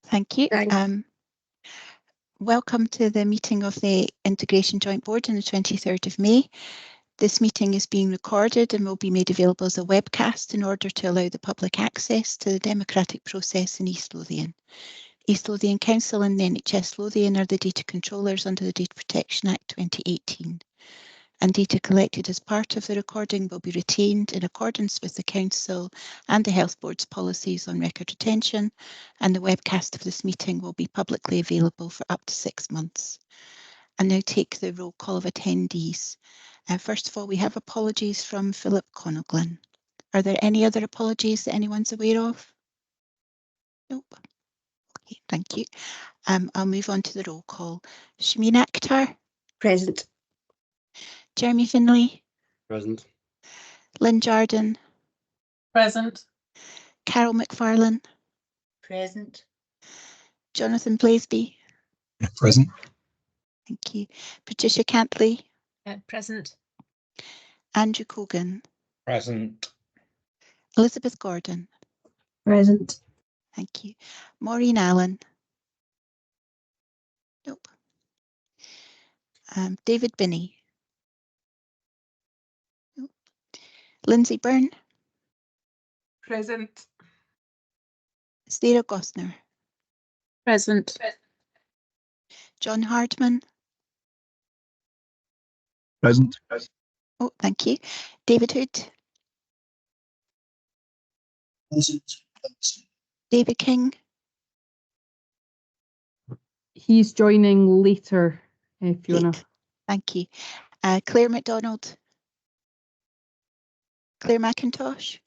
Thank you. Thanks. Welcome to the meeting of the Integration Joint Board on the 23rd of May. This meeting is being recorded and will be made available as a webcast in order to allow the public access to the democratic process in East Lothian. East Lothian Council and the NHS Lothian are the data controllers under the Data Protection Act 2018. And data collected as part of the recording will be retained in accordance with the Council and the Health Board's policies on record retention, and the webcast of this meeting will be publicly available for up to 6 months. I now take the roll call of attendees. First of all, we have apologies from Philip Connoglan. Are there any other apologies that anyone's aware of? Nope. Okay, thank you. I'll move on to the roll call. Shameen Akhtar. Present. Jeremy Finlay. Present. Lynn Jardine. Present. Carol McFarlane. Present. Jonathan Blaisby. Present. Thank you. Patricia Cantley. Present. Andrew Cogan. Present. Elizabeth Gordon. Present. Thank you. Maureen Allen. Nope. David Binney. Nope. Lindsay Byrne. Present. Sarah Gosner. Present. John Hardman. Present. Oh, thank you. David Hood. Present. David King. He's joining later, Fiona. Great. Thank you. Claire MacDonald. Claire McIntosh.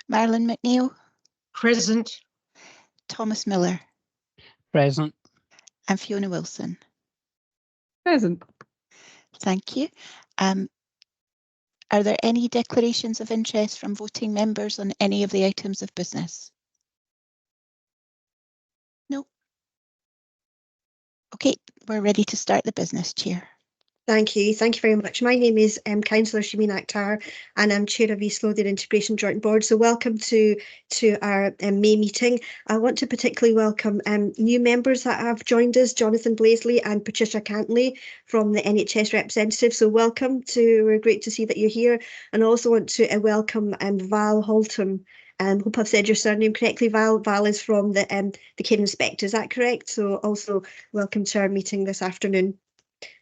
Marilyn McNeil. Present. Thomas Miller. Present. And Fiona Wilson. Present. Thank you. Are there any declarations of interest from voting members on any of the items of business? No. Okay, we're ready to start the business, Chair. Thank you. Thank you very much. My name is Councillor Shameen Akhtar, and I'm Chair of East Lothian Integration Joint Board. So welcome to our May meeting. I want to particularly welcome new members that have joined us, Jonathan Blaisley and Patricia Cantley from the NHS representative. So welcome we're great to see that you're here. And I also want to welcome Val Holtham. Hope I've said your surname correctly, Val. Val is from the Care Inspector, is that correct? So also welcome to our meeting this afternoon.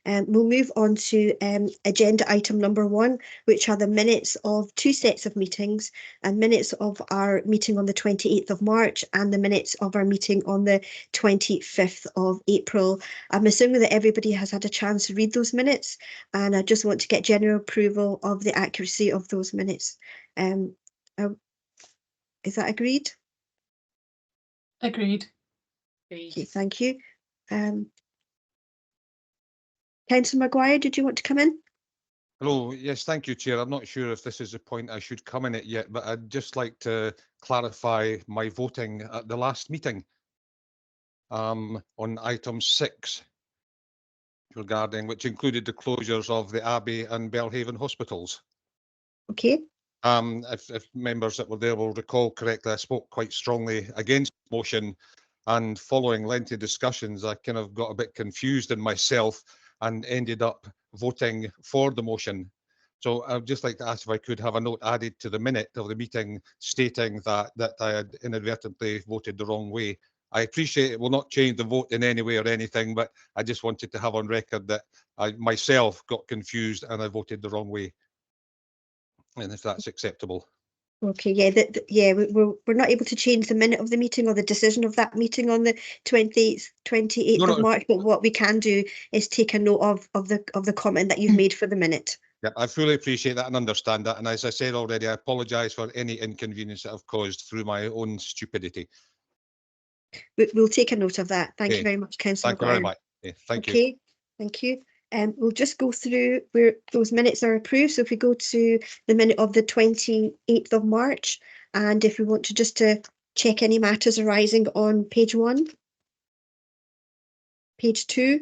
We'll move on to agenda item number 1, which are the minutes of 2 sets of meetings, and minutes of our meeting on the 28th of March and the minutes of our meeting on the 25th of April. I'm assuming that everybody has had a chance to read those minutes, and I just want to get general approval of the accuracy of those minutes. Is that agreed? Agreed. Okay, thank you. Councillor Maguire, did you want to come in? Hello, yes, thank you, Chair. I'm not sure if this is the point I should come in at yet, but I'd just like to clarify my voting at the last meeting on item 6, which included the closures of the Abbey and Belhaven hospitals. Okay. If members that were there will recall correctly, I spoke quite strongly against the motion, and following lengthy discussions, I kind of got a bit confused in myself and ended up voting for the motion. So I'd just like to ask if I could have a note added to the minute of the meeting stating that I had inadvertently voted the wrong way. I appreciate it will not change the vote in any way or anything, but I just wanted to have on record that I myself got confused and I voted the wrong way. And if that's acceptable. Okay, yeah, we're not able to change the minute of the meeting or the decision of that meeting on the 28th of March, but what we can do is take a note of the comment that you've made for the minute. Yeah, I fully appreciate that and understand that. And as I said already, I apologise for any inconvenience that I've caused through my own stupidity. We'll take a note of that. Thank you very much, Councillor Maguire. Thank you very much. Yeah, thank you. Okay, thank you. We'll just go through where those minutes are approved. So if we go to the minute of the 28th of March, and if we want to just to check any matters arising on page 1, page 2,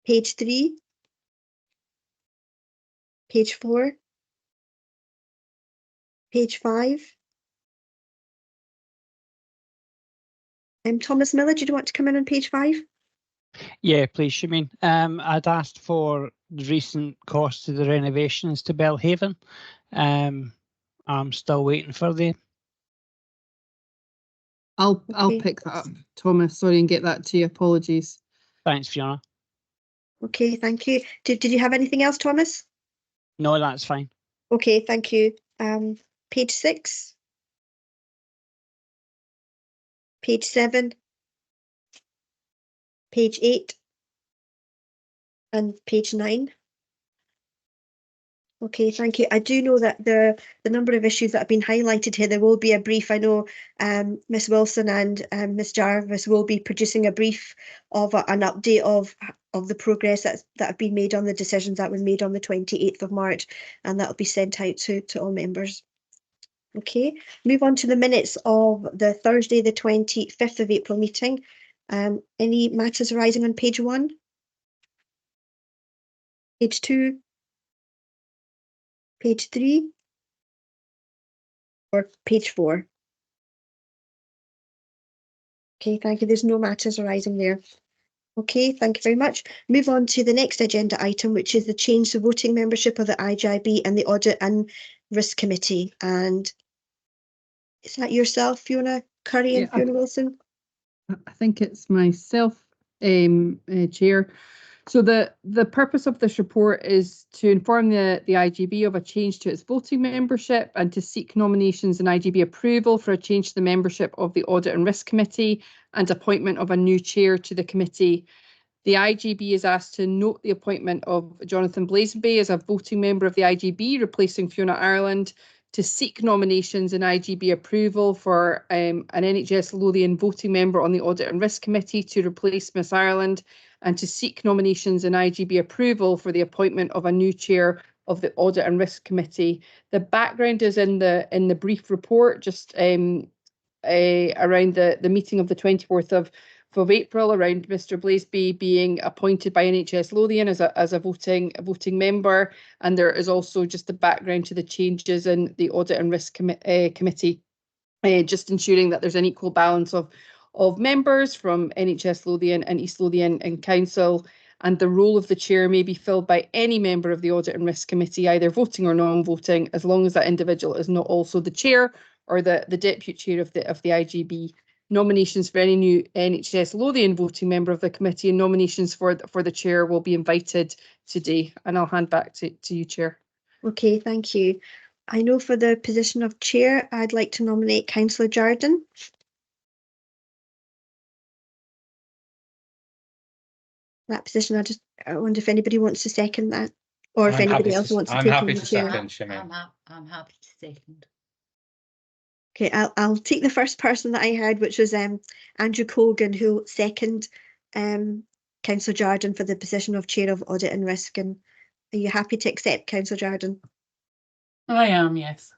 page 3, page 4, page 5, Thomas Miller, do you want to come in on page 5? Yeah, please, Siobhan. I'd asked for the recent costs of the renovations to Belhaven. I'm still waiting for them. I'll Okay. pick that up, Thomas. Sorry, and get that to you. Apologies. Thanks, Fiona. Okay, thank you. Did you have anything else, Thomas? No, that's fine. Okay, thank you. Page 6. Page 7. Page 8. And page 9. Okay, thank you. I do know that the number of issues that have been highlighted here, there will be a brief. I know Miss Wilson and Miss Jarvis will be producing a brief of an update of the progress that have been made on the decisions that were made on the 28th of March, and that will be sent out to all members. Okay, move on to the minutes of the Thursday, the 25th of April meeting. Any matters arising on page 1? Page 2? Page 3? Or page 4? Okay, thank you. There's no matters arising there. Okay, thank you very much. Move on to the next agenda item, which is the change to voting membership of the IJB and the Audit and Risk Committee. And is that yourself, Fiona Curry and Yeah, Fiona Wilson? I think it's myself, Chair. So the purpose of this report is to inform the IJB of a change to its voting membership and to seek nominations and IJB approval for a change to the membership of the Audit and Risk Committee and appointment of a new chair to the committee. The IJB is asked to note the appointment of Jonathan Blazenby as a voting member of the IJB, replacing Fiona Ireland, to seek nominations and IJB approval for an NHS Lothian voting member on the Audit and Risk Committee to replace Miss Ireland, and to seek nominations and IJB approval for the appointment of a new chair of the Audit and Risk Committee. The background is in the brief report, just around the meeting of the 24th of April, around Mr. Blazenby being appointed by NHS Lothian as a voting member, and there is also just the background to the changes in the Audit and Risk Committee, just ensuring that there's an equal balance of members from NHS Lothian and East Lothian and Council, and the role of the chair may be filled by any member of the Audit and Risk Committee, either voting or non-voting, as long as that individual is not also the chair or the deputy chair of the IJB. Nominations for any new NHS Lothian voting member of the committee and nominations for the chair will be invited today, and I'll hand back to you, Chair. Okay, thank you. I know for the position of chair, I'd like to nominate Councillor Jardine. That position, I wonder if anybody wants to second that, or if anybody else wants to take on the chair. I'm happy to second. Okay, I'll take the first person that I had, which was Andrew Colgan, who seconded Councillor Jardine for the position of Chair of Audit and Risk. And are you happy to accept, Councillor Jardine? I am, yes.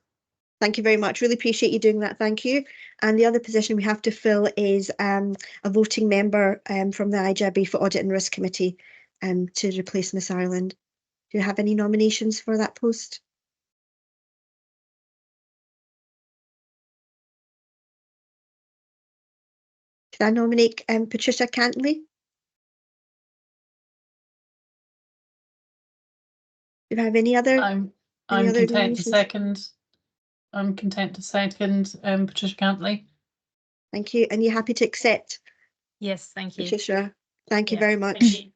Thank you very much. Really appreciate you doing that. Thank you. And the other position we have to fill is a voting member from the IJB for Audit and Risk Committee to replace Miss Ireland. Do you have any nominations for that post? Can I nominate Patricia Cantley? Do you have any other? I'm other content to nominations? second. I'm content to second Patricia Cantley. Thank you. And you're happy to accept? Yes, thank you. Patricia, thank you Yeah, very much. thank you.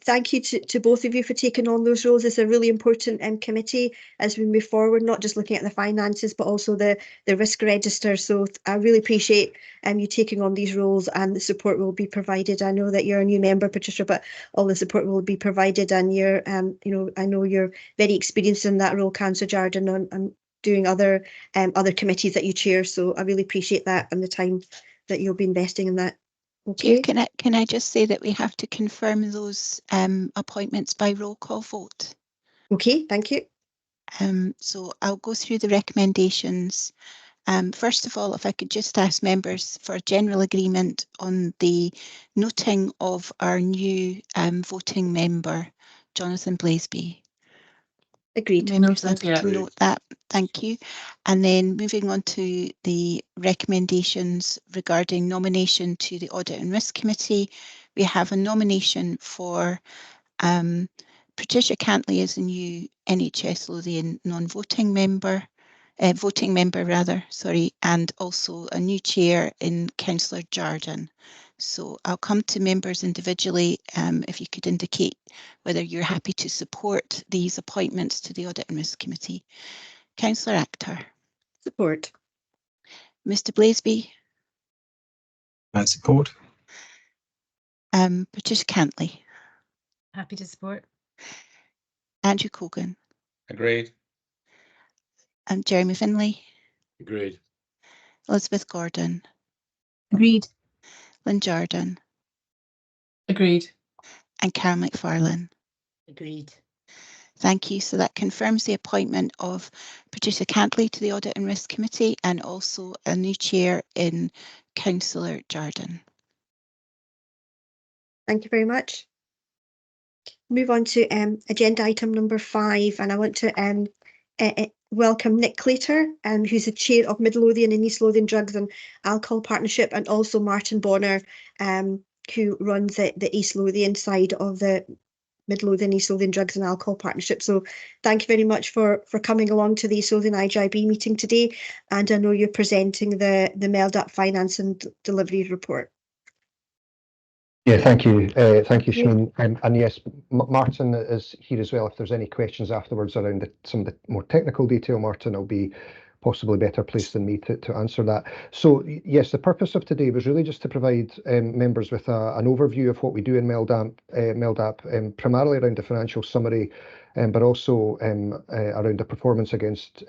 Thank you to both of you for taking on those roles. It's a really important committee as we move forward, not just looking at the finances, but also the risk register. So I really appreciate you taking on these roles, and the support will be provided. I know that you're a new member, Patricia, but all the support will be provided, and you're, I know you're very experienced in that role, Councillor Jardine, and doing other committees that you chair. So I really appreciate that and the time that you'll be investing in that. Okay. Chair, can I just say that we have to confirm those appointments by roll call vote? Okay, thank you. So I'll go through the recommendations. First of all, if I could just ask members for a general agreement on the noting of our new voting member, Jonathan Blazenby. Agreed. Members Noted, are yeah. to note that. Thank you. And then moving on to the recommendations regarding nomination to the Audit and Risk Committee, we have a nomination for Patricia Cantley as a new NHS Lothian non-voting member, voting member rather, sorry, and also a new chair in Councillor Jardine. So I'll come to members individually if you could indicate whether you're happy to support these appointments to the Audit and Risk Committee. Councillor Akhtar. Support. Mr Blaseby. Support. Patricia Cantley. Happy to support. Andrew Cogan. Agreed. Jeremy Finlay. Agreed. Elizabeth Gordon. Agreed. Lynn Jardine. Agreed. And Karen McFarlane. Agreed. Thank you. So that confirms the appointment of Patricia Cantley to the Audit and Risk Committee and also a new chair in Councillor Jardine. Thank you very much. Move on to agenda item number 5, and I want to welcome Nick Claytor, who's the chair of Mid Lothian and East Lothian Drugs and Alcohol Partnership, and also Martin Bonner, who runs the East Lothian side of the Mid Lothian East Lothian Drugs and Alcohol Partnership. So thank you very much for coming along to the East Lothian IJB meeting today, and I know you're presenting the MELDAP Finance and Delivery Report. Yeah, thank you, Siobhan. And yes, Martin is here as well. If there's any questions afterwards around some of the more technical detail, Martin will be possibly better placed than me to answer that. So yes, the purpose of today was really just to provide members with an overview of what we do in MELDAP, primarily around the financial summary, but also around the performance against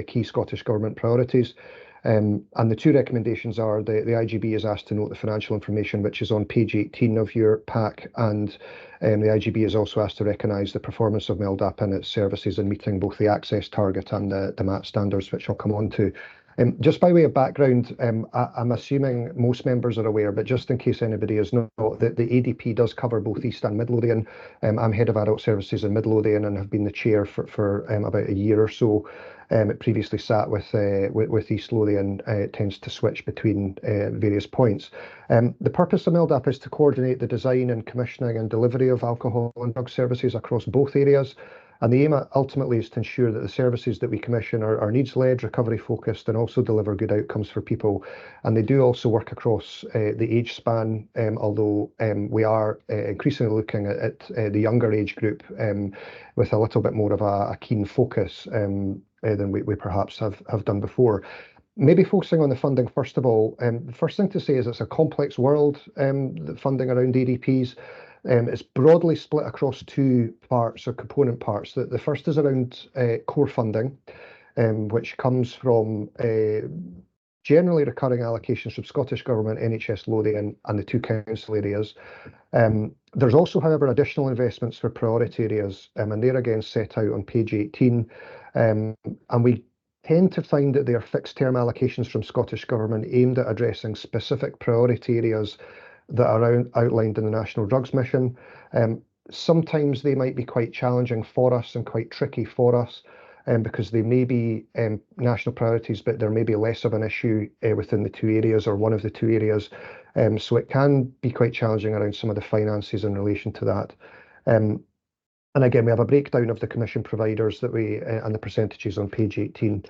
key Scottish Government priorities. And the two recommendations are the IJB is asked to note the financial information which is on page 18 of your pack, and the IJB is also asked to recognise the performance of MELDAP and its services in meeting both the access target and the MAT standards, which I'll come on to. Just by way of background, I'm assuming most members are aware, but just in case anybody is not, that the ADP does cover both East and Mid Lothian. I'm head of adult services in Mid Lothian and have been the chair for about a year or so. It previously sat with East Lothian. It tends to switch between various points. The purpose of MELDAP is to coordinate the design and commissioning and delivery of alcohol and drug services across both areas. And the aim ultimately is to ensure that the services that we commission are needs-led, recovery-focused, and also deliver good outcomes for people. And they do also work across the age span, although we are increasingly looking at the younger age group with a little bit more of a keen focus than we perhaps have done before. Maybe focusing on the funding first of all. The first thing to say is it's a complex world, the funding around ADPs. It's broadly split across two parts or component parts. The first is around core funding, which comes from generally recurring allocations from Scottish Government, NHS Lothian and the two council areas. There's also, however, additional investments for priority areas, and they're again set out on page 18. And we tend to find that they are fixed term allocations from Scottish Government aimed at addressing specific priority areas that are outlined in the National Drugs Mission. Sometimes they might be quite challenging for us and quite tricky for us because they may be national priorities, but there may be less of an issue within the two areas or one of the two areas. So it can be quite challenging around some of the finances in relation to that. And again, we have a breakdown of the commission providers that and the percentages on page 18.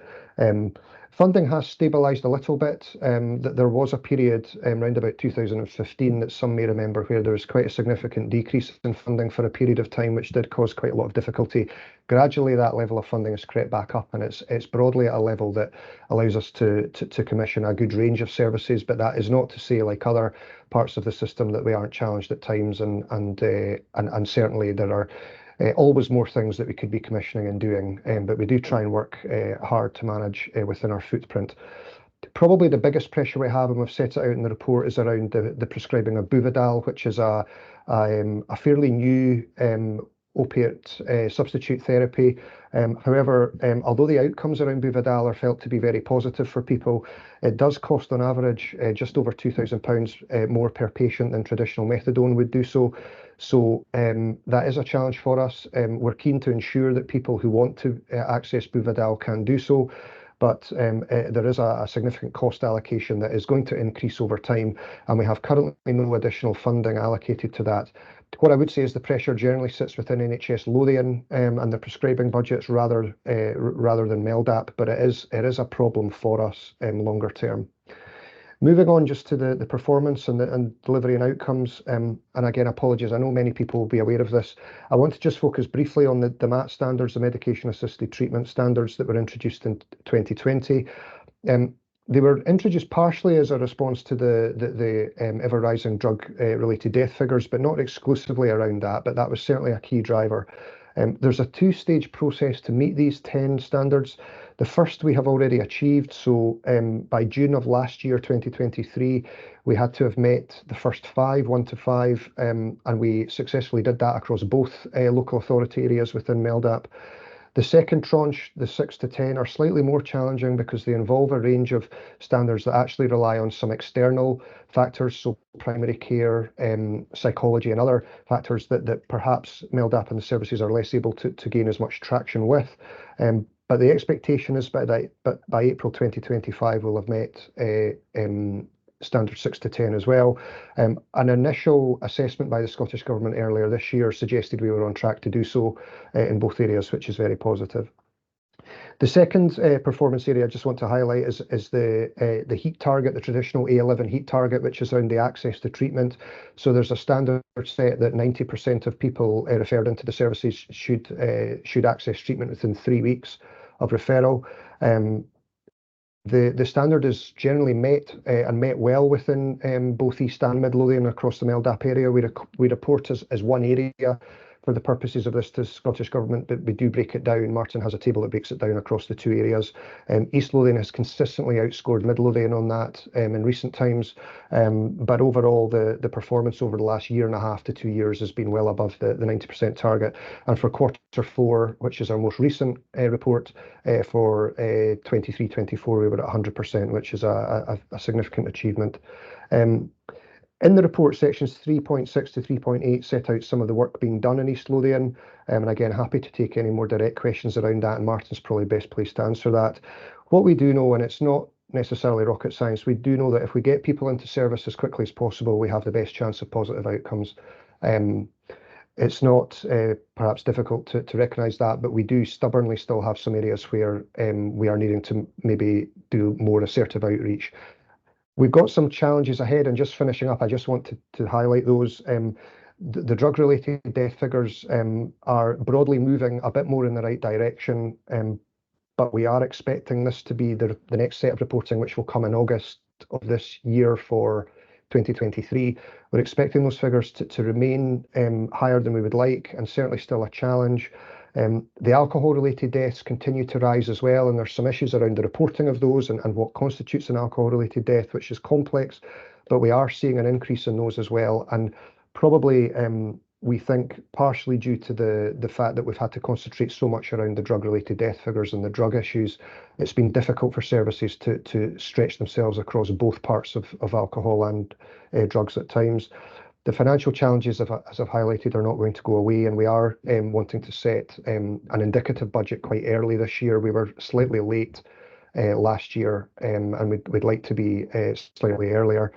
Funding has stabilised a little bit. That there was a period around about 2015 that some may remember where there was quite a significant decrease in funding for a period of time, which did cause quite a lot of difficulty. Gradually, that level of funding has crept back up, and it's broadly at a level that allows us to commission a good range of services. But that is not to say, like other parts of the system, that we aren't challenged at times, and certainly there are always more things that we could be commissioning and doing, but we do try and work hard to manage within our footprint. Probably the biggest pressure we have, and we've set it out in the report, is around the prescribing of Buvidal, which is a fairly new opiate substitute therapy. However, although the outcomes around Buvidal are felt to be very positive for people, it does cost on average just over £2,000 more per patient than traditional methadone would do so. So that is a challenge for us. We're keen to ensure that people who want to access Buvidal can do so, but there is a significant cost allocation that is going to increase over time, and we have currently no additional funding allocated to that. What I would say is the pressure generally sits within NHS Lothian and the prescribing budgets rather than MELDAP, but it is a problem for us longer term. Moving on just to the performance and delivery and outcomes, and again, apologies, I know many people will be aware of this. I want to just focus briefly on the MAT standards, the medication-assisted treatment standards that were introduced in 2020. They were introduced partially as a response to the ever-rising drug-related death figures, but not exclusively around that, but that was certainly a key driver. There's a two-stage process to meet these 10 standards. The first we have already achieved, so by June of last year, 2023, we had to have met the first 5, 1 to 5, and we successfully did that across both local authority areas within MELDAP. The second tranche, the 6 to 10, are slightly more challenging because they involve a range of standards that actually rely on some external factors, so primary care, psychology and other factors that perhaps MELDAP and the services are less able to gain as much traction with. But the expectation is by April 2025 we'll have met standard 6 to 10 as well. An initial assessment by the Scottish Government earlier this year suggested we were on track to do so in both areas, which is very positive. The second performance area I just want to highlight is the heat target, the traditional A11 heat target, which is around the access to treatment. So there's a standard set that 90% of people referred into the services should access treatment within 3 weeks of referral. The standard is generally met and met well within both East and Mid Lothian across the MELDAP area. We report as one area for the purposes of this to Scottish Government, but we do break it down. Martin has a table that breaks it down across the two areas. East Lothian has consistently outscored Mid Lothian on that in recent times, but overall the performance over the last year and a half to 2 years has been well above the 90% target. And for Q4, which is our most recent report for 23-24, we were at 100%, which is a significant achievement. In the report, sections 3.6 to 3.8 set out some of the work being done in East Lothian, and again, happy to take any more direct questions around that, and Martin's probably best placed to answer that. What we do know, and it's not necessarily rocket science, we do know that if we get people into service as quickly as possible, we have the best chance of positive outcomes. It's not perhaps difficult to recognise that, but we do stubbornly still have some areas where we are needing to maybe do more assertive outreach. We've got some challenges ahead, and just finishing up, I just want to highlight those. The drug-related death figures are broadly moving a bit more in the right direction, but we are expecting this to be the next set of reporting, which will come in August of this year for 2023. We're expecting those figures to remain higher than we would like, and certainly still a challenge. The alcohol-related deaths continue to rise as well, and there's some issues around the reporting of those and what constitutes an alcohol-related death, which is complex, but we are seeing an increase in those as well, and probably we think partially due to the fact that we've had to concentrate so much around the drug-related death figures and the drug issues. It's been difficult for services to stretch themselves across both parts of alcohol and drugs at times. The financial challenges, as I've highlighted, are not going to go away, and we are wanting to set an indicative budget quite early this year. We were slightly late last year, and we'd like to be slightly earlier.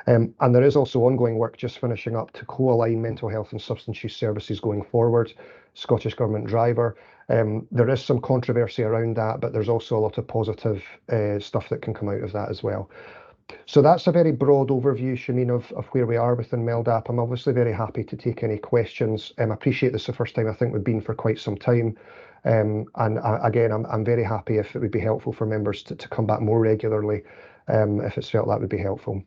And there is also ongoing work just finishing up to co-align mental health and substance use services going forward, Scottish Government driver. There is some controversy around that, but there's also a lot of positive stuff that can come out of that as well. So that's a very broad overview, Shameen, of where we are within MELDAP. I'm obviously very happy to take any questions. I appreciate this is the first time I think we've been for quite some time. And again, I'm very happy if it would be helpful for members to come back more regularly, if it's felt that would be helpful.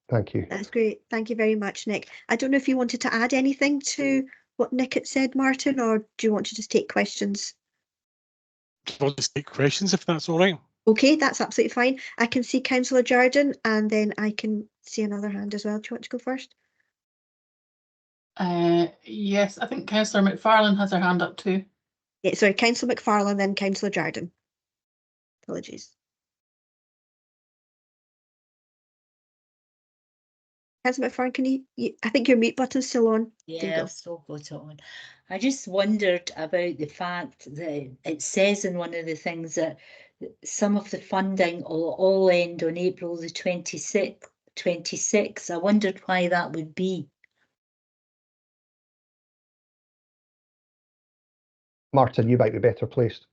Thank you. That's great. Thank you very much, Nick. I don't know if you wanted to add anything to what Nick had said, Martin, or do you want to just take questions? I'll just take questions if that's all right. Okay, that's absolutely fine. I can see Councillor Jardine, and then I can see another hand as well. Do you want to go first? Yes, I think Councillor McFarlane has her hand up too. Yeah, sorry, Councillor McFarlane, then Councillor Jardine. Apologies. Councillor McFarlane, can you, I think your mute button's still on. There you Yeah, go. I've still got it on. I just wondered about the fact that it says in one of the things that some of the funding will all end on April the 26th. I wondered why that would be. Martin, you might be better placed.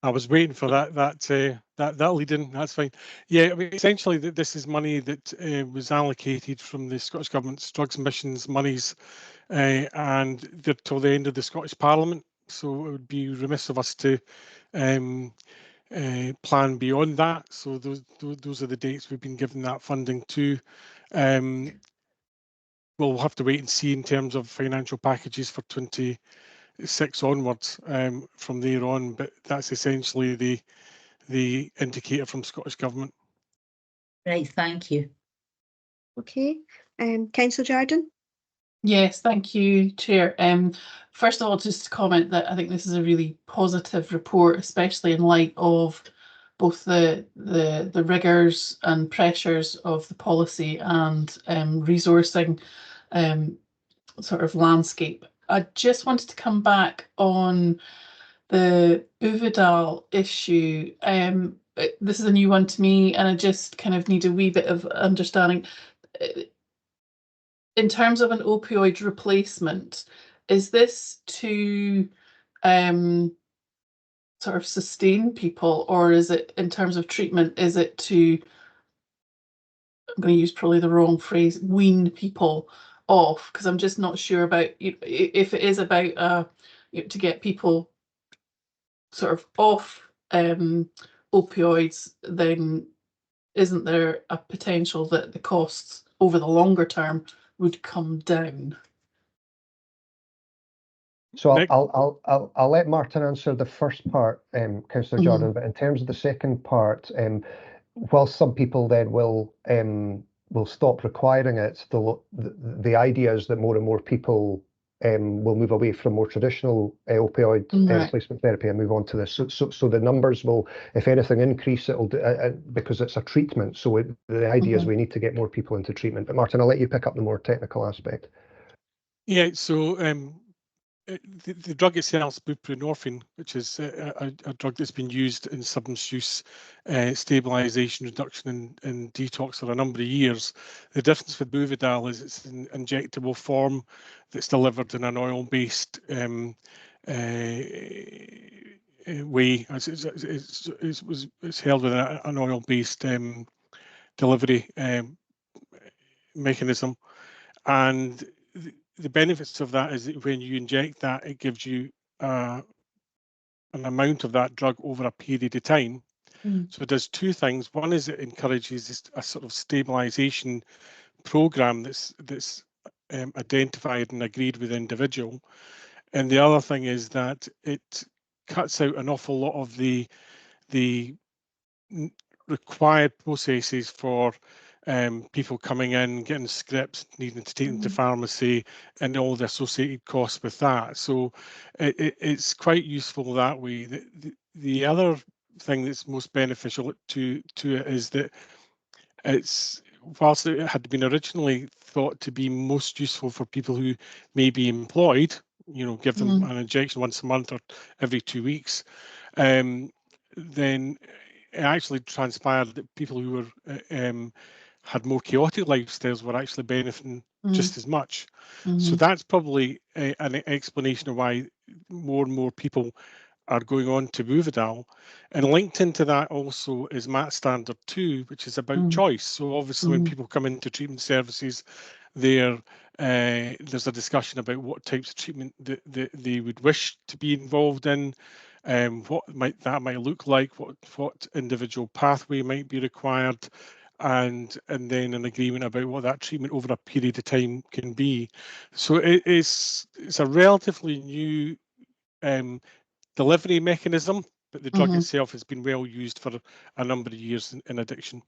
I was waiting for that lead in. That's fine. Yeah, I mean, essentially, this is money that was allocated from the Scottish Government's drugs missions monies, and they're till the end of the Scottish Parliament. So it would be remiss of us to plan beyond that. So those are the dates we've been given that funding to. We'll have to wait and see in terms of financial packages for 26 onwards from there on, but that's essentially the indicator from Scottish Government. Right, thank you. Okay, Councillor Jardine. Yes, thank you, Chair. First of all, just to comment that I think this is a really positive report, especially in light of both the rigours and pressures of the policy and resourcing sort of landscape. I just wanted to come back on the Uvedal issue. This is a new one to me, and I just kind of need a wee bit of understanding. In terms of an opioid replacement, is this to sort of sustain people, or is it in terms of treatment, is it to, I'm going to use probably the wrong phrase, wean people off? Because I'm just not sure about if it is about to get people sort of off opioids, then isn't there a potential that the costs over the longer term would come down? So Nick? I'll let Martin answer the first part, Councillor Jordan. But in terms of the second part, while some people then will stop requiring it, the idea is that more and more people will move away from more traditional opioid replacement therapy and move on to this. So the numbers will, if anything, increase. It'll because it's a treatment. So the idea is we need to get more people into treatment. But Martin, I'll let you pick up the more technical aspect. Yeah. So the drug itself is buprenorphine, which is a drug that's been used in substance use stabilisation, reduction, and detox for a number of years. The difference with Buvidal is it's an injectable form that's delivered in an oil-based way. It's held with an oil-based delivery mechanism, and the benefits of that is that when you inject that, it gives you an amount of that drug over a period of time. So it does two things. One is it encourages a sort of stabilisation program that's identified and agreed with the individual. And the other thing is that it cuts out an awful lot of the required processes for people coming in, getting scripts, needing to take them to pharmacy, and all the associated costs with that. So it's quite useful that way. The other thing that's most beneficial to it is that it's, whilst it had been originally thought to be most useful for people who may be employed, you know, give them an injection once a month or every 2 weeks, then it actually transpired that people who were had more chaotic lifestyles were actually benefiting just as much. So that's probably an explanation of why more and more people are going on to Buvidal. And linked into that also is MAT Standard 2, which is about choice. So obviously when people come into treatment services, there's a discussion about what types of treatment that they would wish to be involved in, what that might look like, what individual pathway might be required, and then an agreement about what that treatment over a period of time can be. So it's a relatively new delivery mechanism, but the drug itself has been well used for a number of years in addiction.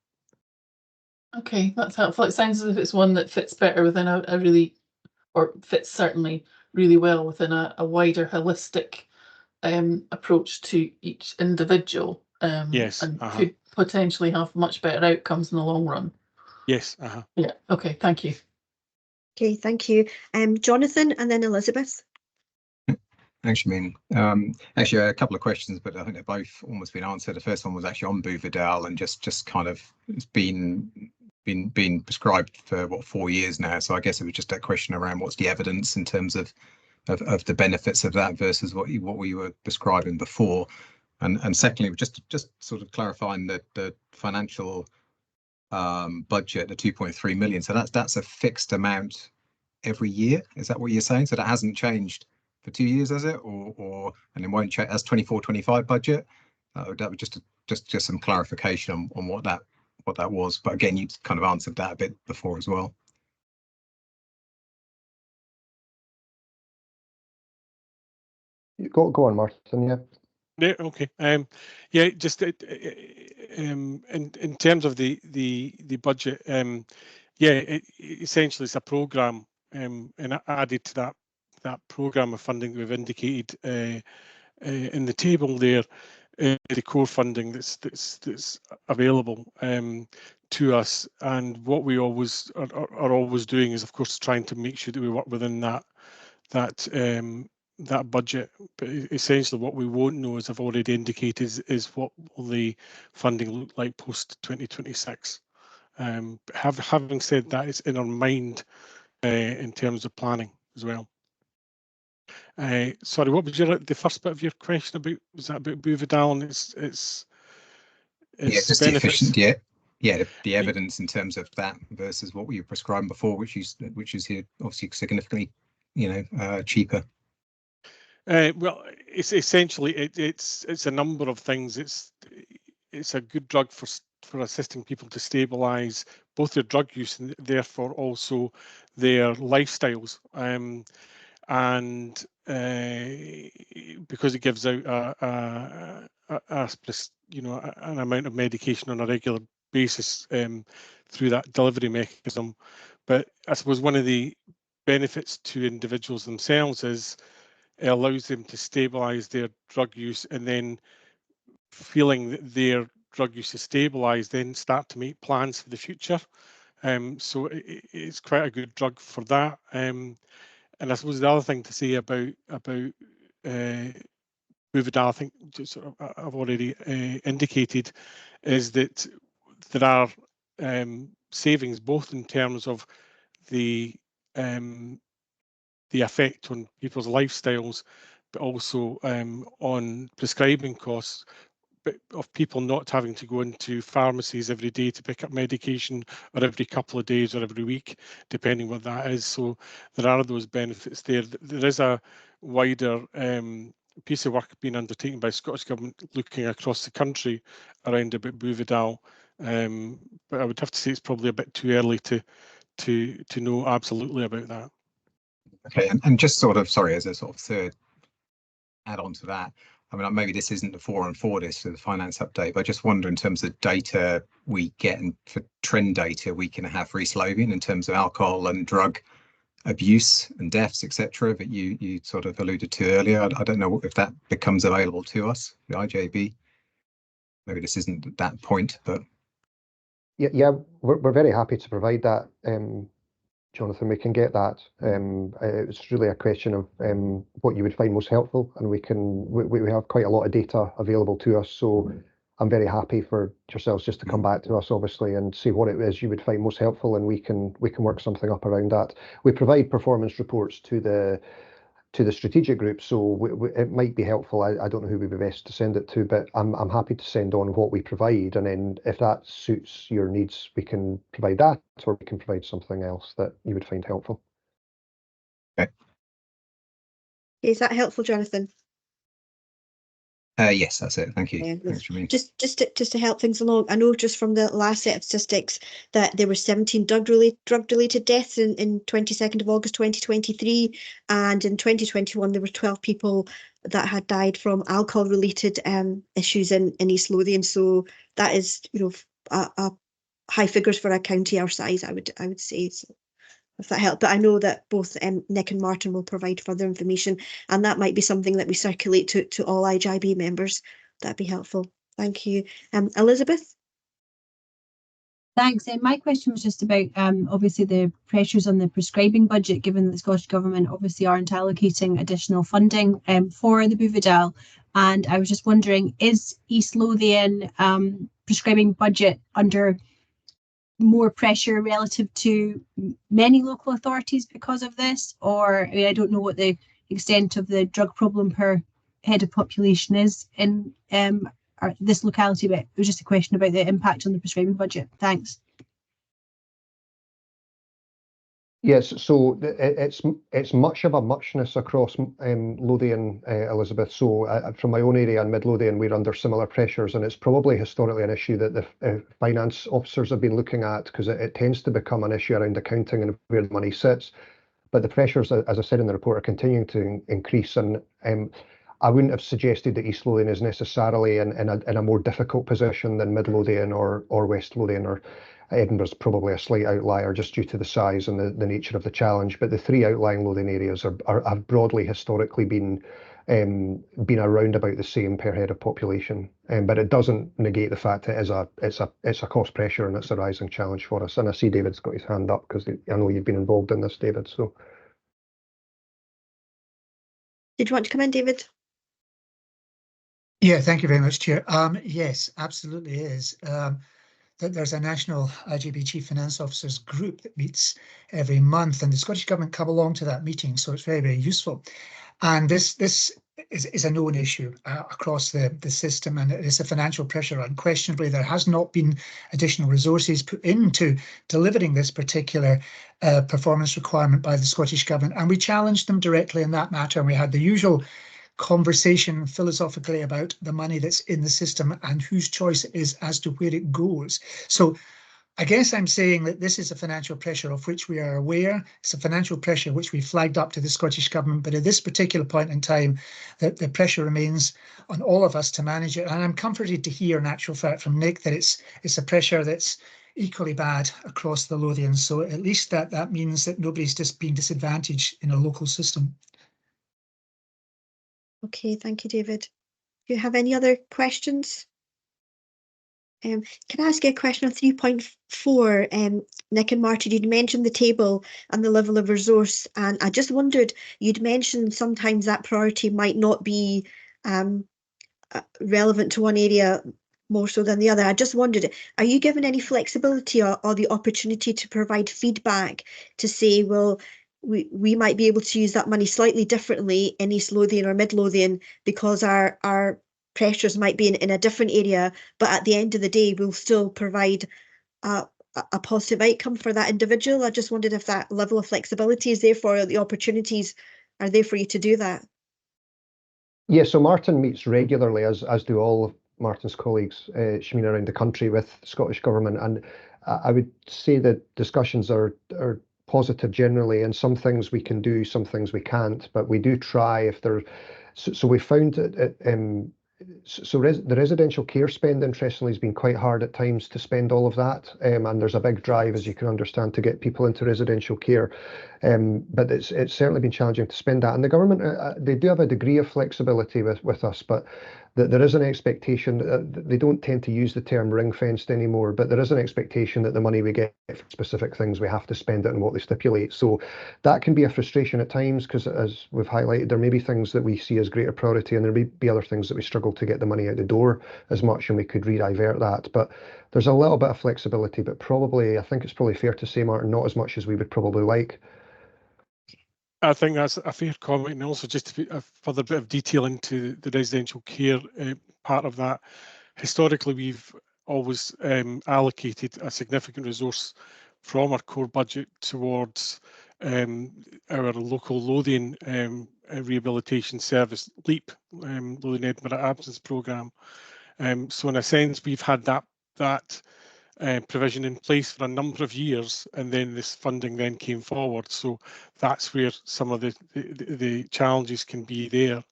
Okay, that's helpful. It sounds as if it's one that fits better within a really or fits certainly really well within a wider holistic approach to each individual. Yes. And could potentially have much better outcomes in the long run. Yes. Yeah. Okay. Thank you. Okay, thank you. Jonathan, and then Elizabeth. Thanks, Shamin. Actually, a couple of questions, but I think they've both almost been answered. The first one was actually on Buverdale, and just kind of it's been prescribed for what, 4 years now. So I guess it was just that question around what's the evidence in terms of the benefits of that versus what we were describing before. And secondly, just sort of clarifying that the financial budget, the 2.3 million. So that's a fixed amount every year. Is that what you're saying? So that hasn't changed for 2 years, has it? Or and it won't change as 24-25 budget? That was just some clarification on what that was. But again, you kind of answered that a bit before as well. Go on, Martin. Yeah. Yeah. Okay. Yeah. Just in terms of the budget, yeah, essentially it's a programme, and added to that programme of funding we've indicated in the table there, the core funding that's available to us. And what we always are always doing is, of course, trying to make sure that we work within that budget. But essentially what we won't know, as I've already indicated, is what will the funding look like post 2026. Having said that, it's in our mind in terms of planning as well. Sorry, what was the first bit of your question about? Was that about Buverdale and its just benefits? the efficient, the evidence in terms of that versus what we were prescribing before, which is here obviously significantly, cheaper. Well, it's essentially it's a number of things. It's a good drug for assisting people to stabilise both their drug use and therefore also their lifestyles. And because it gives out an amount of medication on a regular basis through that delivery mechanism. But I suppose one of the benefits to individuals themselves is it allows them to stabilise their drug use, and then feeling that their drug use is stabilised, then start to make plans for the future. So it's quite a good drug for that. And I suppose the other thing to say about Buverdale, I think I've already indicated, is that there are savings both in terms of the effect on people's lifestyles, but also on prescribing costs, but of people not having to go into pharmacies every day to pick up medication, or every couple of days, or every week, depending what that is. So there are those benefits there. There is a wider piece of work being undertaken by Scottish Government looking across the country around about Buverdale, but I would have to say it's probably a bit too early to know absolutely about that. Okay, and just sort of, sorry, as a sort of third add on to that, I mean, maybe this isn't the forum for this, for the finance update, but I just wonder in terms of data we get, and for trend data we can have for East Lothian in terms of alcohol and drug abuse and deaths, etc., that you sort of alluded to earlier. I don't know if that becomes available to us, the IJB. Maybe this isn't that point, but yeah, we're very happy to provide that. Jonathan, we can get that. It's really a question of what you would find most helpful, and we have quite a lot of data available to us. So I'm very happy for yourselves just to come back to us, obviously, and see what it is you would find most helpful, and we can work something up around that. We provide performance reports to the strategic group, so it might be helpful. I don't know who would be best to send it to, but I'm happy to send on what we provide, and then if that suits your needs, we can provide that, or we can provide something else that you would find helpful. Okay. Is that helpful, Jonathan? Yes, that's it. Thank you. Yeah, Thanks, Shamin. just to help things along, I know just from the last set of statistics that there were 17 drug-related deaths in 22nd of August 2023, and in 2021 there were 12 people that had died from alcohol-related issues in East Lothian. So that is, a high figures for a county our size, I would say. So if that helped. But I know that both Nick and Martin will provide further information, and that might be something that we circulate to all IJB members. That'd be helpful. Thank you. Elizabeth? Thanks. My question was just about obviously the pressures on the prescribing budget, given that the Scottish Government obviously aren't allocating additional funding for the Buvadal. And I was just wondering, is East Lothian prescribing budget under more pressure relative to many local authorities because of this? Or I mean, I don't know what the extent of the drug problem per head of population is in this locality, but it was just a question about the impact on the prescribing budget. Thanks. Yes, so it's much of a muchness across Lothian, Elizabeth. So from my own area in Mid Lothian, we're under similar pressures, and it's probably historically an issue that the finance officers have been looking at, because it tends to become an issue around accounting and where the money sits. But the pressures, as I said in the report, are continuing to increase, and I wouldn't have suggested that East Lothian is necessarily in a more difficult position than Mid Lothian or West Lothian, or Edinburgh's probably a slight outlier just due to the size and the nature of the challenge. But the three outlying Lothian areas have broadly historically been around about the same per head of population. But it doesn't negate the fact that it's a cost pressure and it's a rising challenge for us. And I see David's got his hand up because I know you've been involved in this, David. So, did you want to come in, David? Yeah, thank you very much, Chair. Yes, absolutely is. There's a national IJB Chief Finance Officers group that meets every month, and the Scottish Government come along to that meeting, so it's very, very useful. And this is a known issue across the system, and it is a financial pressure. Unquestionably, there has not been additional resources put into delivering this particular performance requirement by the Scottish Government, and we challenged them directly in that matter, and we had the usual conversation philosophically about the money that's in the system and whose choice it is as to where it goes. So I guess I'm saying that this is a financial pressure of which we are aware. It's a financial pressure which we flagged up to the Scottish Government, but at this particular point in time, the pressure remains on all of us to manage it. And I'm comforted to hear, in actual fact, from Nick that it's a pressure that's equally bad across the Lothians. So at least that means that nobody's just being disadvantaged in a local system. Okay, thank you, David. Do you have any other questions? Can I ask you a question on 3.4? Nick and Martin, you'd mentioned the table and the level of resource, and I just wondered, you'd mentioned sometimes that priority might not be relevant to one area more so than the other. I just wondered, are you given any flexibility or the opportunity to provide feedback to say, well, we might be able to use that money slightly differently in East Lothian or Mid Lothian because our pressures might be in a different area, but at the end of the day, we'll still provide a positive outcome for that individual? I just wondered if that level of flexibility is there for the opportunities are there for you to do that. yeah, so Martin meets regularly, as do all of Martin's colleagues, Siobhan, around the country with the Scottish Government, and I would say that discussions are positive generally, and some things we can do, some things we can't, but we do try if there. So we found that the residential care spend, interestingly, has been quite hard at times to spend all of that, and there's a big drive, as you can understand, to get people into residential care, but it's certainly been challenging to spend that. And the government, they do have a degree of flexibility with us, but there is an expectation that they don't tend to use the term ring-fenced anymore, but there is an expectation that the money we get for specific things, we have to spend it on what they stipulate. So that can be a frustration at times, because as we've highlighted, there may be things that we see as greater priority, and there may be other things that we struggle to get the money out the door as much, and we could re-divert that. But there's a little bit of flexibility, but probably, I think it's probably fair to say, Martin, not as much as we would probably like. I think that's a fair comment, and also just to be a further bit of detail into the residential care part of that. Historically, we've always allocated a significant resource from our core budget towards our local Lothian rehabilitation service, LEAP, Lothian Edinburgh Absence Programme. So in a sense, we've had that provision in place for a number of years, and then this funding then came forward. So that's where some of the challenges can be there.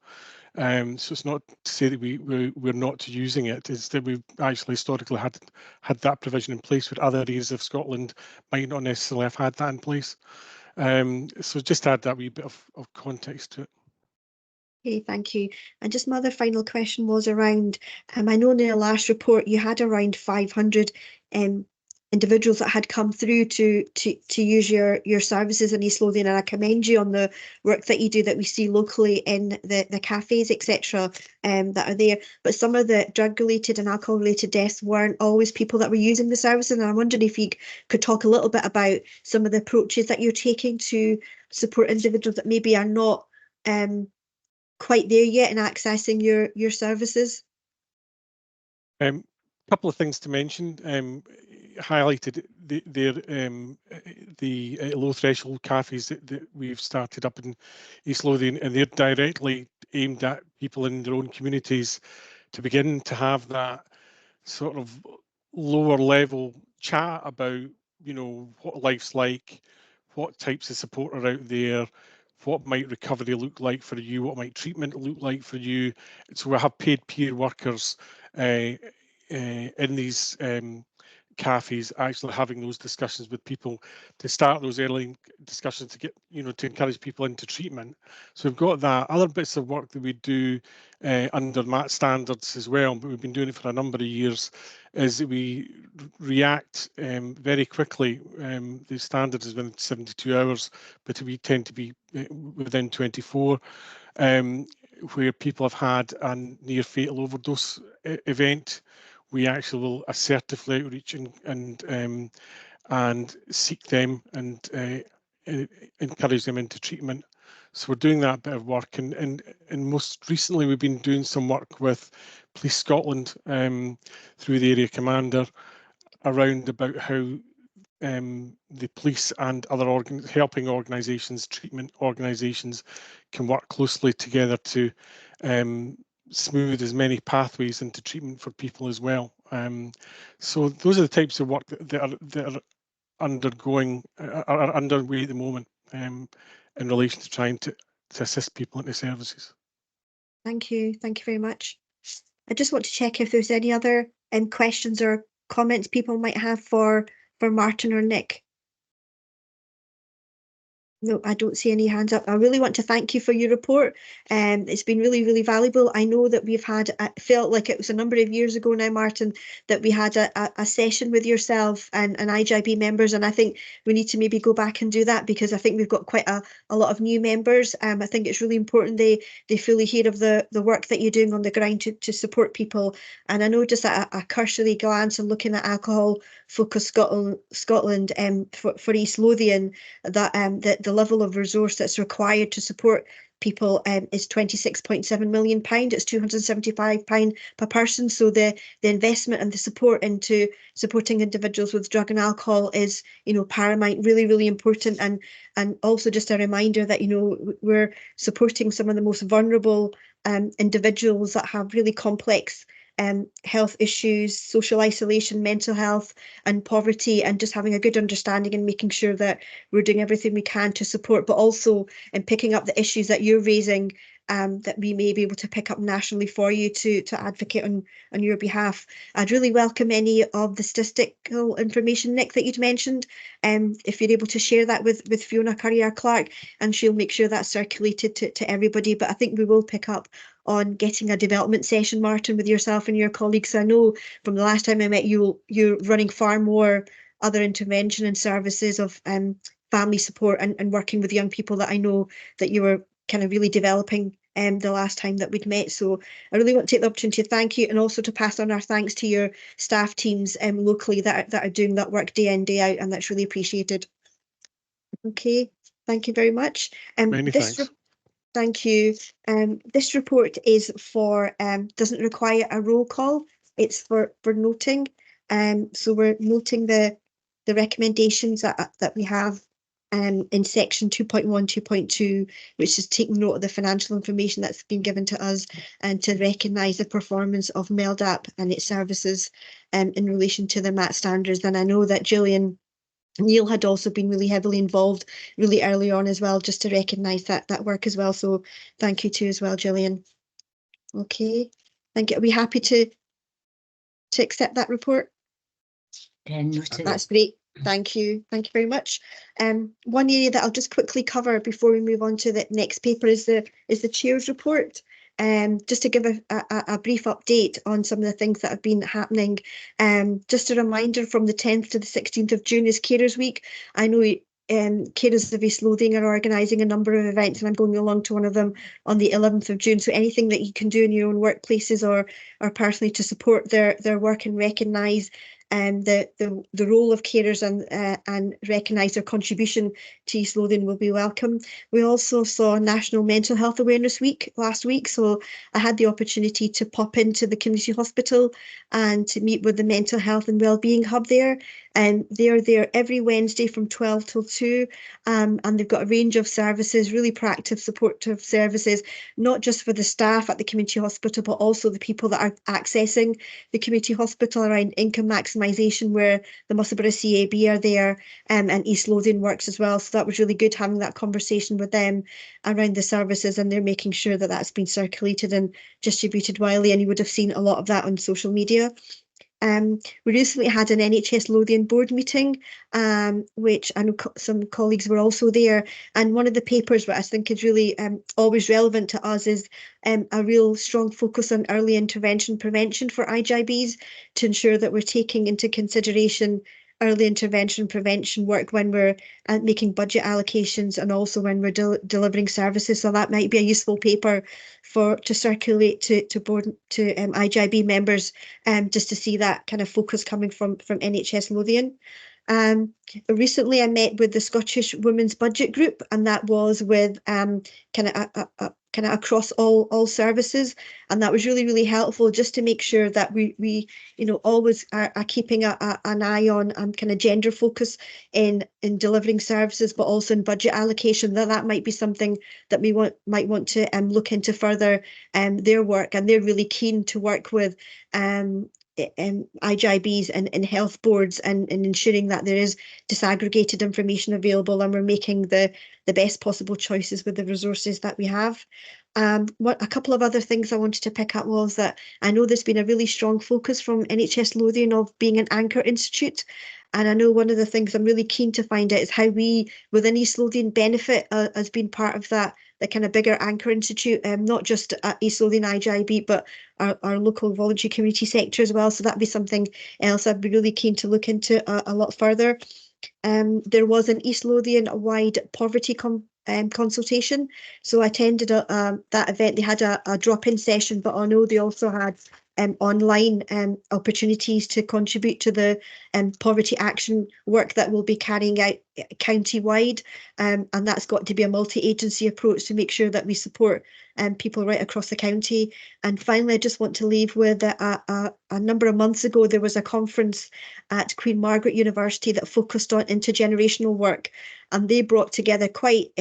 So it's not to say that we're not using it, it's that we've actually historically had that provision in place, where other areas of Scotland might not necessarily have had that in place. So just add that wee bit of context to it. Okay, thank you. And just my other final question was around, I know in the last report you had around 500 individuals that had come through to use your services in East Lothian, and I commend you on the work that you do that we see locally in the cafes, etc. That are there. But some of the drug-related and alcohol-related deaths weren't always people that were using the services, and I'm wondering if you could talk a little bit about some of the approaches that you're taking to support individuals that maybe are not quite there yet in accessing your services. Couple of things to mention. Highlighted the low threshold cafes that we've started up in East Lothian, and they're directly aimed at people in their own communities to begin to have that sort of lower level chat about, you know, what life's like, what types of support are out there, what might recovery look like for you, what might treatment look like for you. So we have paid peer workers in these cafes, actually having those discussions with people to start those early discussions to get, you know, to encourage people into treatment. So we've got that. Other bits of work that we do under MAT standards as well, but we've been doing it for a number of years, is that we react very quickly. The standard is within 72 hours, but we tend to be within 24, where people have had a near fatal overdose event. We actually will assertively outreach and seek them and encourage them into treatment. So we're doing that bit of work, and most recently we've been doing some work with Police Scotland through the area commander around about how the police and other helping organisations, treatment organisations, can work closely together to smooth as many pathways into treatment for people as well. So those are the types of work that are undergoing, are underway at the moment in relation to trying to assist people into services. Thank you very much. I just want to check if there's any other questions or comments people might have for Martin or Nick. No, I don't see any hands up. I really want to thank you for your report. It's been really, really valuable. I know that we've had, felt like it was a number of years ago now, Martin, that we had a session with yourself and IJB members, and I think we need to maybe go back and do that, because I think we've got quite a lot of new members. I think it's really important they fully hear of the work that you're doing on the ground to support people. And I know just at a cursory glance and looking at Alcohol Focus Scotland for East Lothian, that the level of resource that's required to support people is £26.7 million. It's £275 per person. So the investment and the support into supporting individuals with drug and alcohol is, you know, paramount, really, really important. And also just a reminder that, you know, we're supporting some of the most vulnerable individuals that have really complex health issues, social isolation, mental health and poverty, and just having a good understanding and making sure that we're doing everything we can to support, but also in picking up the issues that you're raising, that we may be able to pick up nationally for you to advocate on your behalf. I'd really welcome any of the statistical information, Nick, that you'd mentioned, if you're able to share that with Fiona Currier-Clark, and she'll make sure that's circulated to everybody. But I think we will pick up on getting a development session, Martin, with yourself and your colleagues. I know from the last time I met you, you're running far more other intervention and services of family support and working with young people that I know that you were kind of really developing the last time that we'd met. So I really want to take the opportunity to thank you, and also to pass on our thanks to your staff teams locally that are doing that work day in, day out, and that's really appreciated. Okay, thank you very much. Many thanks. Thank you. This report is for, doesn't require a roll call. It's for noting. So we're noting the recommendations that we have in section 2.1, 2.2, which is taking note of the financial information that's been given to us, and to recognise the performance of MELDAP and its services in relation to the MAT standards. And I know that Gillian Neil had also been really heavily involved really early on as well, just to recognise that work as well. So thank you too as well, Gillian. Okay, thank you. Are we happy to accept that report? Noted. That's great. Thank you very much. One area that I'll just quickly cover before we move on to the next paper is the Chair's report. Just to give a brief update on some of the things that have been happening. Just a reminder, from the 10th to the 16th of June is Carers Week. I know Carers of East Lothian are organising a number of events, and I'm going along to one of them on the 11th of June. So anything that you can do in your own workplaces or personally to support their work and recognise the role of carers and recognise their contribution to East Lothian will be welcome. We also saw National Mental Health Awareness Week last week, so I had the opportunity to pop into the community hospital and to meet with the Mental Health and Wellbeing Hub there. And they're there every Wednesday from 12 till 2, and they've got a range of services, really proactive, supportive services, not just for the staff at the community hospital, but also the people that are accessing the community hospital around income maximisation, where the Musselburgh CAB are there, and East Lothian works as well. So that was really good having that conversation with them around the services, and they're making sure that that's been circulated and distributed widely, and you would have seen a lot of that on social media. We recently had an NHS Lothian board meeting, which I know some colleagues were also there, and one of the papers that I think is really always relevant to us is a real strong focus on early intervention prevention for IJBs to ensure that we're taking into consideration early intervention prevention work when we're making budget allocations and also when we're delivering services. So that might be a useful paper to circulate to board to IJB members, just to see that kind of focus coming from NHS Lothian. Recently I met with the Scottish Women's Budget Group, and that was with kind of across all services, and that was really helpful, just to make sure that we always are keeping an eye on kind of gender focus in delivering services, but also in budget allocation. That might be something that we might want to look into further their work, and they're really keen to work with IJBs and health boards and ensuring that there is disaggregated information available and we're making the best possible choices with the resources that we have. A couple of other things I wanted to pick up was that I know there's been a really strong focus from NHS Lothian of being an anchor institute. And I know one of the things I'm really keen to find out is how we within East Lothian benefit as being part of the kind of bigger anchor institute, not just at East Lothian IJB, but our local voluntary community sector as well. So that'd be something else I'd be really keen to look into a lot further. There was an East Lothian wide poverty consultation. So I attended that event. They had a drop-in session, but I know they also had online opportunities to contribute to the poverty action work that we'll be carrying out county-wide, and that's got to be a multi-agency approach to make sure that we support people right across the county. And finally, I just want to leave with a number of months ago, there was a conference at Queen Margaret University that focused on intergenerational work, and they brought together quite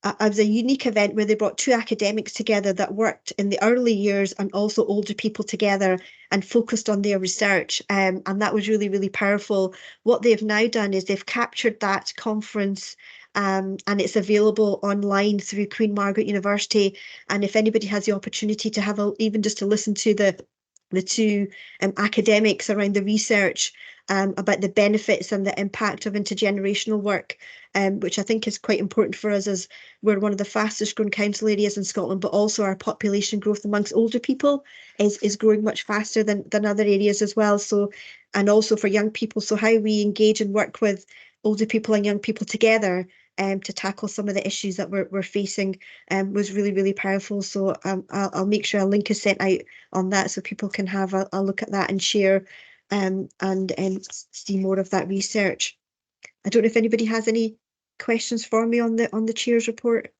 it was a unique event where they brought two academics together that worked in the early years and also older people together and focused on their research. And that was really powerful. What they've now done is they've captured that conference and it's available online through Queen Margaret University. And if anybody has the opportunity to have even just to listen to the two academics around the research about the benefits and the impact of intergenerational work, which I think is quite important for us, as we're one of the fastest growing council areas in Scotland, but also our population growth amongst older people is growing much faster than other areas as well. So, and also for young people, so how we engage and work with older people and young people together to tackle some of the issues that we're facing was really powerful. So I'll make sure a link is sent out on that so people can have a look at that and share and see more of that research. I don't know if anybody has any questions for me on the Chair's report,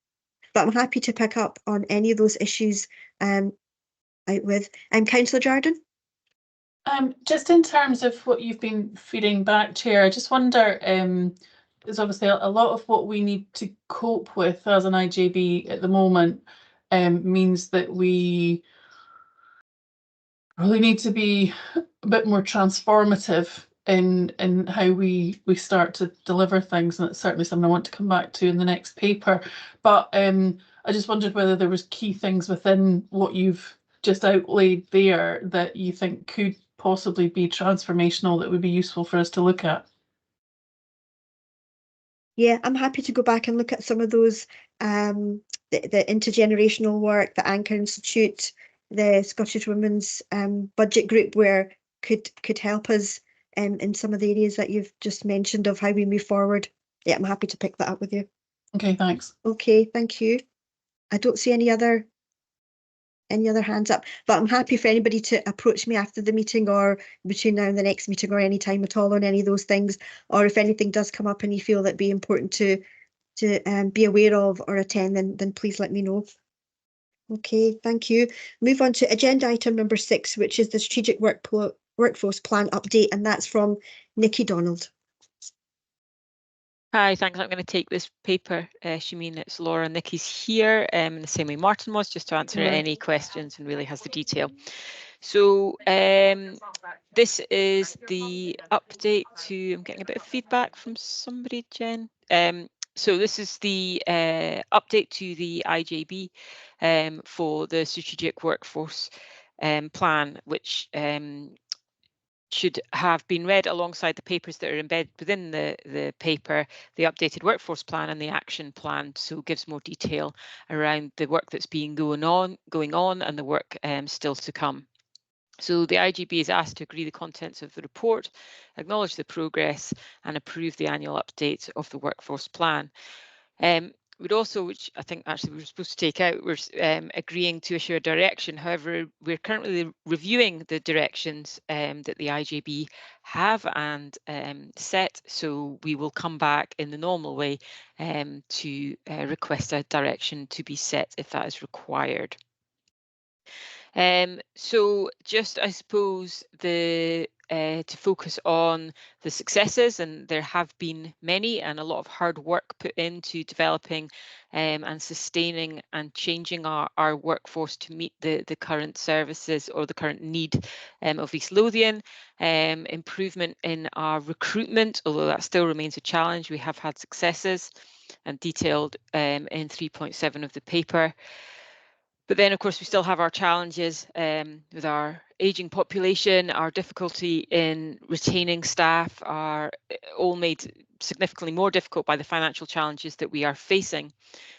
but I'm happy to pick up on any of those issues out with Councillor Jardine. Just in terms of what you've been feeding back, Chair, I just wonder, there's obviously a lot of what we need to cope with as an IJB at the moment means that we really need to be a bit more transformative in how we start to deliver things, and it's certainly something I want to come back to in the next paper. But I just wondered whether there was key things within what you've just outlaid there that you think could possibly be transformational that would be useful for us to look at. Yeah, I'm happy to go back and look at some of those, the intergenerational work, the Anchor Institute, the Scottish Women's budget group, where could help us in some of the areas that you've just mentioned of how we move forward. Yeah, I'm happy to pick that up with you. Okay, thanks. Okay, thank you. I don't see any other hands up, but I'm happy for anybody to approach me after the meeting or between now and the next meeting or any time at all on any of those things, or if anything does come up and you feel that'd be important to be aware of or attend, then please let me know. Okay, thank you. Move on to agenda item number 6, which is the strategic workforce plan update, and that's from Nikki Donald. Hi, thanks. I'm going to take this paper. Shameen, it's Laura. Nikki's here in the same way Martin was, just to answer any questions and really has the detail. So this is the update to, I'm getting a bit of feedback from somebody, Jen. So this is the update to the IJB for the strategic workforce plan, which should have been read alongside the papers that are embedded within the paper, the updated workforce plan and the action plan. So it gives more detail around the work that's been going on and the work still to come. So the IJB is asked to agree the contents of the report, acknowledge the progress and approve the annual update of the workforce plan. We'd also, which I think actually we were supposed to take out, we're agreeing to issue a direction. However, we're currently reviewing the directions that the IJB have and set, so we will come back in the normal way to request a direction to be set if that is required. So just, I suppose, to focus on the successes, and there have been many and a lot of hard work put into developing and sustaining and changing our workforce to meet the current services or the current need of East Lothian. Improvement in our recruitment, although that still remains a challenge. We have had successes and detailed in 3.7 of the paper. But then, of course, we still have our challenges with our ageing population, our difficulty in retaining staff are all made significantly more difficult by the financial challenges that we are facing.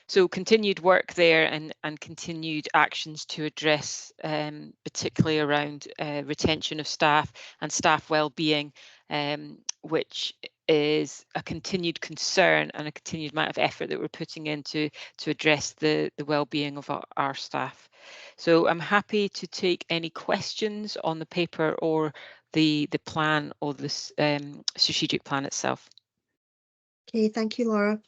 So continued work there and continued actions to address, particularly around retention of staff and staff well-being, which is a continued concern and a continued amount of effort that we're putting into to address the well-being of our staff. So I'm happy to take any questions on the paper or the plan or this strategic plan itself. Okay, thank you, Laura.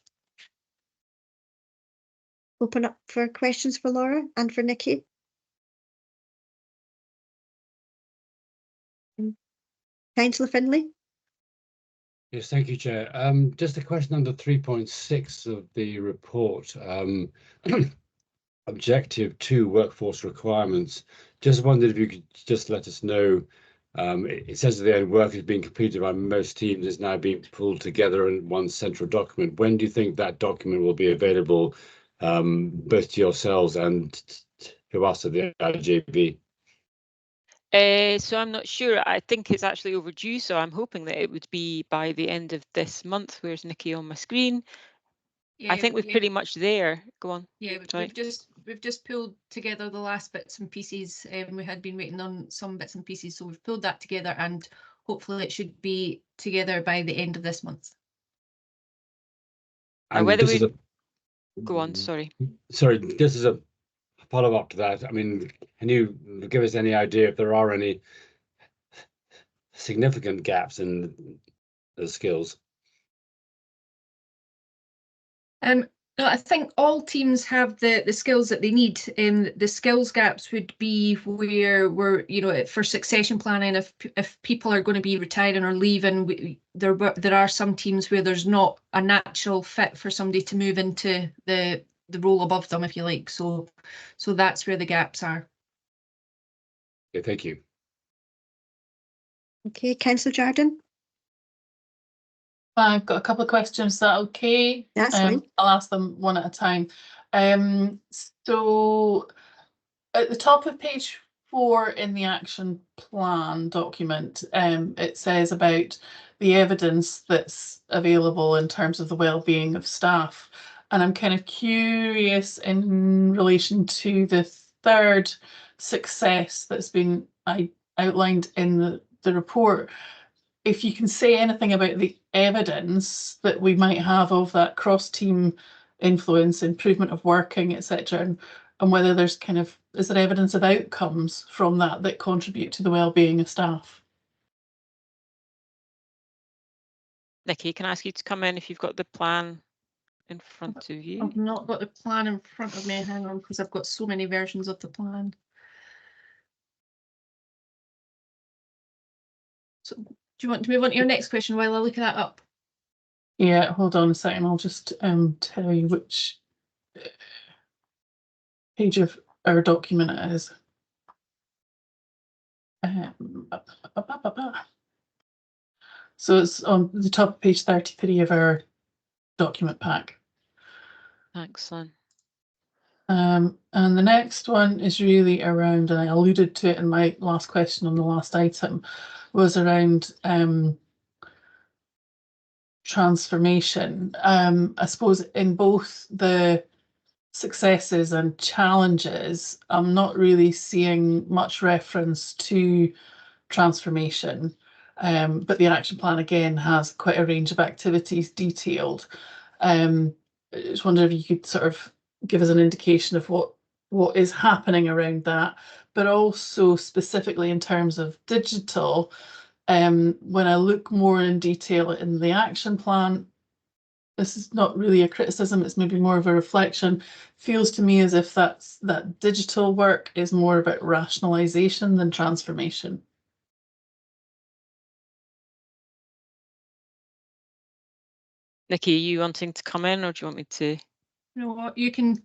Open up for questions for Laura and for Nikki. Councillor Finlay. Yes, thank you, Chair. Just a question under 3.6 of the report. Objective 2, workforce requirements. Just wondered if you could just let us know. It says at the end, work is being completed by most teams, is now being pulled together in one central document. When do you think that document will be available, both to yourselves and to us at the IJB? So I'm not sure. I think it's actually overdue, so I'm hoping that it would be by the end of this month. Where's Nikki on my screen? Yeah, I think we're pretty much there. Go on. Yeah, we've just pulled together the last bits and pieces. We had been waiting on some bits and pieces, so we've pulled that together, and hopefully it should be together by the end of this month. And whether we go on, sorry, this is a follow-up to that. I mean, can you give us any idea if there are any significant gaps in the skills? No, I think all teams have the skills that they need. The skills gaps would be where we're, for succession planning, if people are going to be retiring or leaving, there are some teams where there's not a natural fit for somebody to move into the role above them, if you like. So that's where the gaps are. Okay, thank you. Okay, Councillor Jardine. I've got a couple of questions. Is that okay? That's fine. I'll ask them one at a time. So at the top of page 4 in the action plan document, it says about the evidence that's available in terms of the well-being of staff. And I'm kind of curious in relation to the third success that's been outlined in the report, if you can say anything about the evidence that we might have of that cross-team influence, improvement of working, etc., and whether there's kind of, is there evidence of outcomes from that that contribute to the well-being of staff? Nikki, can I ask you to come in if you've got the plan in front of you? I've not got the plan in front of me. Hang on, because I've got so many versions of the plan. So, do you want to move on to your next question while I look that up? Yeah, hold on a second. I'll just tell you which page of our document it is. So it's on the top of page 33 of our document pack. Excellent. And the next one is really around, and I alluded to it in my last question on the last item, was around transformation. I suppose in both the successes and challenges, I'm not really seeing much reference to transformation. But the action plan again has quite a range of activities detailed. I just wonder if you could sort of give us an indication of what is happening around that, but also specifically in terms of digital. When I look more in detail in the action plan, this is not really a criticism, it's maybe more of a reflection. Feels to me as if that digital work is more about rationalization than transformation. Nikki, are you wanting to come in, or do you want me to? You know what, you can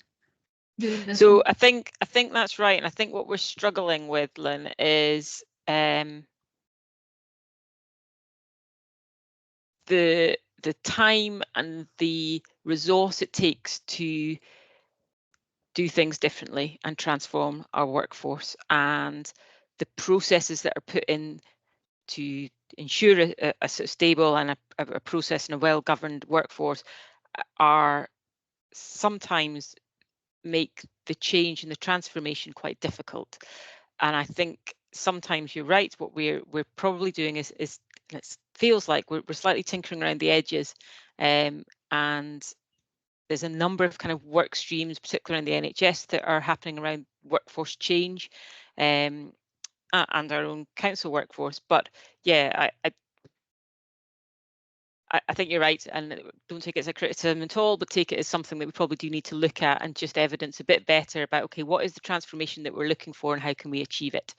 do this. So I think that's right, and I think what we're struggling with, Lynn, is the time and the resource it takes to do things differently and transform our workforce, and the processes that are put in to ensure a sort of stable and a process and a well-governed workforce are sometimes make the change and the transformation quite difficult. And I think sometimes you're right, what we're probably doing is it feels like we're slightly tinkering around the edges, and there's a number of kind of work streams, particularly in the NHS, that are happening around workforce change, and our own council workforce. But yeah, I think you're right, and don't take it as a criticism at all, but take it as something that we probably do need to look at and just evidence a bit better about, okay, what is the transformation that we're looking for and how can we achieve it?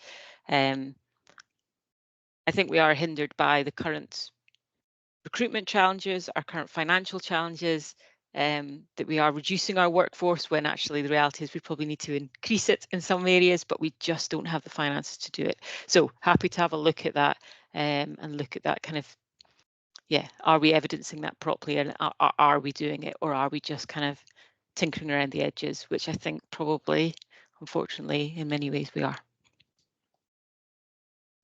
I think we are hindered by the current recruitment challenges, our current financial challenges, that we are reducing our workforce when actually the reality is we probably need to increase it in some areas, but we just don't have the finances to do it. So happy to have a look at that, and look at that kind of, yeah, are we evidencing that properly, and are we doing it, or are we just kind of tinkering around the edges, which I think probably, unfortunately, in many ways we are.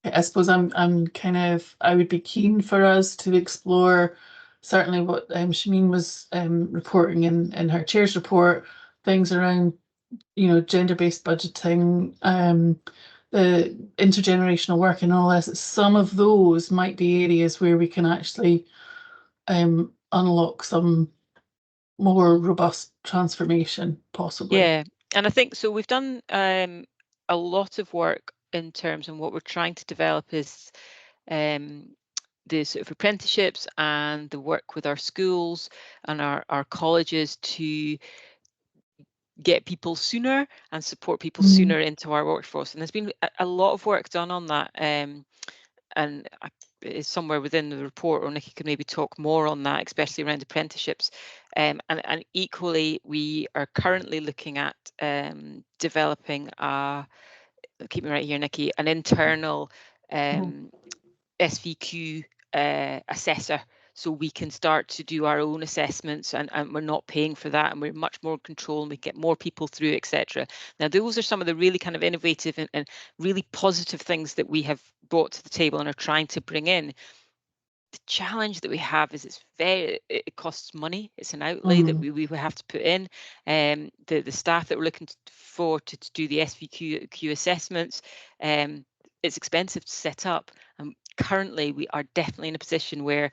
I suppose I'm kind of, I would be keen for us to explore certainly what Shameen was reporting in her chair's report, things around, you know, gender-based budgeting, the intergenerational work and all this. Some of those might be areas where we can actually unlock some more robust transformation, possibly. Yeah, and I think so. We've done a lot of work in terms of what we're trying to develop is the sort of apprenticeships and the work with our schools and our colleges to get people sooner and support people sooner into our workforce. And there's been a lot of work done on that, and it's somewhere within the report, or Nikki could maybe talk more on that, especially around apprenticeships. And equally, we are currently looking at developing keep me right here, Nikki, an internal SVQ assessor. so we can start to do our own assessments, and we're not paying for that, and we're much more in control, and we get more people through, etc. Now, those are some of the really kind of innovative and really positive things that we have brought to the table and are trying to bring in. The challenge that we have is it costs money. It's an outlay that we have to put in. The staff that we're looking for to do the SVQ assessments, it's expensive to set up. And currently we are definitely in a position where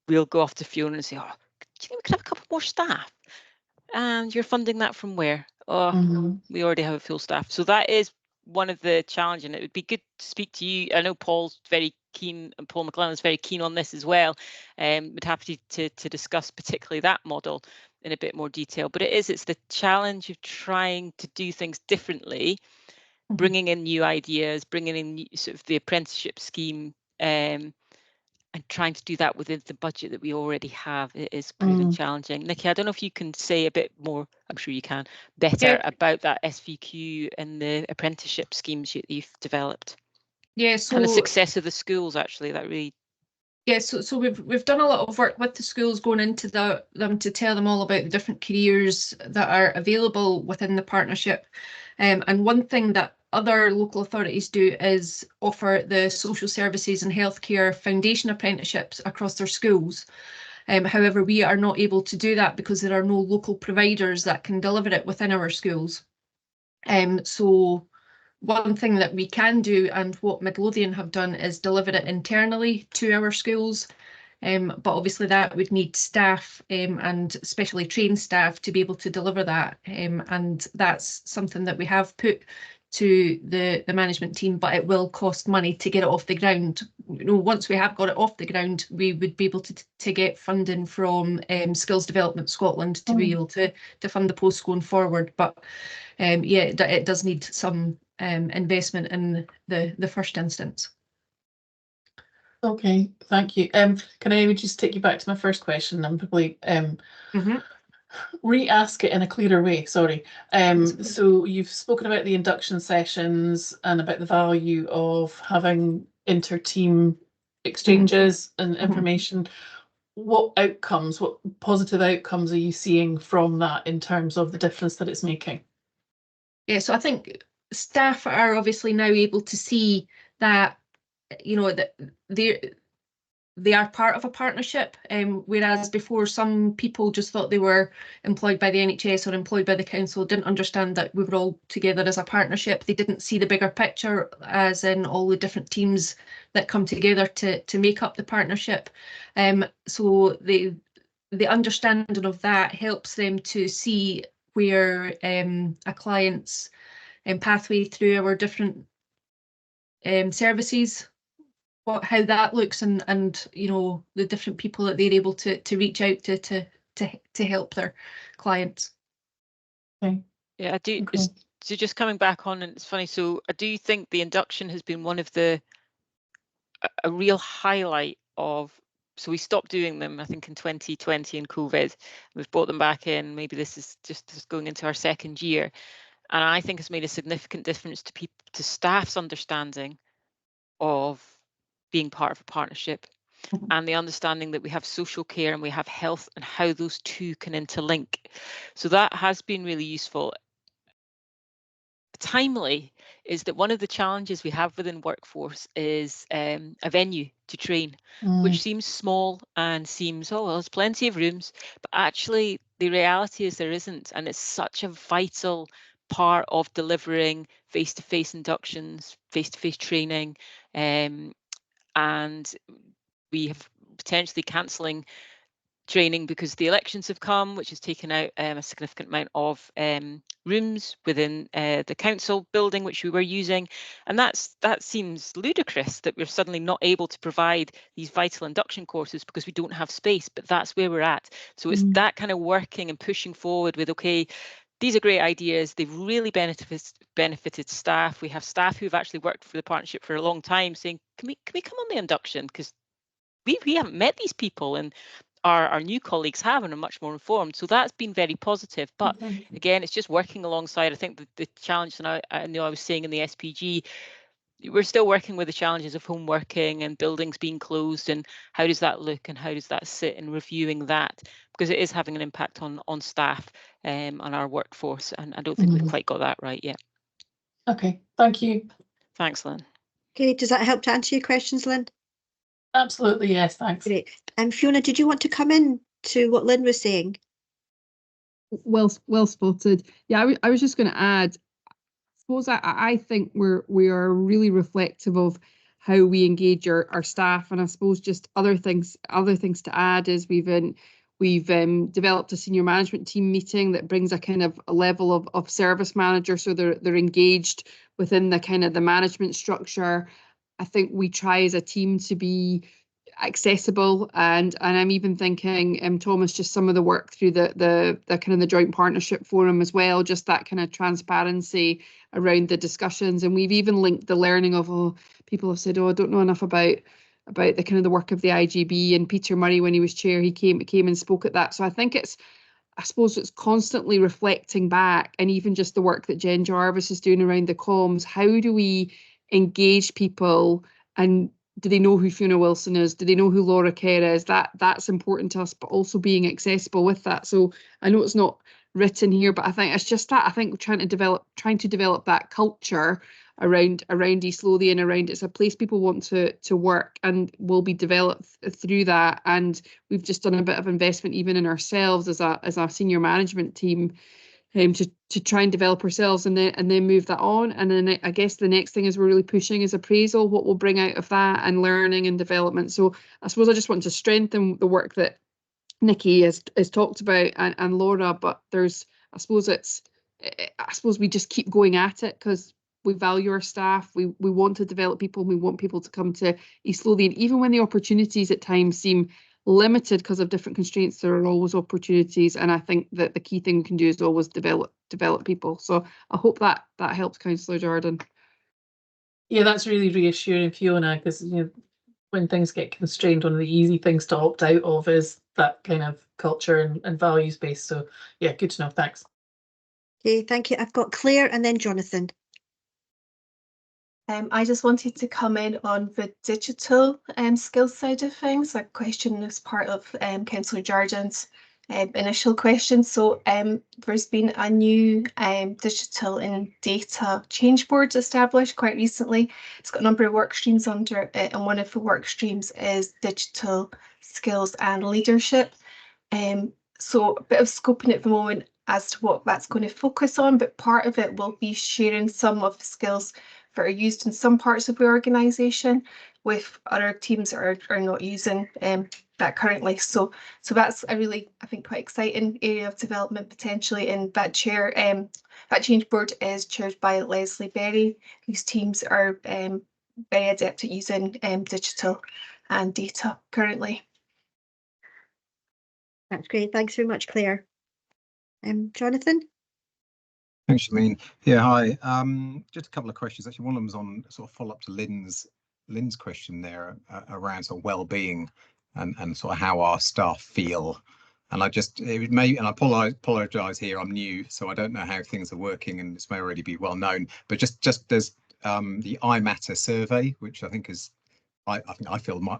we'll go off to Fiona and say, oh, do you think we could have a couple more staff? And you're funding that from where? Oh, we already have a full staff. So that is one of the challenges, and it would be good to speak to you. I know Paul's very keen, and Paul McLennan is very keen on this as well. We'd happy to discuss particularly that model in a bit more detail. But it's the challenge of trying to do things differently, bringing in new ideas, bringing in sort of the apprenticeship scheme, and trying to do that within the budget that we already have. It is proving challenging. Nikki, I don't know if you can say a bit more, I'm sure you can, better about that SVQ and the apprenticeship schemes you've developed. Yeah, so and the success of the schools, actually, that really. Yeah, so we've done a lot of work with the schools, going into them to tell them all about the different careers that are available within the partnership. And one thing that other local authorities do is offer the social services and healthcare foundation apprenticeships across their schools. However, we are not able to do that because there are no local providers that can deliver it within our schools. So one thing that we can do, and what Midlothian have done, is deliver it internally to our schools. But obviously that would need staff and specially trained staff to be able to deliver that. And that's something that we have put to the management team, but it will cost money to get it off the ground. You know, once we have got it off the ground, we would be able to get funding from Skills Development Scotland to be able to fund the posts going forward. But yeah, it does need some investment in the first instance. Okay, thank you. Can I just take you back to my first question and probably re-ask it in a clearer way? Sorry. So you've spoken about the induction sessions and about the value of having inter-team exchanges and information. What outcomes, what positive outcomes are you seeing from that in terms of the difference that it's making? Yeah, so I think staff are obviously now able to see that, you know, that they are part of a partnership, whereas before some people just thought they were employed by the NHS or employed by the council, didn't understand that we were all together as a partnership. They didn't see the bigger picture, as in all the different teams that come together to make up the partnership. So the understanding of that helps them to see where a client's pathway through our different services, how that looks, and you know, the different people that they're able to reach out to help their clients. Okay. Yeah, I do. Okay. So just coming back on, and it's funny. So I do think the induction has been one of a real highlight of. So we stopped doing them, I think, in 2020 in COVID. We've brought them back in. Maybe this is just going into our second year, and I think it's made a significant difference to people, to staff's understanding of being part of a partnership, and the understanding that we have social care and we have health and how those two can interlink. So that has been really useful. Timely is that one of the challenges we have within workforce is a venue to train, which seems small and seems, oh, well, there's plenty of rooms, but actually the reality is there isn't, and it's such a vital part of delivering face-to-face inductions, face-to-face training, and we have potentially cancelling training because the elections have come, which has taken out a significant amount of rooms within the council building which we were using, and that seems ludicrous that we're suddenly not able to provide these vital induction courses because we don't have space, but that's where we're at. So it's that kind of working and pushing forward with, okay, these are great ideas, they've really benefited staff. We have staff who've actually worked for the partnership for a long time saying, can we come on the induction, because we haven't met these people, and our new colleagues have and are much more informed. So that's been very positive. But again, it's just working alongside. I think the challenge, and I know I was saying in the SPG, we're still working with the challenges of home working and buildings being closed, and how does that look and how does that sit, and reviewing that, because it is having an impact on staff on our workforce, and I don't think we've quite got that right yet. Okay, thank you. Thanks, Lynn. Okay, does that help to answer your questions, Lynn? Absolutely, yes, thanks. Great. Fiona, did you want to come in to what Lynn was saying? Well spotted. Yeah, I was just going to add, I suppose I think we are really reflective of how we engage our staff, and I suppose just other things to add is we've developed a senior management team meeting that brings a kind of a level of service manager, so they're engaged within the kind of the management structure. I think we try as a team to be accessible, and I'm even thinking, Thomas, just some of the work through the kind of the joint partnership forum as well, just that kind of transparency around the discussions. And we've even linked the learning of, people have said, I don't know enough about the kind of the work of the IJB, and Peter Murray, when he was chair, he came and spoke at that. So I think I suppose it's constantly reflecting back, and even just the work that Jen Jarvis is doing around the comms. How do we engage people, and do they know who Fiona Wilson is? Do they know who Laura Kerr is? That's important to us, but also being accessible with that. So I know it's not written here, but I think it's just that. I think trying to develop that culture around East Lothian, around it's a place people want to work, and will be developed through that. And we've just done a bit of investment even in ourselves as a senior management team, to try and develop ourselves, and then move that on. And then I guess the next thing is we're really pushing is appraisal, what we'll bring out of that, and learning and development. So I suppose I just want to strengthen the work that Nikki has talked about, and Laura, but I suppose we just keep going at it because we value our staff. We want to develop people, and we want people to come to East Lothian, even when the opportunities at times seem limited because of different constraints. There are always opportunities, and I think that the key thing we can do is always develop people. So I hope that helps, Councillor Jordan. Yeah, that's really reassuring, Fiona, because when things get constrained, one of the easy things to opt out of is that kind of culture and values base. So yeah, good to know. Thanks. Okay, thank you. I've got Claire and then Jonathan. I just wanted to come in on the digital skills side of things. A question as part of Councillor Jordan's initial question. So there's been a new digital and data change board established quite recently. It's got a number of work streams under it, and one of the work streams is digital skills and leadership. So a bit of scoping at the moment as to what that's going to focus on, but part of it will be sharing some of the skills that are used in some parts of the organisation with other teams that are not using that currently. So that's a really, I think, quite exciting area of development potentially. And that that change board is chaired by Leslie Berry, whose teams are very adept at using digital and data currently. That's great. Thanks very much, Claire. Jonathan? Thanks, Shameen. Yeah, hi. Just a couple of questions. Actually, one of them was on sort of follow up to Lynn's question there around sort of well-being and sort of how our staff feel. And I apologise here. I'm new, so I don't know how things are working, and this may already be well known. But just there's the iMatter survey, which I think is. I think I filled my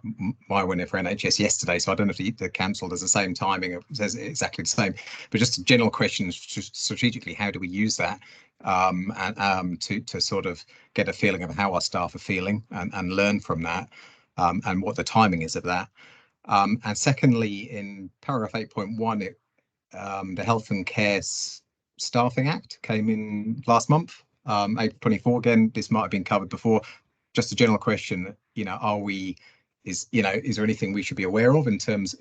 one for NHS yesterday, so I don't know if the council does the same timing. It says exactly the same, but just a general question strategically, how do we use that to sort of get a feeling of how our staff are feeling and learn from that, and what the timing is of that. And secondly, in paragraph 8.1, the Health and Care Staffing Act came in last month, April 24. Again, this might have been covered before. Just a general question, is there anything we should be aware of in terms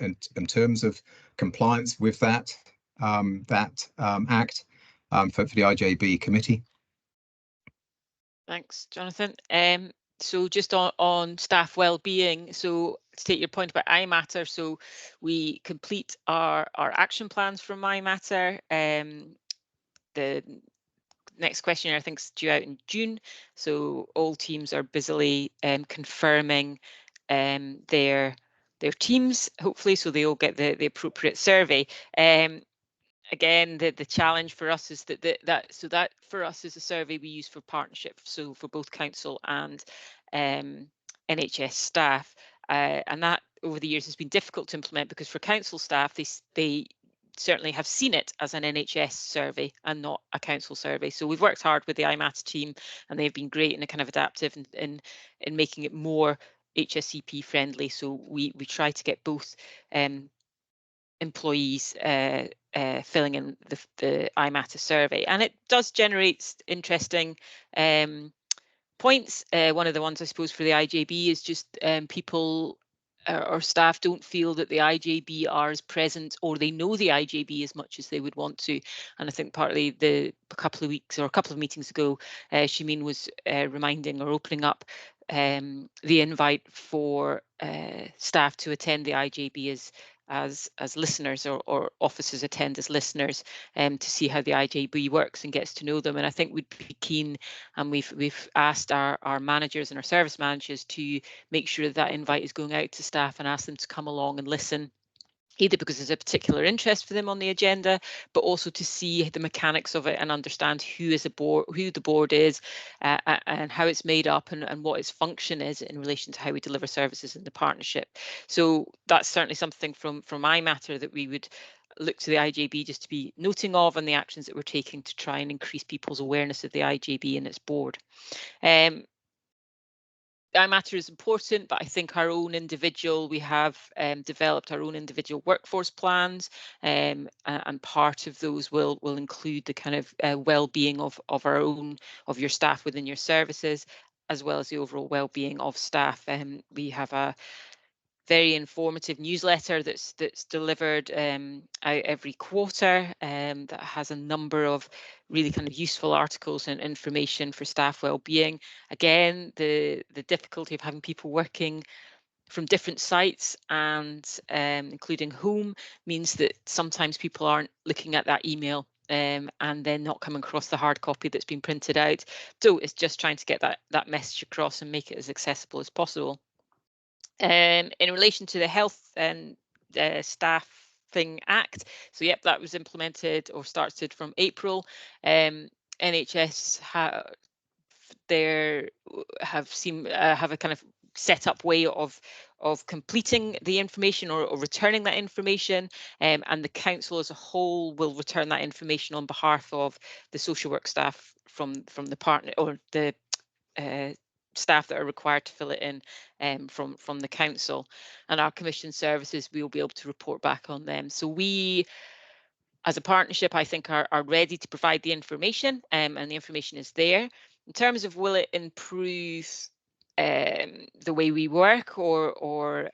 of compliance with that act for the IJB committee? Thanks, Jonathan. So just on staff well-being, so to take your point about iMatter, so we complete our action plans from iMatter. The next questionnaire, I think, is due out in June. So all teams are busily confirming their teams, hopefully, so they all get the appropriate survey. again, the challenge for us is that for us is a survey we use for partnership, so for both council and NHS staff, and that over the years has been difficult to implement, because for council staff they certainly have seen it as an NHS survey and not a council survey. So we've worked hard with the IMATA team, and they've been great and kind of adaptive in making it more HSCP friendly. So we try to get both employees filling in the IMATA survey, and it does generate interesting points. One of the ones I suppose for the IJB is just people or staff don't feel that the IJB are as present, or they know the IJB as much as they would want to. And I think partly a couple of weeks or a couple of meetings ago, Shimeen was reminding or opening up the invite for staff to attend the IJB as listeners, or officers attend as listeners, to see how the IJB works and gets to know them. And I think we'd be keen, and we've asked our managers and our service managers to make sure that invite is going out to staff and ask them to come along and listen, either because there's a particular interest for them on the agenda, but also to see the mechanics of it and understand who the board is, and how it's made up, and what its function is in relation to how we deliver services in the partnership. So that's certainly something from IMATA that we would look to the IJB just to be noting of, and the actions that we're taking to try and increase people's awareness of the IJB and its board. IMATA is important, but I think we have developed our own individual workforce plans, and part of those will include the kind of well-being of your staff within your services, as well as the overall well-being of staff. We have a very informative newsletter that's delivered out every quarter, that has a number of really kind of useful articles and information for staff well-being. Again, the difficulty of having people working from different sites and including home means that sometimes people aren't looking at that email and then not coming across the hard copy that's been printed out. So it's just trying to get that message across and make it as accessible as possible. In relation to the Health and Staffing Act, so yep, that was implemented or started from April. NHS have a kind of set up way of completing the information or returning that information, and the council as a whole will return that information on behalf of the social work staff from the partner, or the staff that are required to fill it in from the council, and our commission services, we will be able to report back on them. So we, as a partnership, I think are ready to provide the information, and the information is there. In terms of will it improve the way we work or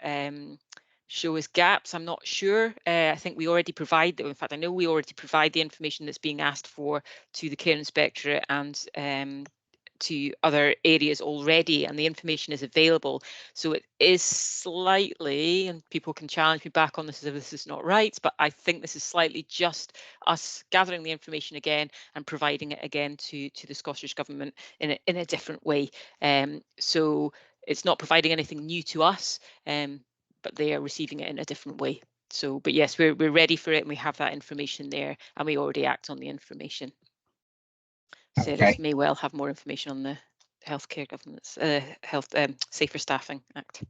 show us gaps, I'm not sure. I think we already provide, in fact I know we already provide the information that's being asked for to the Care Inspectorate and to other areas already, and the information is available. So it is slightly, and people can challenge me back on this if this is not right, but I think this is slightly just us gathering the information again and providing it again to the Scottish Government in a different way. So it's not providing anything new to us, but they are receiving it in a different way. So, but yes, we're ready for it, and we have that information there, and we already act on the information. Sarah may well have more information on the Healthcare Governance, Safer Staffing Act.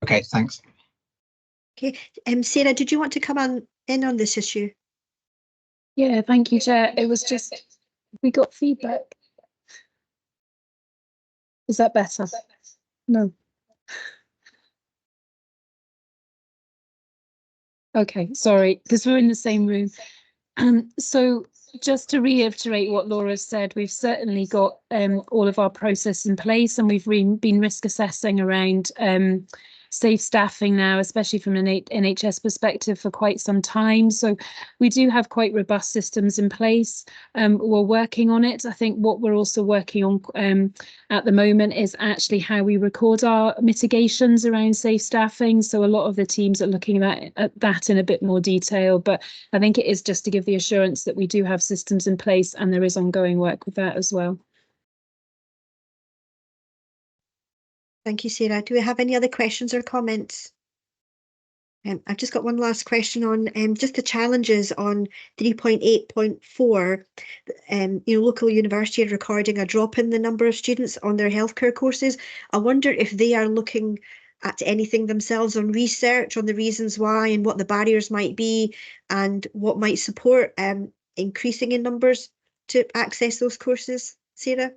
Okay, thanks. Okay, Sarah, did you want to come in on this issue? Yeah, thank you, Chair. It was just, we got feedback. Is that better? No. Okay, sorry, because we're in the same room. So just to reiterate what Laura said, we've certainly got all of our process in place, and we've been risk assessing around safe staffing now, especially from an NHS perspective, for quite some time. So we do have quite robust systems in place. We're working on it. I think what we're also working on at the moment is actually how we record our mitigations around safe staffing. So a lot of the teams are looking at that in a bit more detail, but I think it is just to give the assurance that we do have systems in place, and there is ongoing work with that as well. Thank you, Sarah. Do we have any other questions or comments? I've just got one last question on just the challenges on 3.8.4. Local university are recording a drop in the number of students on their healthcare courses. I wonder if they are looking at anything themselves on research on the reasons why and what the barriers might be and what might support increasing in numbers to access those courses. Sarah?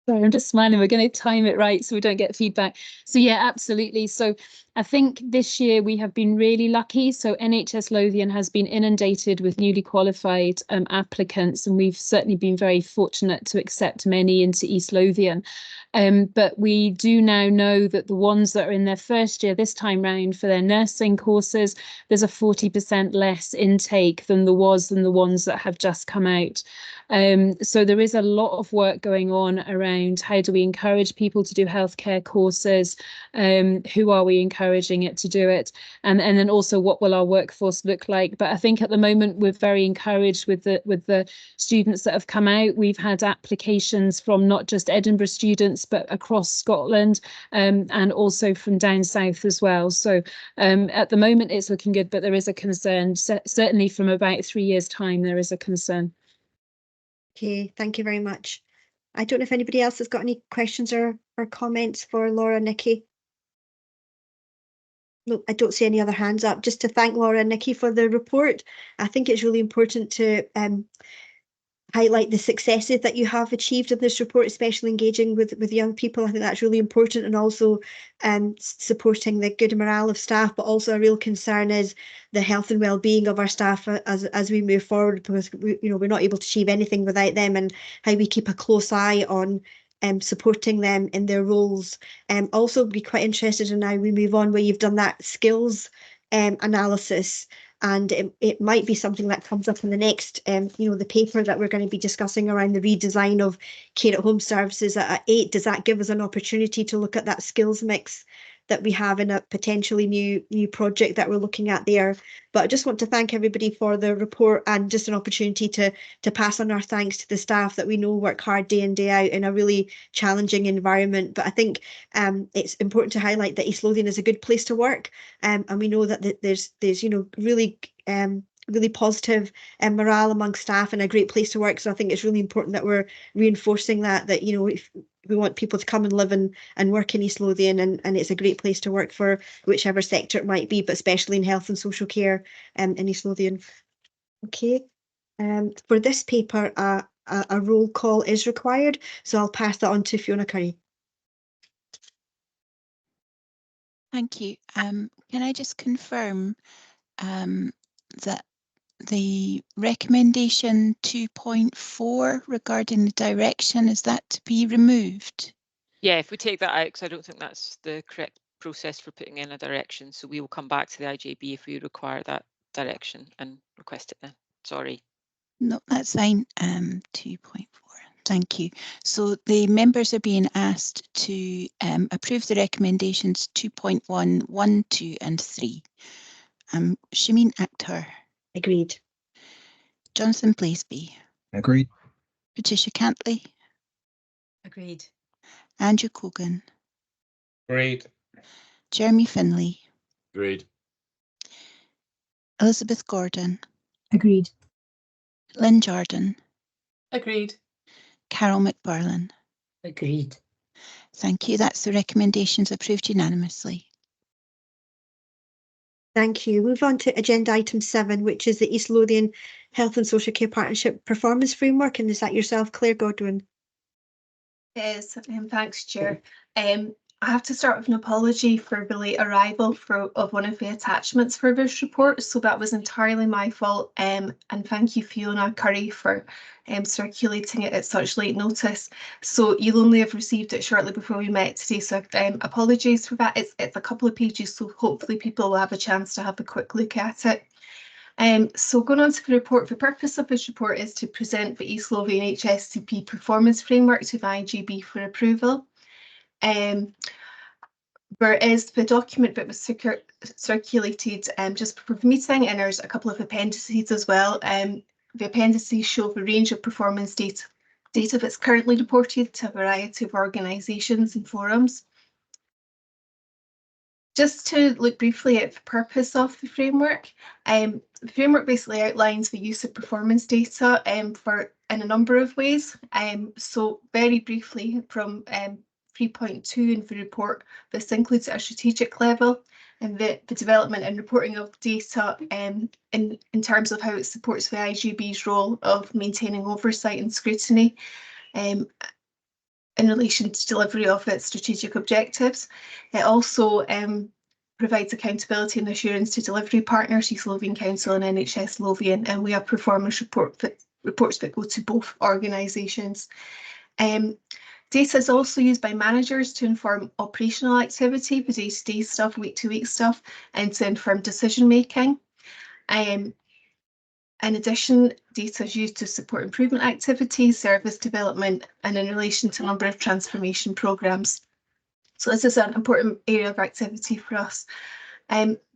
Sorry, I'm just smiling. We're going to time it right so we don't get feedback. So yeah, absolutely. So I think this year we have been really lucky. So NHS Lothian has been inundated with newly qualified applicants, and we've certainly been very fortunate to accept many into East Lothian. But we do now know that the ones that are in their first year this time round for their nursing courses, there's a 40% less intake than there was than the ones that have just come out. So there is a lot of work going on around how do we encourage people to do healthcare courses, who are we encouraging it to do it, and then also what will our workforce look like. But I think at the moment we're very encouraged with the students that have come out. We've had applications from not just Edinburgh students but across Scotland, and also from down south as well. So at the moment it's looking good, but there is a concern. Certainly from about 3 years' time there is a concern. Okay, thank you very much. I don't know if anybody else has got any questions or comments for Laura, Nikki. No, I don't see any other hands up. Just to thank Laura and Nikki for the report. I think it's really important to highlight the successes that you have achieved in this report, especially engaging with young people. I think that's really important, and also supporting the good morale of staff, but also a real concern is the health and well-being of our staff as we move forward, because we're not able to achieve anything without them, and how we keep a close eye on supporting them in their roles. Also be quite interested in how we move on, where you've done that skills analysis. And it might be something that comes up in the next, the paper that we're going to be discussing around the redesign of care at home services at 8. Does that give us an opportunity to look at that skills mix that we have in a potentially new project that we're looking at there? But I just want to thank everybody for the report, and just an opportunity to pass on our thanks to the staff that we know work hard day in, day out in a really challenging environment. But I think it's important to highlight that East Lothian is a good place to work, and we know that there's really positive morale among staff and a great place to work. So I think it's really important that we're reinforcing that if we want people to come and live and work in East Lothian, and it's a great place to work for whichever sector it might be, but especially in health and social care in East Lothian. Okay, for this paper, a roll call is required, so I'll pass that on to Fiona Curry. Thank you. Can I just confirm that the recommendation 2.4 regarding the direction, is that to be removed? Yeah, if we take that out, because I don't think that's the correct process for putting in a direction. So we will come back to the IJB if we require that direction and request it then. Sorry. No, that's fine. 2.4. Thank you. So the members are being asked to approve the recommendations 2.1, 1, 2 and 3. Shameen Akhtar. Agreed. Jonathan Blaisby. Agreed. Patricia Cantley. Agreed. Andrew Cogan. Agreed. Jeremy Finlay. Agreed. Elizabeth Gordon. Agreed. Lynn Jordan. Agreed. Carol McBurlen. Agreed. Thank you. That's the recommendations approved unanimously. Thank you. Move on to agenda item 7, which is the East Lothian Health and Social Care Partnership Performance Framework. And is that yourself, Claire Godwin? Yes, thanks, Chair. I have to start with an apology for the late arrival of one of the attachments for this report. So that was entirely my fault. And thank you, Fiona Curry, for circulating it at such late notice. So you'll only have received it shortly before we met today. So apologies for that. It's a couple of pages, so hopefully people will have a chance to have a quick look at it. So going on to the report, the purpose of this report is to present the East Lothian HSCP performance framework to the IJB for approval. There is the document that was circulated just before the meeting, and there's a couple of appendices as well. The appendices show the range of performance data that's currently reported to a variety of organisations and forums. Just to look briefly at the purpose of the framework, the framework basically outlines the use of performance data in a number of ways. So very briefly, from 3.2 in the report, this includes at a strategic level and the development and reporting of data in terms of how it supports the IJB's role of maintaining oversight and scrutiny in relation to delivery of its strategic objectives. It also provides accountability and assurance to delivery partners, East Lothian Council and NHS Lothian, and we have performance reports that go to both organisations. Data is also used by managers to inform operational activity, the day-to-day stuff, week-to-week stuff, and to inform decision making. In addition, data is used to support improvement activities, service development, and in relation to a number of transformation programmes. So this is an important area of activity for us.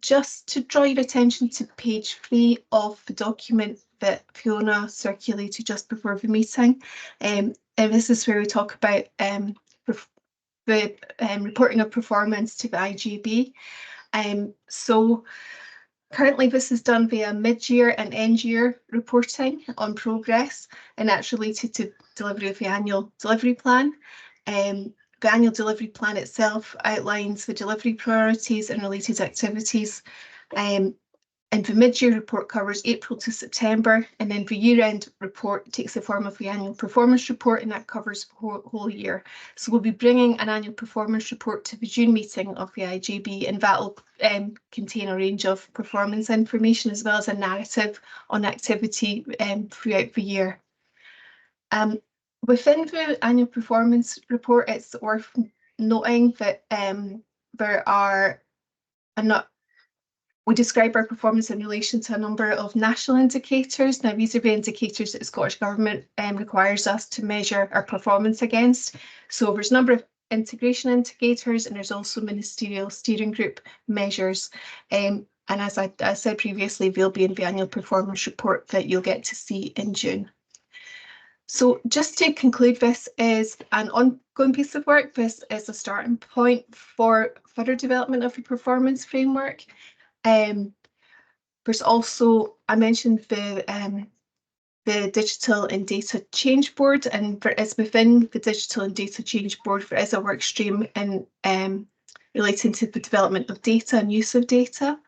Just to draw your attention to page 3 of the document that Fiona circulated just before the meeting. And this is where we talk about the reporting of performance to the IJB. So currently this is done via mid-year and end-year reporting on progress, and that's related to delivery of the annual delivery plan. The annual delivery plan itself outlines the delivery priorities and related activities. And the mid-year report covers April to September, and then the year-end report takes the form of the annual performance report, and that covers the whole year. So we'll be bringing an annual performance report to the June meeting of the IJB, and that will contain a range of performance information as well as a narrative on activity throughout the year. Within the annual performance report, it's worth noting that we describe our performance in relation to a number of national indicators. Now, these are the indicators that the Scottish Government requires us to measure our performance against. So there's a number of integration indicators, and there's also ministerial steering group measures. And as I said previously, they'll be in the annual performance report that you'll get to see in June. So just to conclude, this is an ongoing piece of work. This is a starting point for further development of the performance framework. There's also, I mentioned the Digital and Data Change Board, and there is within the Digital and Data Change Board, there is a work stream in relating to the development of data and use of data.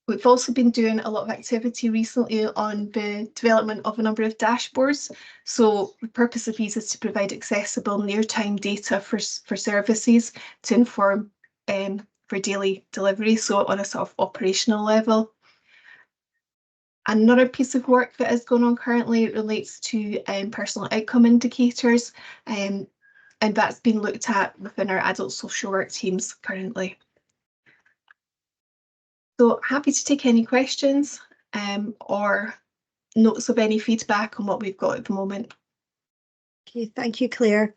We've also been doing a lot of activity recently on the development of a number of dashboards. So the purpose of these is to provide accessible near-time data for services to inform for daily delivery, so on a sort of operational level. Another piece of work that is going on currently relates to personal outcome indicators, and that's been looked at within our adult social work teams currently. So happy to take any questions or notes of any feedback on what we've got at the moment. Okay, thank you, Claire.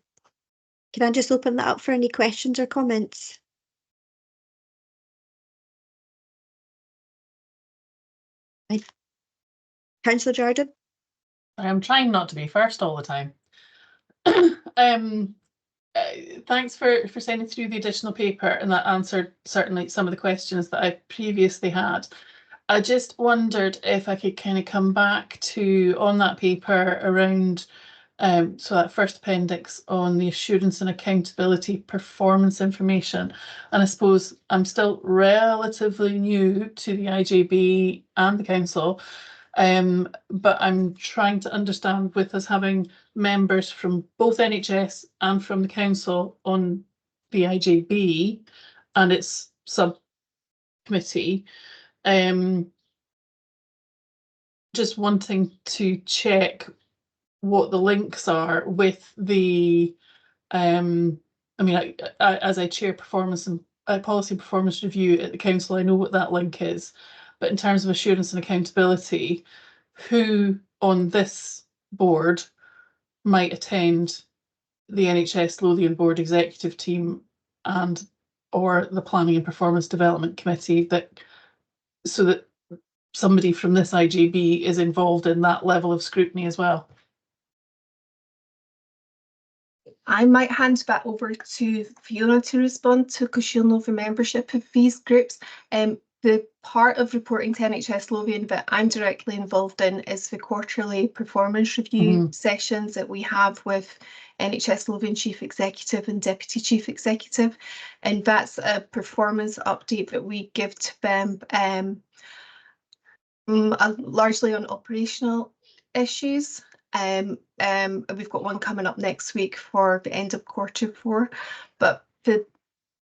Can I just open that up for any questions or comments? Councillor Jordan? I'm trying not to be first all the time. Thanks for sending through the additional paper, and that answered certainly some of the questions that I previously had. I just wondered if I could kind of come back to on that paper around so that first appendix on the assurance and accountability performance information. And I suppose I'm still relatively new to the IJB and the council, but I'm trying to understand, with us having members from both NHS and from the council on the IJB and its subcommittee, just wanting to check what the links are with the I mean, as I chair performance and policy performance review at the council, I know what that link is, but in terms of assurance and accountability, who on this board might attend the NHS Lothian board executive team and or the planning and performance development committee, so that somebody from this IJB is involved in that level of scrutiny as well? I might hand back over to Fiona to respond to, because she'll know the membership of these groups. The part of reporting to NHS Lothian that I'm directly involved in is the quarterly performance review sessions that we have with NHS Lothian Chief Executive and Deputy Chief Executive. And that's a performance update that we give to them largely on operational issues. We've got one coming up next week for the end of Q4, but the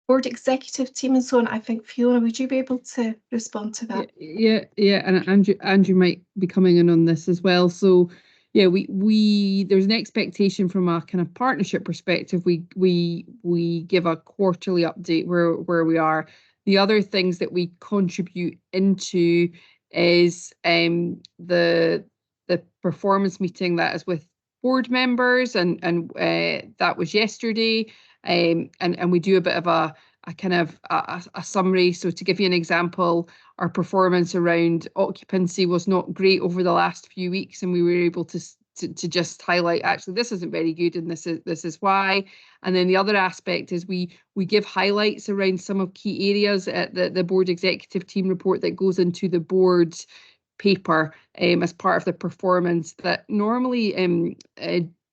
board executive team and so on, I think, Fiona, would you be able to respond to that? Yeah, and Andrew might be coming in on this as well. So yeah, we there's an expectation from a kind of partnership perspective. We give a quarterly update where we are. The other things that we contribute into is the performance meeting that is with board members, and that was yesterday, and we do a bit of a kind of a summary. So to give you an example, our performance around occupancy was not great over the last few weeks, and we were able to just highlight, actually this isn't very good and this is why. And then the other aspect is we give highlights around some of key areas at the board executive team report that goes into the board's paper as part of the performance that normally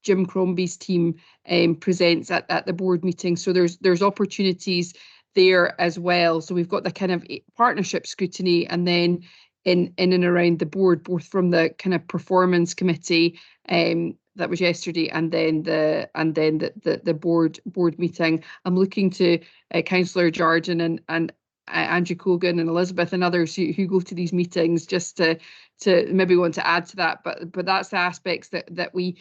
Jim Crombie's team presents at the board meeting. So there's opportunities there as well. So we've got the kind of partnership scrutiny, and then in and around the board, both from the kind of performance committee that was yesterday, and then the board meeting. I'm looking to Councillor Jarjan and Andrew Cogan and Elizabeth and others who go to these meetings just to maybe want to add to that. But that's the aspects that we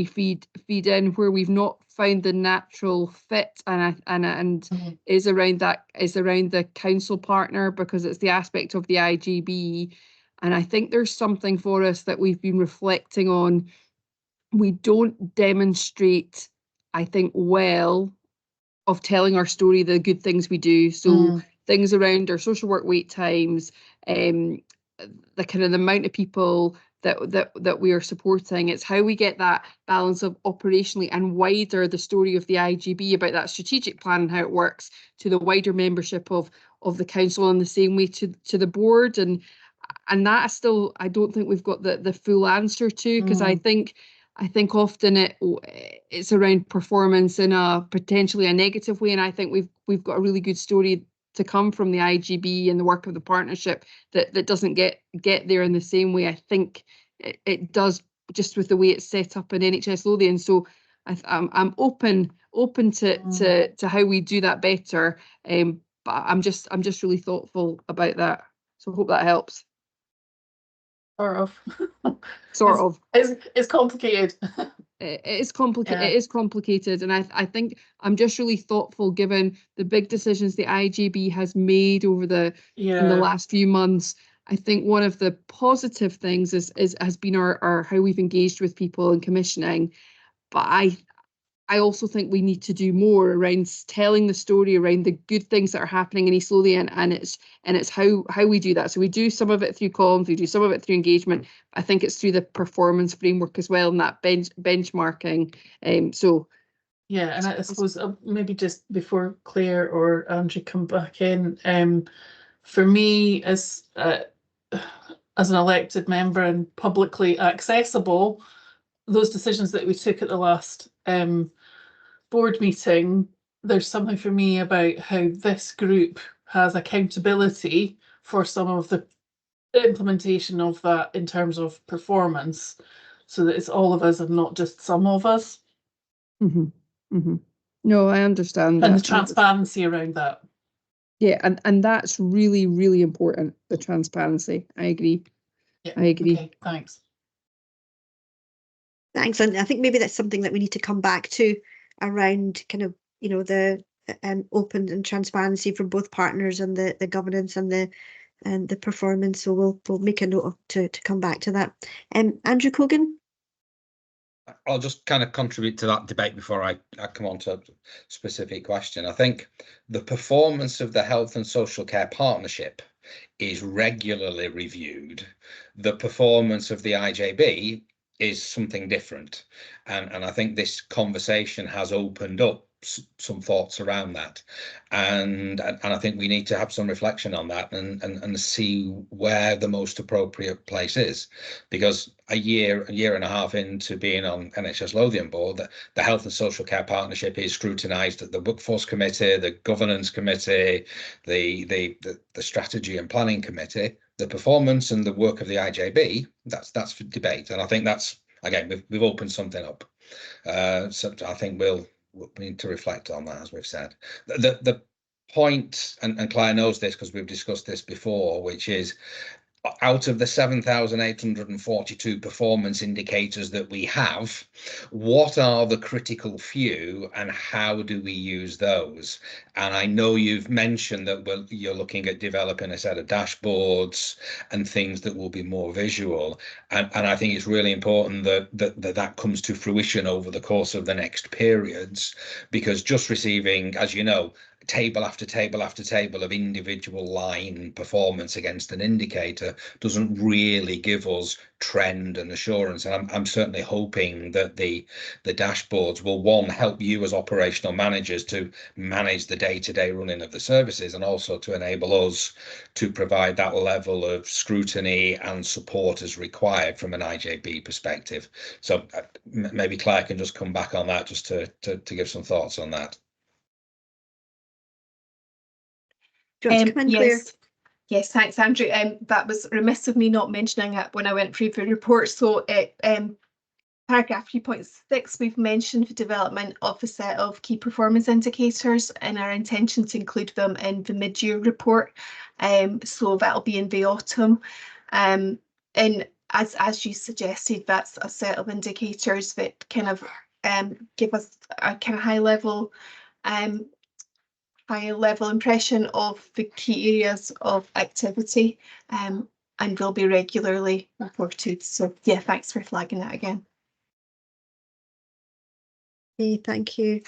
feed in where we've not found the natural fit, and is around the council partner, because it's the aspect of the IJB. And I think there's something for us that we've been reflecting on. We don't demonstrate, I think, well of telling our story, the good things we do. So things around our social work wait times, the kind of the amount of people that we are supporting. It's how we get that balance of operationally and wider the story of the IJB about that strategic plan and how it works to the wider membership of the council, in the same way to the board. And that is still, I don't think we've got the full answer to, because I think often it's around performance in a potentially a negative way, and I think we've got a really good story to come from the IJB and the work of the partnership that doesn't get there in the same way I think it does, just with the way it's set up in NHS Lothian. So I'm open to how we do that better, but I'm just really thoughtful about that. So I hope that helps. Sort of. It's complicated. It is complicated. It is complicated, and I think I'm just really thoughtful, given the big decisions the IJB has made over in the last few months. I think one of the positive things has been our how we've engaged with people in commissioning, but I also think we need to do more around telling the story around the good things that are happening in East Lothian, and it's how we do that. So we do some of it through comms, we do some of it through engagement. I think it's through the performance framework as well, and that benchmarking. So yeah, and I suppose maybe just before Claire or Andrew come back in, for me as an elected member and publicly accessible, those decisions that we took at the last board meeting, there's something for me about how this group has accountability for some of the implementation of that in terms of performance, so that it's all of us and not just some of us. No, I understand and that. The transparency around that. Yeah, and that's really, really important, the transparency. I agree. Yeah, I agree. Okay, thanks. Thanks, and I think maybe that's something that we need to come back to, around kind of, the open and transparency from both partners, and the governance and the performance. So we'll make a note to come back to that. Andrew Cogan. I'll just kind of contribute to that debate before I come on to a specific question. I think the performance of the Health and Social Care Partnership is regularly reviewed. The performance of the IJB is something different, and I think this conversation has opened up some thoughts around that, and I think we need to have some reflection on that and see where the most appropriate place is, because a year and a half into being on NHS Lothian board, the Health and Social Care Partnership is scrutinised at the Workforce Committee, the Governance Committee, the Strategy and Planning Committee. The performance and the work of the IJB, that's for debate, and I think that's, again, we've opened something up. So I think we need to reflect on that, as we've said. The point, and Claire knows this because we've discussed this before, which is, out of the 7,842 performance indicators that we have, what are the critical few and how do we use those? And I know you've mentioned that you're looking at developing a set of dashboards and things that will be more visual. And I think it's really important that comes to fruition over the course of the next periods, because just receiving, as you know, table after table after table of individual line performance against an indicator doesn't really give us trend and assurance. And I'm certainly hoping that the dashboards will, one, help you as operational managers to manage the day-to-day running of the services, and also to enable us to provide that level of scrutiny and support as required from an IJB perspective. So maybe Claire can just come back on that, just to give some thoughts on that. Yes, thanks, Andrew. That was remiss of me not mentioning it when I went through the report. So paragraph 3.6, we've mentioned the development of a set of key performance indicators and our intention to include them in the mid-year report. So that'll be in the autumn. And as you suggested, that's a set of indicators that kind of give us a kind of high level impression of the key areas of activity, and will be regularly reported. So yeah, thanks for flagging that again. Okay, thank you.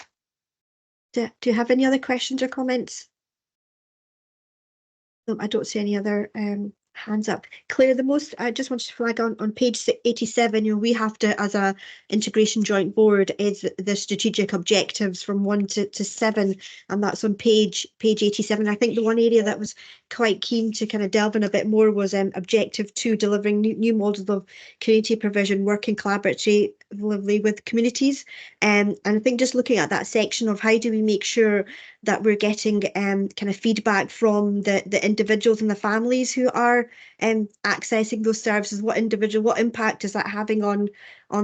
Do you have any other questions or comments? No, I don't see any other hands up. Claire, I just wanted to flag on page 87, we have to, as a integration joint board, is the strategic objectives from 1 to 7, and that's on page 87. I think the one area that was quite keen to kind of delve in a bit more was objective 2, delivering new models of community provision, working collaboratively with communities. And I think just looking at that section of how do we make sure that we're getting kind of feedback from the individuals and the families who are accessing those services, what impact is that having on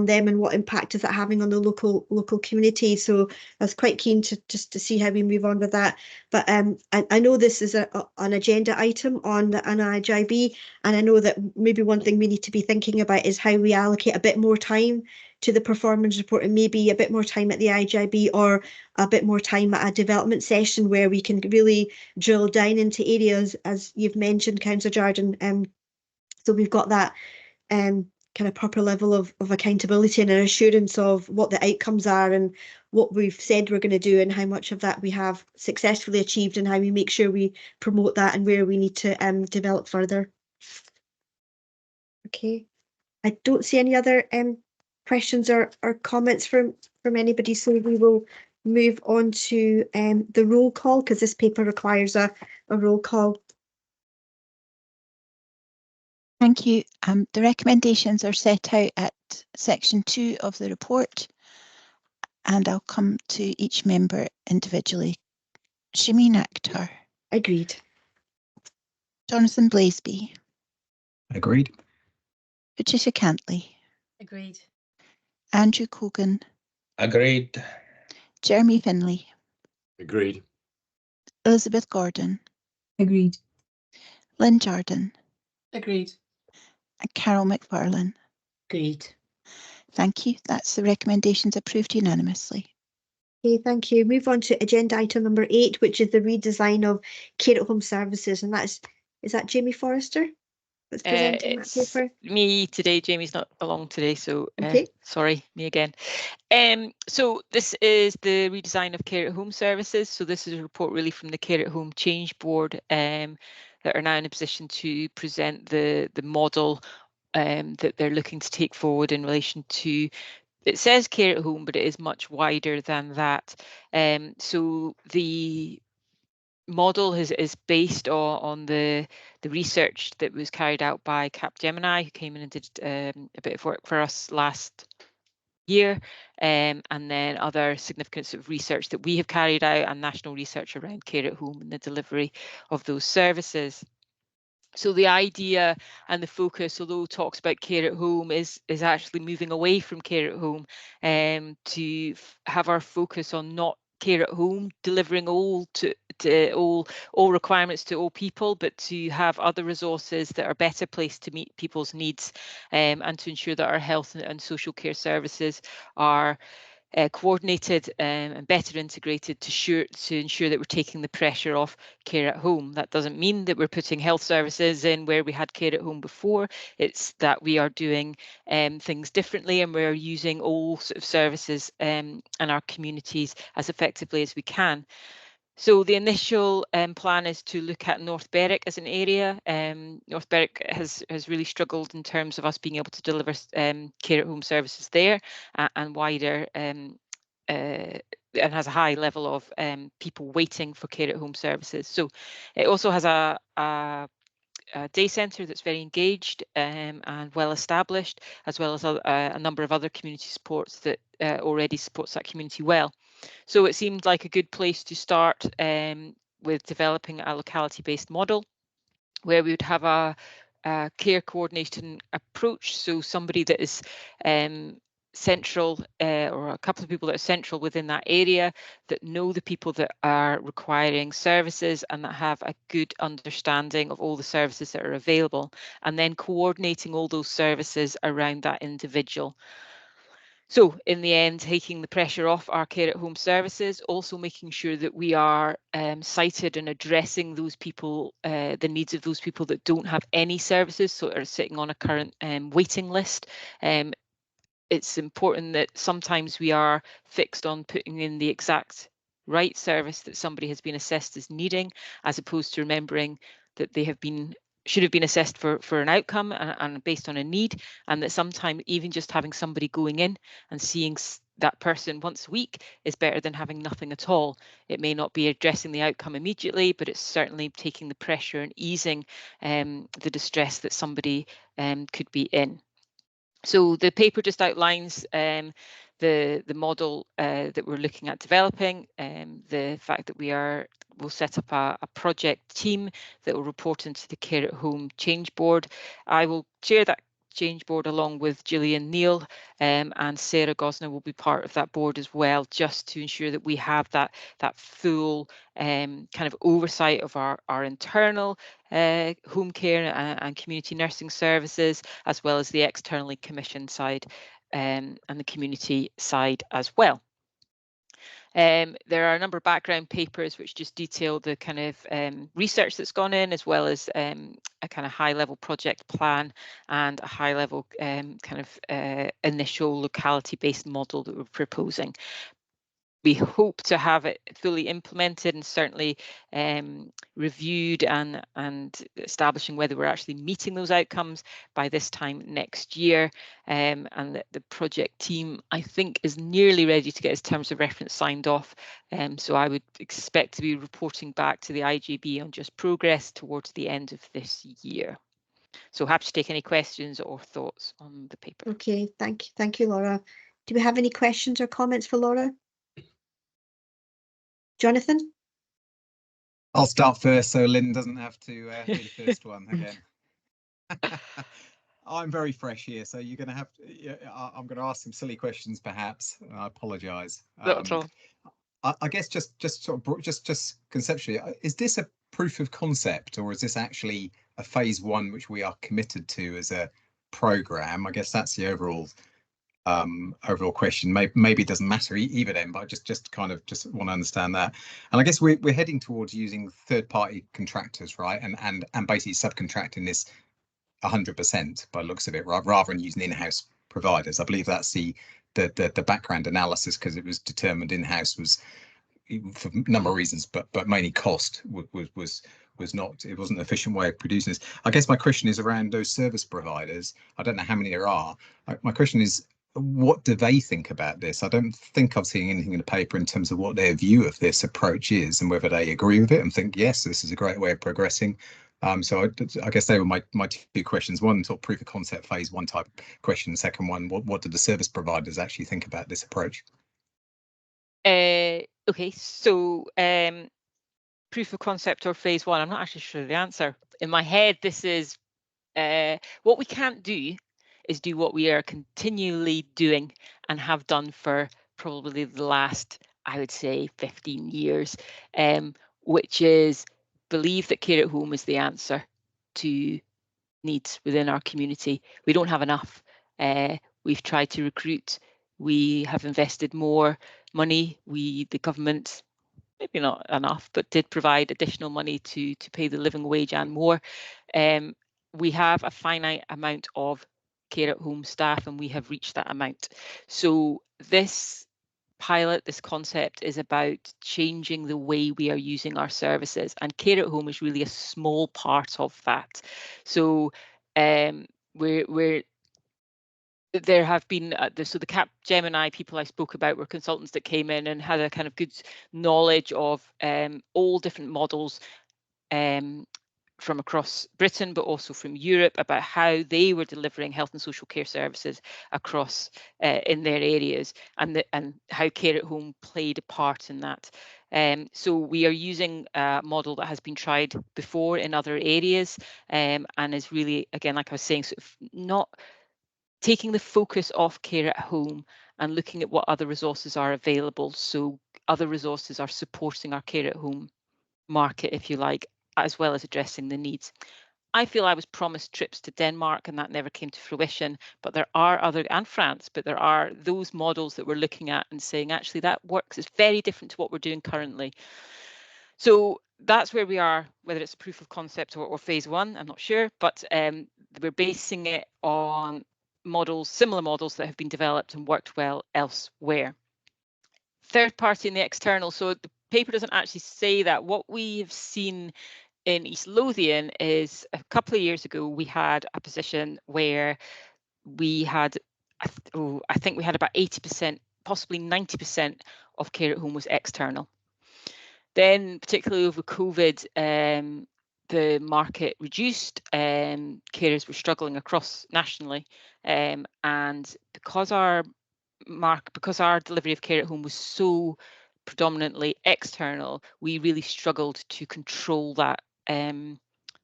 them, and what impact is that having on the local community. So I was quite keen to see how we move on with that. But I know this is an agenda item on an IJB, and I know that maybe one thing we need to be thinking about is how we allocate a bit more time to the performance report, and maybe a bit more time at the IJB, or a bit more time at a development session where we can really drill down into areas, as you've mentioned, Councillor Jardine. So we've got that kind of proper level of accountability and an assurance of what the outcomes are and what we've said we're going to do, and how much of that we have successfully achieved, and how we make sure we promote that, and where we need to develop further. Okay, I don't see any other questions or comments from anybody, so we will move on to the roll call, because this paper requires a roll call. Thank you. The recommendations are set out at section 2 of the report, and I'll come to each member individually. Shameen Akhtar. Agreed. Jonathan Blaisby. Agreed. Patricia Cantley. Agreed. Andrew Cogan. Agreed. Jeremy Finlay. Agreed. Elizabeth Gordon. Agreed. Lynn Jardine. Agreed. And Carol McFarlane. Agreed. Thank you. That's the recommendations approved unanimously. Okay, thank you. Move on to agenda item number 8, which is the redesign of care at home services, and is that Jamie Forrester that's presenting that paper? Me today. Jamie's not along today, so okay. Sorry, me again. So this is the redesign of care at home services. So this is a report really from the Care at Home Change Board that are now in a position to present the model that they're looking to take forward in relation to. It says care at home, but it is much wider than that. So the model is based on the research that was carried out by Capgemini, who came in and did a bit of work for us last year, and then other significant sort of research that we have carried out, and national research around care at home and the delivery of those services. So the idea and the focus, although it talks about care at home, is actually moving away from care at home, to have our focus on not care at home, delivering all requirements to all people, but to have other resources that are better placed to meet people's needs, and to ensure that our health and social care services are coordinated and better integrated to ensure that we're taking the pressure off care at home. That doesn't mean that we're putting health services in where we had care at home before. It's that we are doing things differently, and we're using all sort of services and our communities as effectively as we can. So the initial plan is to look at North Berwick as an area. North Berwick has really struggled in terms of us being able to deliver care at home services there, and wider, and has a high level of people waiting for care at home services. So it also has a day centre that's very engaged and well established, as well as a number of other community supports that already supports that community well. So it seemed like a good place to start with developing a locality-based model, where we would have a care coordinating approach. So somebody that is central, or a couple of people that are central within that area, that know the people that are requiring services and that have a good understanding of all the services that are available, and then coordinating all those services around that individual. So in the end, taking the pressure off our care at home services, also making sure that we are sighted and addressing those people, the needs of those people that don't have any services, so are sitting on a current waiting list. It's important that sometimes we are fixed on putting in the exact right service that somebody has been assessed as needing, as opposed to remembering that they should have been assessed for an outcome and based on a need, and that sometimes even just having somebody going in and seeing that person once a week is better than having nothing at all. It may not be addressing the outcome immediately, but it's certainly taking the pressure and easing the distress that somebody could be in. So the paper just outlines the model that we're looking at developing, the fact that we'll set up a project team that will report into the Care at Home Change Board. I will chair that Change Board along with Gillian Neal, and Sarah Gosner will be part of that board as well, just to ensure that we have that full kind of oversight of our internal home care and community nursing services, as well as the externally commissioned side and the community side as well. There are a number of background papers which just detail the kind of research that's gone in, as well as a kind of high-level project plan and a high-level kind of initial locality-based model that we're proposing. We hope to have it fully implemented and certainly reviewed and establishing whether we're actually meeting those outcomes by this time next year. And the project team, I think, is nearly ready to get its terms of reference signed off. So I would expect to be reporting back to the IJB on just progress towards the end of this year. So happy to take any questions or thoughts on the paper. Okay, thank you, Laura. Do we have any questions or comments for Laura? Jonathan? I'll start first so Lynn doesn't have to be the first one again. I'm very fresh here, so you're going to have to, I'm going to ask some silly questions perhaps. I apologise. Not at all. I guess just conceptually, is this a proof of concept, or is this actually a phase one which we are committed to as a programme? I guess that's the overall question. Maybe it doesn't matter either then, but I just want to understand that. And I guess we're heading towards using third-party contractors, right? And basically subcontracting this 100% by the looks of it, rather than using in-house providers. I believe that's the background analysis, because it was determined in-house was, for a number of reasons, but mainly cost was not, it wasn't an efficient way of producing this. I guess my question is around those service providers. I don't know how many there are. My question is, what do they think about this? I don't think I've seen anything in the paper in terms of what their view of this approach is and whether they agree with it and think, yes, this is a great way of progressing. So I guess they were my two questions. One, sort of proof of concept phase one type question. The second one, what do the service providers actually think about this approach? Okay, so proof of concept or phase one, I'm not actually sure the answer. In my head, this is what we can't do is do what we are continually doing and have done for probably the last, I would say, 15 years, which is believe that care at home is the answer to needs within our community. We don't have enough. We've tried to recruit. We have invested more money. The government, maybe not enough, but did provide additional money to pay the living wage and more. We have a finite amount of care at home staff and we have reached that amount. So this pilot, this concept is about changing the way we are using our services, and care at home is really a small part of that. So there have been so the Capgemini people I spoke about were consultants that came in and had a kind of good knowledge of all different models from across Britain, but also from Europe, about how they were delivering health and social care services across in their areas, and how care at home played a part in that. So we are using a model that has been tried before in other areas, and is really, again, like I was saying, sort of not taking the focus off care at home and looking at what other resources are available. So other resources are supporting our care at home market, if you like, as well as addressing the needs. I feel I was promised trips to Denmark and that never came to fruition, but there are other, and France, but there are those models that we're looking at and saying, actually, that works. It's very different to what we're doing currently. So that's where we are, whether it's proof of concept or phase one, I'm not sure, but we're basing it on models, similar models that have been developed and worked well elsewhere. Third party and the external. So the paper doesn't actually say that. What we have seen in East Lothian is a couple of years ago, we had a position where we had, I think we had about 80%, possibly 90% of care at home was external. Then, particularly over COVID, the market reduced, carers were struggling across nationally, and because our delivery of care at home was so predominantly external, we really struggled to control that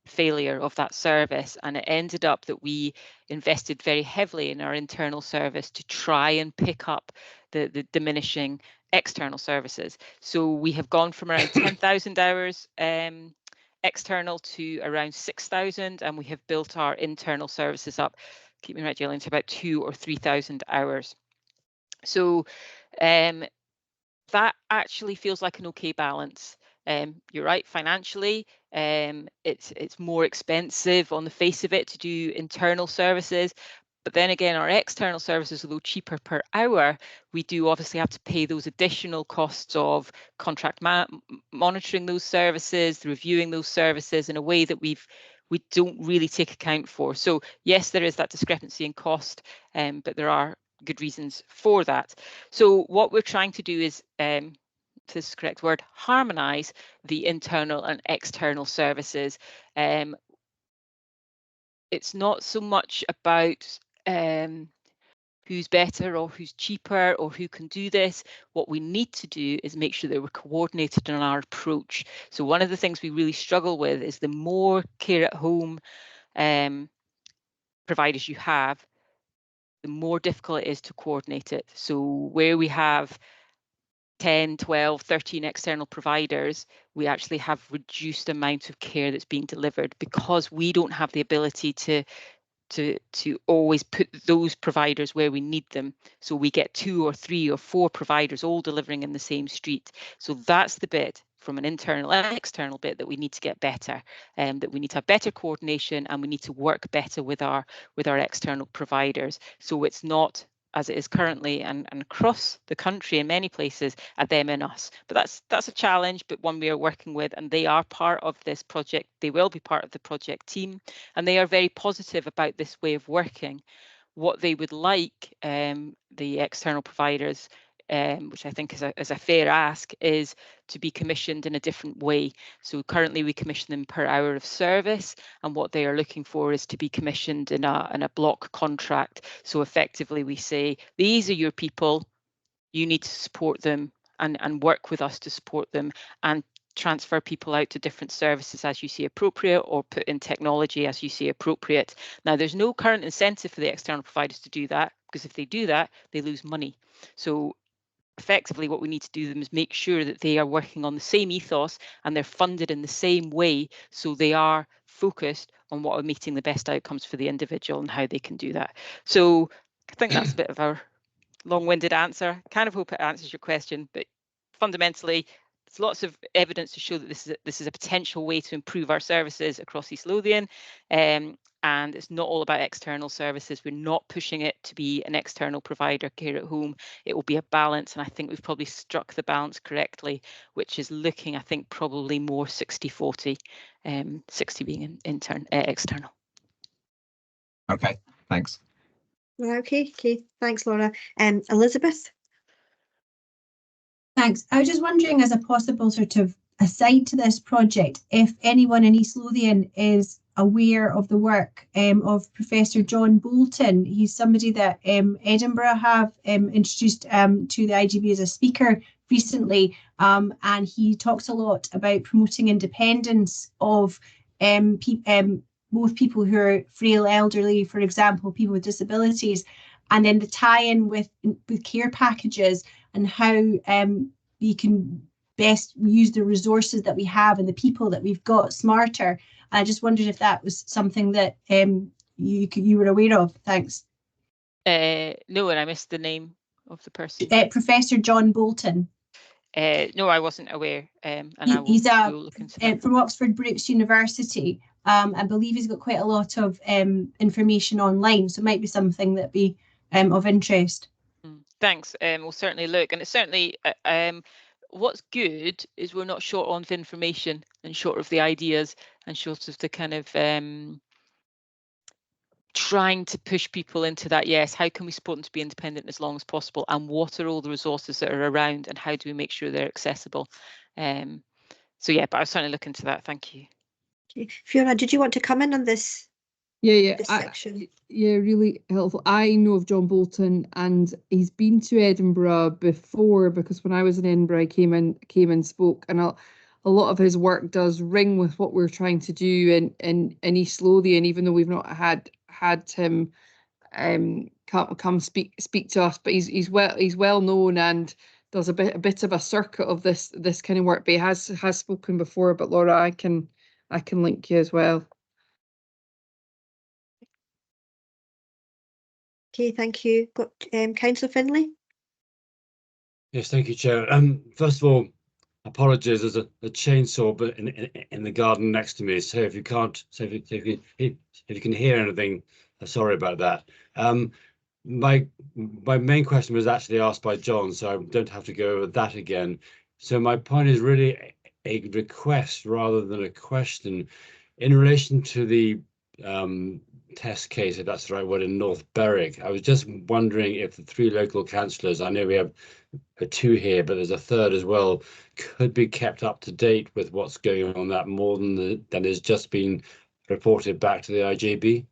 failure of that service, and it ended up that we invested very heavily in our internal service to try and pick up the diminishing external services. So we have gone from around 10,000 hours external to around 6,000, and we have built our internal services up, keep me right, Gillian, to about 2,000 or 3,000 hours. So that actually feels like an okay balance. You're right, financially, it's more expensive on the face of it to do internal services. But then again, our external services, although cheaper per hour, we do obviously have to pay those additional costs of contract monitoring those services, reviewing those services in a way that we don't really take account for. So yes, there is that discrepancy in cost, but there are good reasons for that. So what we're trying to do is, this is the correct word, harmonise the internal and external services. It's not so much about who's better or who's cheaper or who can do this. What we need to do is make sure that we're coordinated in our approach. So one of the things we really struggle with is the more care at home providers you have, the more difficult it is to coordinate it. So where we have 10, 12, 13 external providers, we actually have reduced amount of care that's being delivered because we don't have the ability to always put those providers where we need them. So we get 2 or 3 or 4 providers all delivering in the same street. So that's the bit from an internal and external bit that we need to get better, that we need to have better coordination, and we need to work better with our external providers. So it's not as it is currently and across the country in many places are them and us. But that's a challenge, but one we are working with, and they are part of this project. They will be part of the project team, and they are very positive about this way of working. What they would like, the external providers, which I think is a fair ask, is to be commissioned in a different way. So currently we commission them per hour of service, and what they are looking for is to be commissioned in a block contract. So effectively we say, these are your people, you need to support them and work with us to support them, and transfer people out to different services as you see appropriate, or put in technology as you see appropriate. Now, there's no current incentive for the external providers to do that, because if they do that, they lose money. So effectively what we need to do them is make sure that they are working on the same ethos and they're funded in the same way, so they are focused on what are meeting the best outcomes for the individual and how they can do that. So I think that's a bit of a long-winded answer. Kind of hope it answers your question, but fundamentally there's lots of evidence to show that this is a potential way to improve our services across East Lothian, and it's not all about external services. We're not pushing it to be an external provider care at home. It will be a balance, and I think we've probably struck the balance correctly, which is looking, I think, probably more 60-40, 60 being external. Okay, thanks. Okay, thanks, Laura. Elizabeth? Thanks. I was just wondering, as a possible sort of aside to this project, if anyone in East Lothian is aware of the work of Professor John Bolton. He's somebody that Edinburgh have introduced to the IJB as a speaker recently, and he talks a lot about promoting independence of both people who are frail, elderly, for example, people with disabilities, and then the tie-in with care packages and how we can best use the resources that we have and the people that we've got smarter. I just wondered if that was something that you were aware of. Thanks. No, and I missed the name of the person. Professor John Bolton. No, I wasn't aware. And he's look into that. From Oxford Brookes University. I believe he's got quite a lot of information online, so it might be something that be of interest. Thanks. We'll certainly look, and it's certainly what's good is we're not short on information and short of the ideas and short of the kind of trying to push people into that. Yes, how can we support them to be independent as long as possible, and what are all the resources that are around, and how do we make sure they're accessible? So yeah, but I'll certainly look into that. Thank you. Okay. Fiona, did you want to come in on this? This section? Yeah, really helpful. I know of John Bolton, and he's been to Edinburgh before, because when I was in Edinburgh, I came and spoke, and a lot of his work does ring with what we're trying to do in East Lothian, even though we've not had him come speak to us. But he's well known and does a bit of a circuit of this kind of work. But he has spoken before. But Laura, I can link you as well. Okay, thank you. Got Councillor Finlay. Yes, thank you, Chair. First of all, apologies. There's a chainsaw but in the garden next to me. So if you can't, if you can hear anything, sorry about that. My main question was actually asked by John, so I don't have to go over that again. So my point is really a request rather than a question in relation to the test case, if that's the right word, in North Berwick. I was just wondering if the 3 local councillors, I know we have 2 here, but there's a 3rd as well, could be kept up to date with what's going on that more than has just been reported back to the IJB.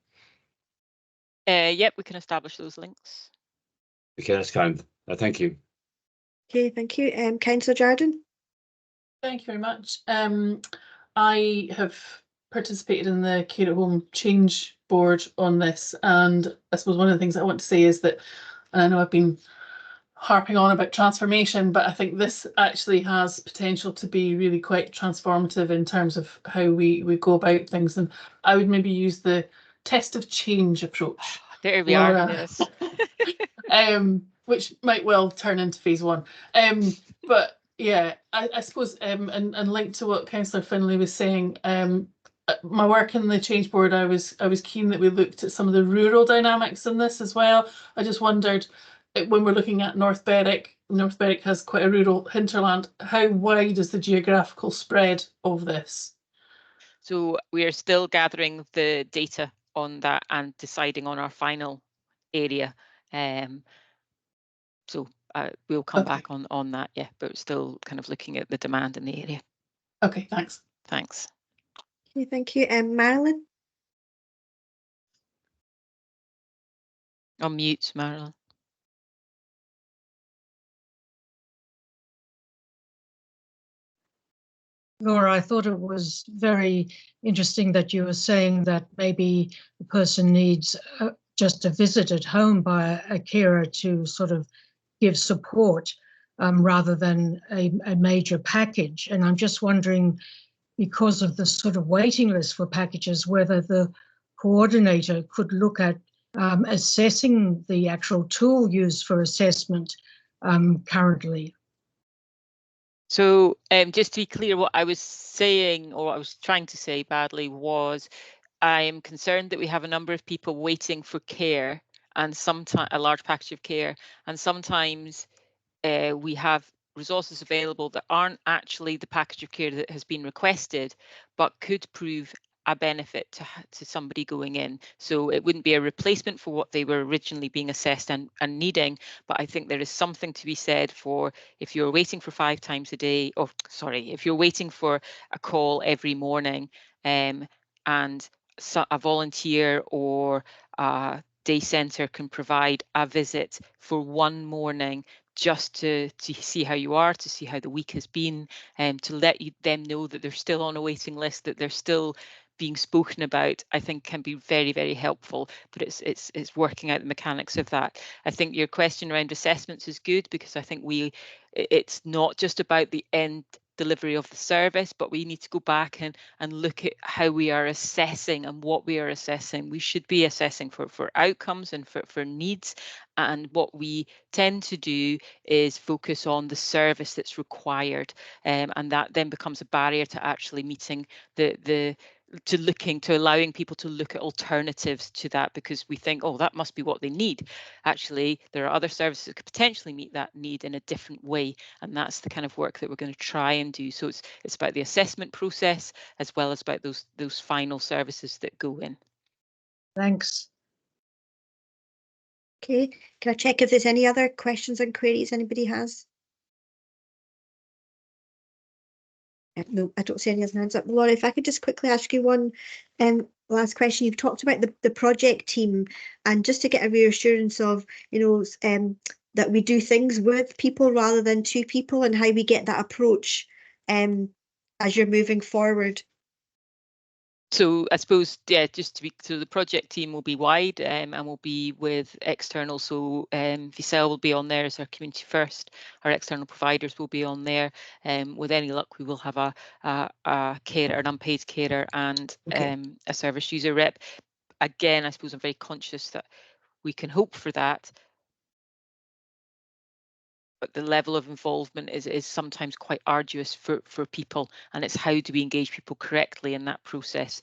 Yep, we can establish those links. Okay, that's kind. Thank you. Okay, thank you. Councillor Jardine. Thank you very much. I have participated in the Care at Home Change Board on this, and I suppose one of the things I want to say is that, and I know I've been harping on about transformation, but I think this actually has potential to be really quite transformative in terms of how we go about things, and I would maybe use the test of change approach. There we are. Yes. Which might well turn into phase 1. But yeah, I suppose and linked to what Councillor Finlay was saying, my work in the change board, I was keen that we looked at some of the rural dynamics in this as well. I just wondered, when we're looking at North Berwick has quite a rural hinterland. How wide is the geographical spread of this? So we are still gathering the data on that and deciding on our final area. So we'll come back on that, yeah, but still kind of looking at the demand in the area. Okay, thanks. Thanks. Okay, thank you. Marilyn? On mute, Marilyn. Laura, I thought it was very interesting that you were saying that maybe the person needs just a visit at home by a carer to sort of give support rather than a major package. And I'm just wondering, because of the sort of waiting list for packages, whether the coordinator could look at assessing the actual tool used for assessment currently. So just to be clear, what I was saying, or what I was trying to say badly, was I am concerned that we have a number of people waiting for care, and sometimes a large package of care, and sometimes we have resources available that aren't actually the package of care that has been requested, but could prove a benefit to somebody going in. So it wouldn't be a replacement for what they were originally being assessed and needing, but I think there is something to be said for if you're waiting for 5 times a day, or sorry, if you're waiting for a call every morning, and a volunteer or a day centre can provide a visit for one morning just to see how you are, to see how the week has been, and to let them know that they're still on a waiting list, that they're still being spoken about, I think can be very, very helpful. But it's working out the mechanics of that. I think your question around assessments is good, because I think it's not just about the end delivery of the service, but we need to go back and look at how we are assessing and what we are assessing. We should be assessing for outcomes and for needs, and what we tend to do is focus on the service that's required, and that then becomes a barrier to actually meeting to allowing people to look at alternatives to that, because we think, oh, that must be what they need. Actually, there are other services that could potentially meet that need in a different way, and that's the kind of work that we're going to try and do. So it's about the assessment process as well as about those final services that go in. Thanks. Okay, can I check if there's any other questions and queries anybody has? No, I don't see any other hands up. Laura, if I could just quickly ask you one last question. You've talked about the project team, and just to get a reassurance of, that we do things with people rather than to people, and how we get that approach as you're moving forward. So I suppose, yeah, just to be, so the project team will be wide and will be with external. So Vicel will be on there as our community first. Our external providers will be on there. With any luck, we will have a carer, an unpaid carer, and a service user rep. Again, I suppose I'm very conscious that we can hope for that, but the level of involvement is sometimes quite arduous for people, and it's how do we engage people correctly in that process.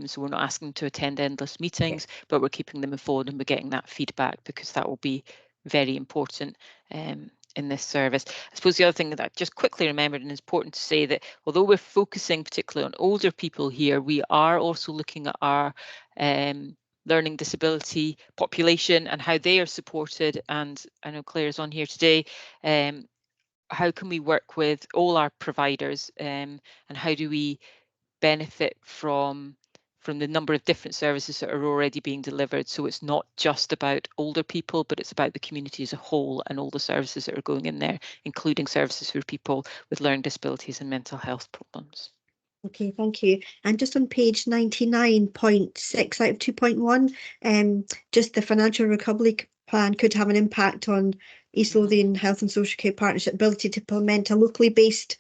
So we're not asking them to attend endless meetings, but we're keeping them informed and we're getting that feedback, because that will be very important in this service. I suppose the other thing that I just quickly remembered, and it's important to say, that although we're focusing particularly on older people here, we are also looking at our learning disability population and how they are supported. And I know Claire's on here today. How can we work with all our providers, and how do we benefit from the number of different services that are already being delivered? So it's not just about older people, but it's about the community as a whole and all the services that are going in there, including services for people with learning disabilities and mental health problems. Okay, thank you. And just on page 99.6 out of 2.1, just the financial recovery plan could have an impact on East Lothian Health and Social Care Partnership ability to implement a locally based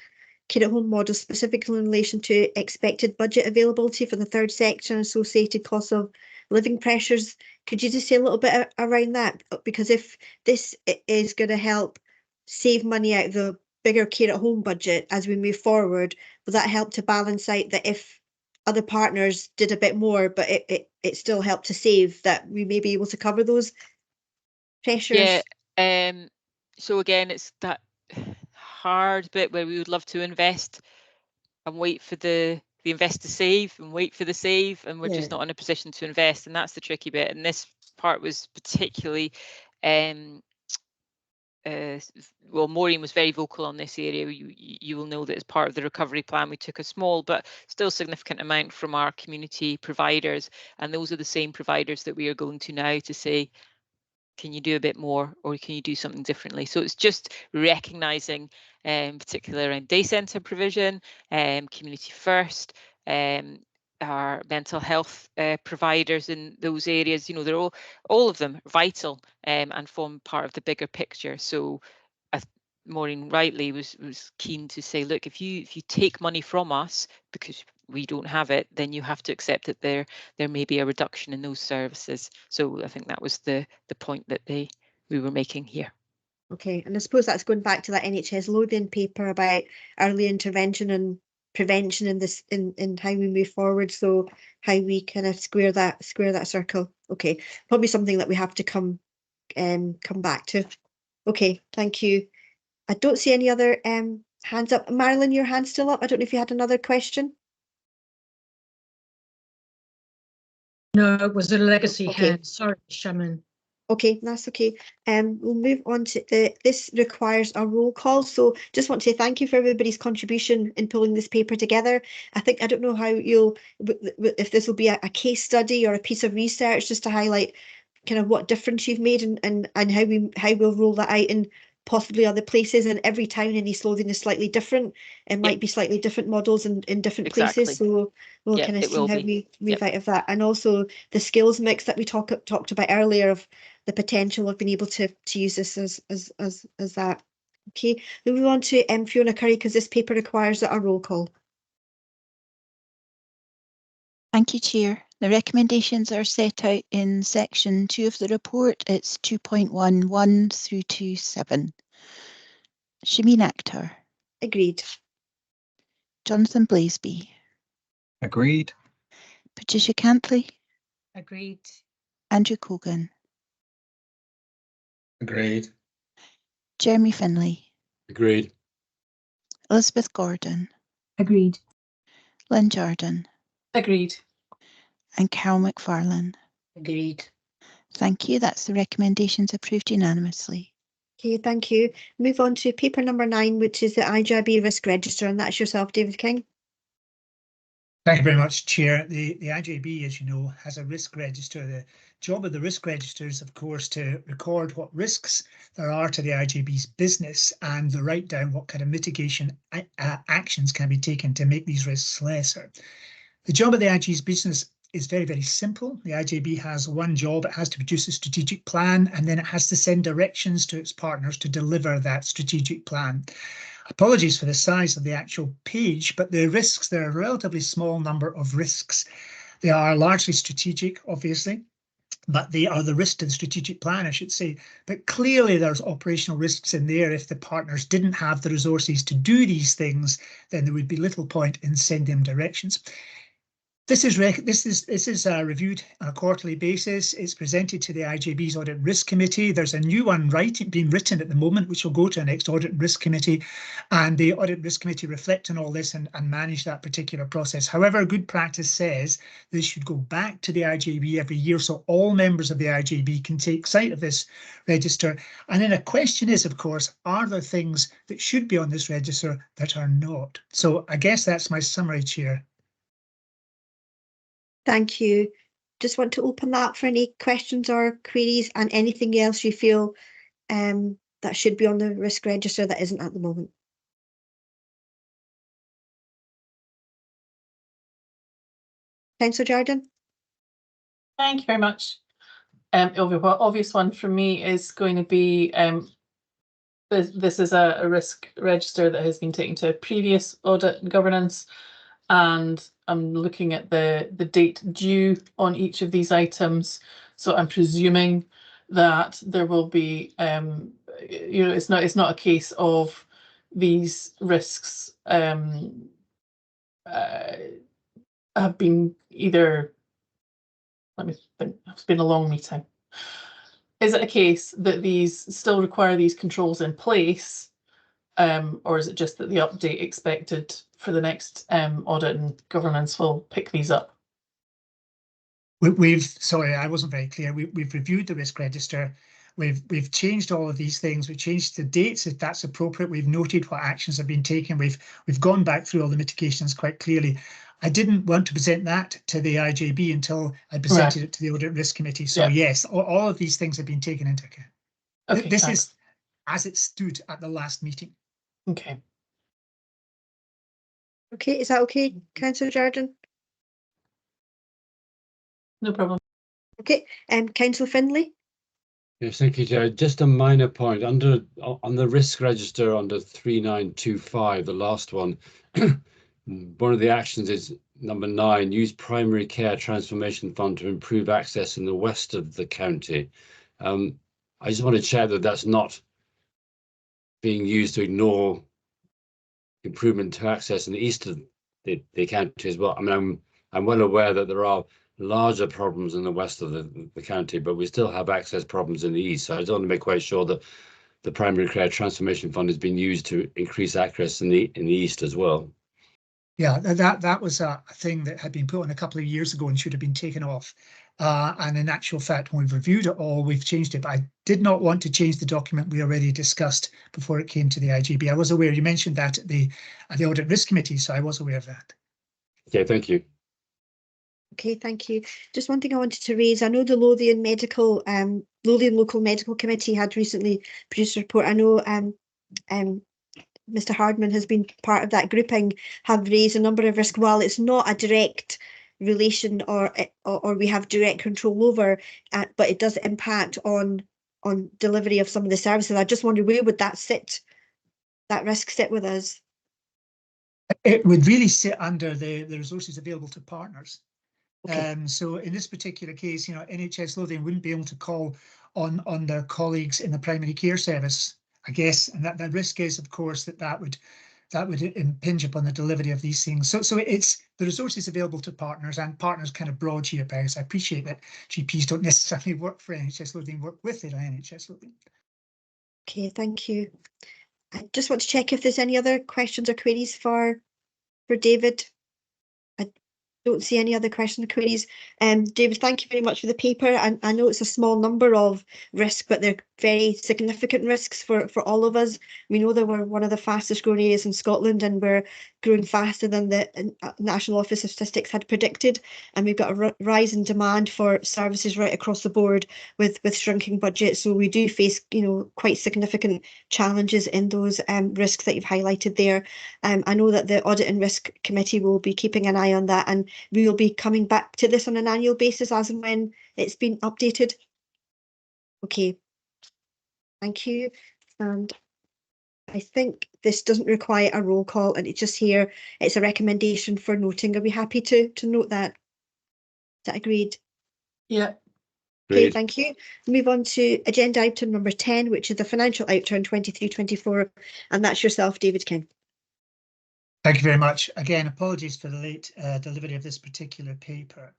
care at home model, specifically in relation to expected budget availability for the third sector and associated costs of living pressures. Could you just say a little bit around that? Because if this is going to help save money out of the bigger care at home budget as we move forward, will that help to balance out that if other partners did a bit more, but it still helped to save, that we may be able to cover those pressures? Yeah. So again, it's that hard bit where we would love to invest and wait for the invest to save and wait for the save, and we're just not in a position to invest, and that's the tricky bit. And this part was particularly well, Maureen was very vocal on this area. You will know that as part of the recovery plan, we took a small but still significant amount from our community providers, and those are the same providers that we are going to now to say, can you do a bit more, or can you do something differently? So it's just recognising, particularly around day centre provision, community first, our mental health providers in those areas. You know, they're all of them vital and form part of the bigger picture. So Maureen rightly was keen to say, look, if you take money from us because we don't have it, then you have to accept that there may be a reduction in those services. So I think that was the point that we were making here. Okay, and I suppose that's going back to that NHS Lothian paper about early intervention and prevention in this in how we move forward. So how we kind of square that circle. Okay, probably something that we have to come back to. Okay, thank you. I don't see any other hands up. Marilyn, your hand's still up. I don't know if you had another question. No, it was a legacy Okay. hand. Sorry, Shaman. Okay, that's okay. We'll move on to this requires a roll call. So just want to say thank you for everybody's contribution in pulling this paper together. I don't know how if this will be a case study or a piece of research just to highlight kind of what difference you've made and how we'll roll that out in possibly other places. And every town in East Lothian is slightly different. It might be slightly different models in different places. So we'll kind of see how we move out of that. And also the skills mix that we talked about earlier of the potential of being able to use this as that. Okay, we'll move on to Fiona Curry because this paper requires a roll call. Thank you, Chair. The recommendations are set out in section 2 of the report. It's 2.11 through to 7. Shameen Akhtar. Agreed. Jonathan Blaisby. Agreed. Patricia Cantley. Agreed. Andrew Cogan. Agreed. Jeremy Finlay. Agreed. Elizabeth Gordon. Agreed. Lynn Jordan. Agreed. And Carol McFarlane. Agreed. Thank you. That's the recommendations approved unanimously. Okay, thank you. Move on to paper number 9, which is the IJB Risk Register, and that's yourself, David King. Thank you very much, Chair. The IJB, as you know, has a risk register. The job of the risk register is, of course, to record what risks there are to the IJB's business and to write down what kind of mitigation actions can be taken to make these risks lesser. The job of the IJB's business is very, very simple. The IJB has one job. It has to produce a strategic plan, and then it has to send directions to its partners to deliver that strategic plan. Apologies for the size of the actual page, but the risks, there are a relatively small number of risks. They are largely strategic, obviously, but they are the risk to the strategic plan, I should say. But clearly there's operational risks in there. If the partners didn't have the resources to do these things, then there would be little point in sending them directions. This is reviewed on a quarterly basis. It's presented to the IJB's Audit and Risk Committee. There's a new one being written at the moment, which will go to the next Audit and Risk Committee. And the Audit and Risk Committee reflect on all this and manage that particular process. However, good practice says this should go back to the IJB every year, so all members of the IJB can take sight of this register. And then a question is, of course, are there things that should be on this register that are not? So I guess that's my summary, Chair. Thank you. Just want to open that for any questions or queries and anything else you feel that should be on the risk register that isn't at the moment. Councillor Jordan. Thank you very much. Obvious one for me is going to be this is a risk register that has been taken to a previous audit and governance, and I'm looking at the date due on each of these items. So I'm presuming that there will be, it's not a case of these risks have been either, let me think, it's been a long meeting. Is it a case that these still require these controls in place, or is it just that the update expected for the next audit and governance will pick these up? Sorry, I wasn't very clear. We've reviewed the risk register. We've changed all of these things. We've changed the dates if that's appropriate. We've noted what actions have been taken. We've gone back through all the mitigations quite clearly. I didn't want to present that to the IJB until I presented it to the Audit Risk Committee. So yes, all of these things have been taken into account. Okay, this is as it stood at the last meeting. Okay. Okay, is that okay, Councillor Jardine? No problem. Okay, Councillor Findlay. Yes, thank you, Chair. Just a minor point on the risk register under 3925, the last one. One of the actions is number 9, use primary care transformation fund to improve access in the west of the county. I just want to check that that's not being used to ignore improvement to access in the east of the county as well. I mean, I'm well aware that there are larger problems in the west of the county, but we still have access problems in the east. So I just want to make quite sure that the primary care transformation fund is being used to increase access in the east as well. Yeah, that was a thing that had been put on a couple of years ago and should have been taken off. And in actual fact, when we've reviewed it all, we've changed it. But I did not want to change the document we already discussed before it came to the IJB. I was aware you mentioned that at the Audit Risk Committee, so I was aware of that. Okay, thank you. Okay, thank you. Just one thing I wanted to raise. I know the Lothian Local Medical Committee had recently produced a report. I know Mr. Hardman has been part of that grouping, have raised a number of risks. While it's not a direct relation or we have direct control over, but it does impact on delivery of some of the services. I just wonder, where would that risk sit with us? It would really sit under the resources available to partners. Okay. So in this particular case, you know, NHS Lothian wouldn't be able to call on their colleagues in the primary care service, I guess, and that the risk is, of course, that would impinge upon the delivery of these things. So it's the resources available to partners, and partners kind of broad here, because I appreciate that GPs don't necessarily work for NHS Lothian, work with it on NHS Lothian. Okay, thank you. I just want to check if there's any other questions or queries for David. Don't see any other questions or queries. David, thank you very much for the paper. And I know it's a small number of risks, but they're very significant risks for all of us. We know that we're one of the fastest growing areas in Scotland, and we're growing faster than the National Office of Statistics had predicted. And we've got a rise in demand for services right across the board with shrinking budgets. So we do face, you know, quite significant challenges in those risks that you've highlighted there. I know that the Audit and Risk Committee will be keeping an eye on that, and we will be coming back to this on an annual basis as and when it's been updated. Okay, thank you. And I think this doesn't require a roll call, and it's just here, it's a recommendation for noting. Are we happy to note that? Is that agreed? Yeah. Okay, thank you. Move on to agenda item number 10, which is the financial outturn 23-24, and that's yourself, David King. Thank you very much. Again, apologies for the late delivery of this particular paper.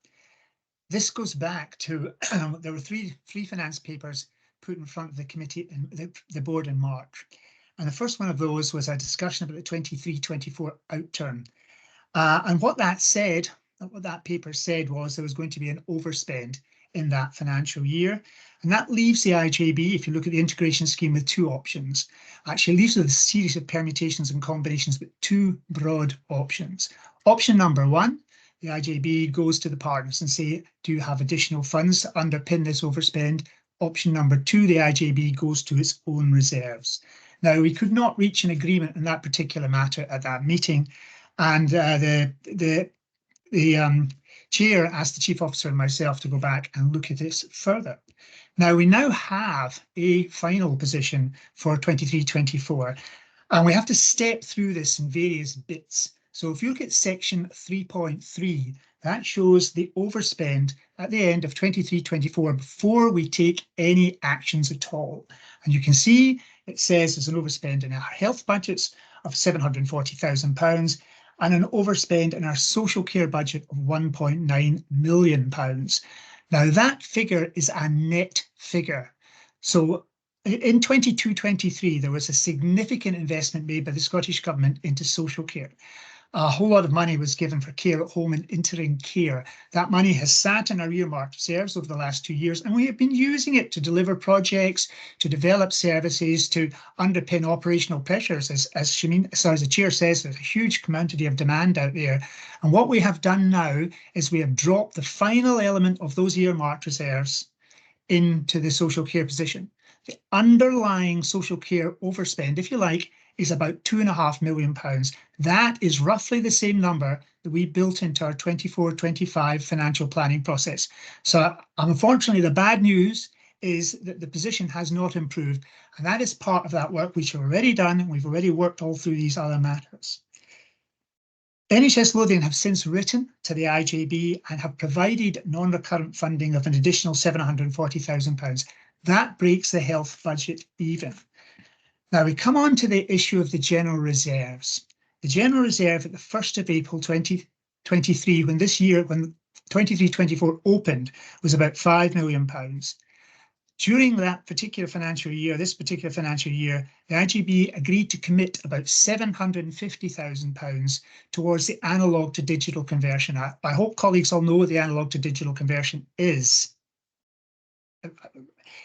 This goes back to, there were three finance papers put in front of the committee and the board in March. And the first one of those was a discussion about the 23-24 outturn. And what that paper said was there was going to be an overspend in that financial year. And that leaves the IJB, if you look at the integration scheme, with two options. Actually leaves with a series of permutations and combinations, but two broad options. Option number one, the IJB goes to the partners and say, do you have additional funds to underpin this overspend? Option number two, the IJB goes to its own reserves. Now, we could not reach an agreement on that particular matter at that meeting, and the chair asked the chief officer and myself to go back and look at this further. Now, we now have a final position for 23-24, and we have to step through this in various bits. So if you look at section 3.3, that shows the overspend at the end of 23-24 before we take any actions at all. And you can see it says there's an overspend in our health budgets of £740,000, and an overspend in our social care budget of £1.9 million. Now that figure is a net figure. So in 22-23, there was a significant investment made by the Scottish Government into social care. A whole lot of money was given for care at home and interim care. That money has sat in our earmarked reserves over the last 2 years, and we have been using it to deliver projects, to develop services, to underpin operational pressures. As the chair says, there's a huge quantity of demand out there. And what we have done now is we have dropped the final element of those earmarked reserves into the social care position. The underlying social care overspend, if you like, is about £2.5 million. That is roughly the same number that we built into our 24-25 financial planning process. So unfortunately, the bad news is that the position has not improved. And that is part of that work which we've already done, and we've already worked all through these other matters. NHS Lothian have since written to the IJB and have provided non-recurrent funding of an additional £740,000. That breaks the health budget even. Now we come on to the issue of the general reserves. The general reserve at the 1st of April 2023, when 23-24 opened, was about £5 million. During that particular financial year, the IJB agreed to commit about £750,000 towards the Analogue to Digital Conversion Act. I hope colleagues all know what the Analogue to Digital Conversion is.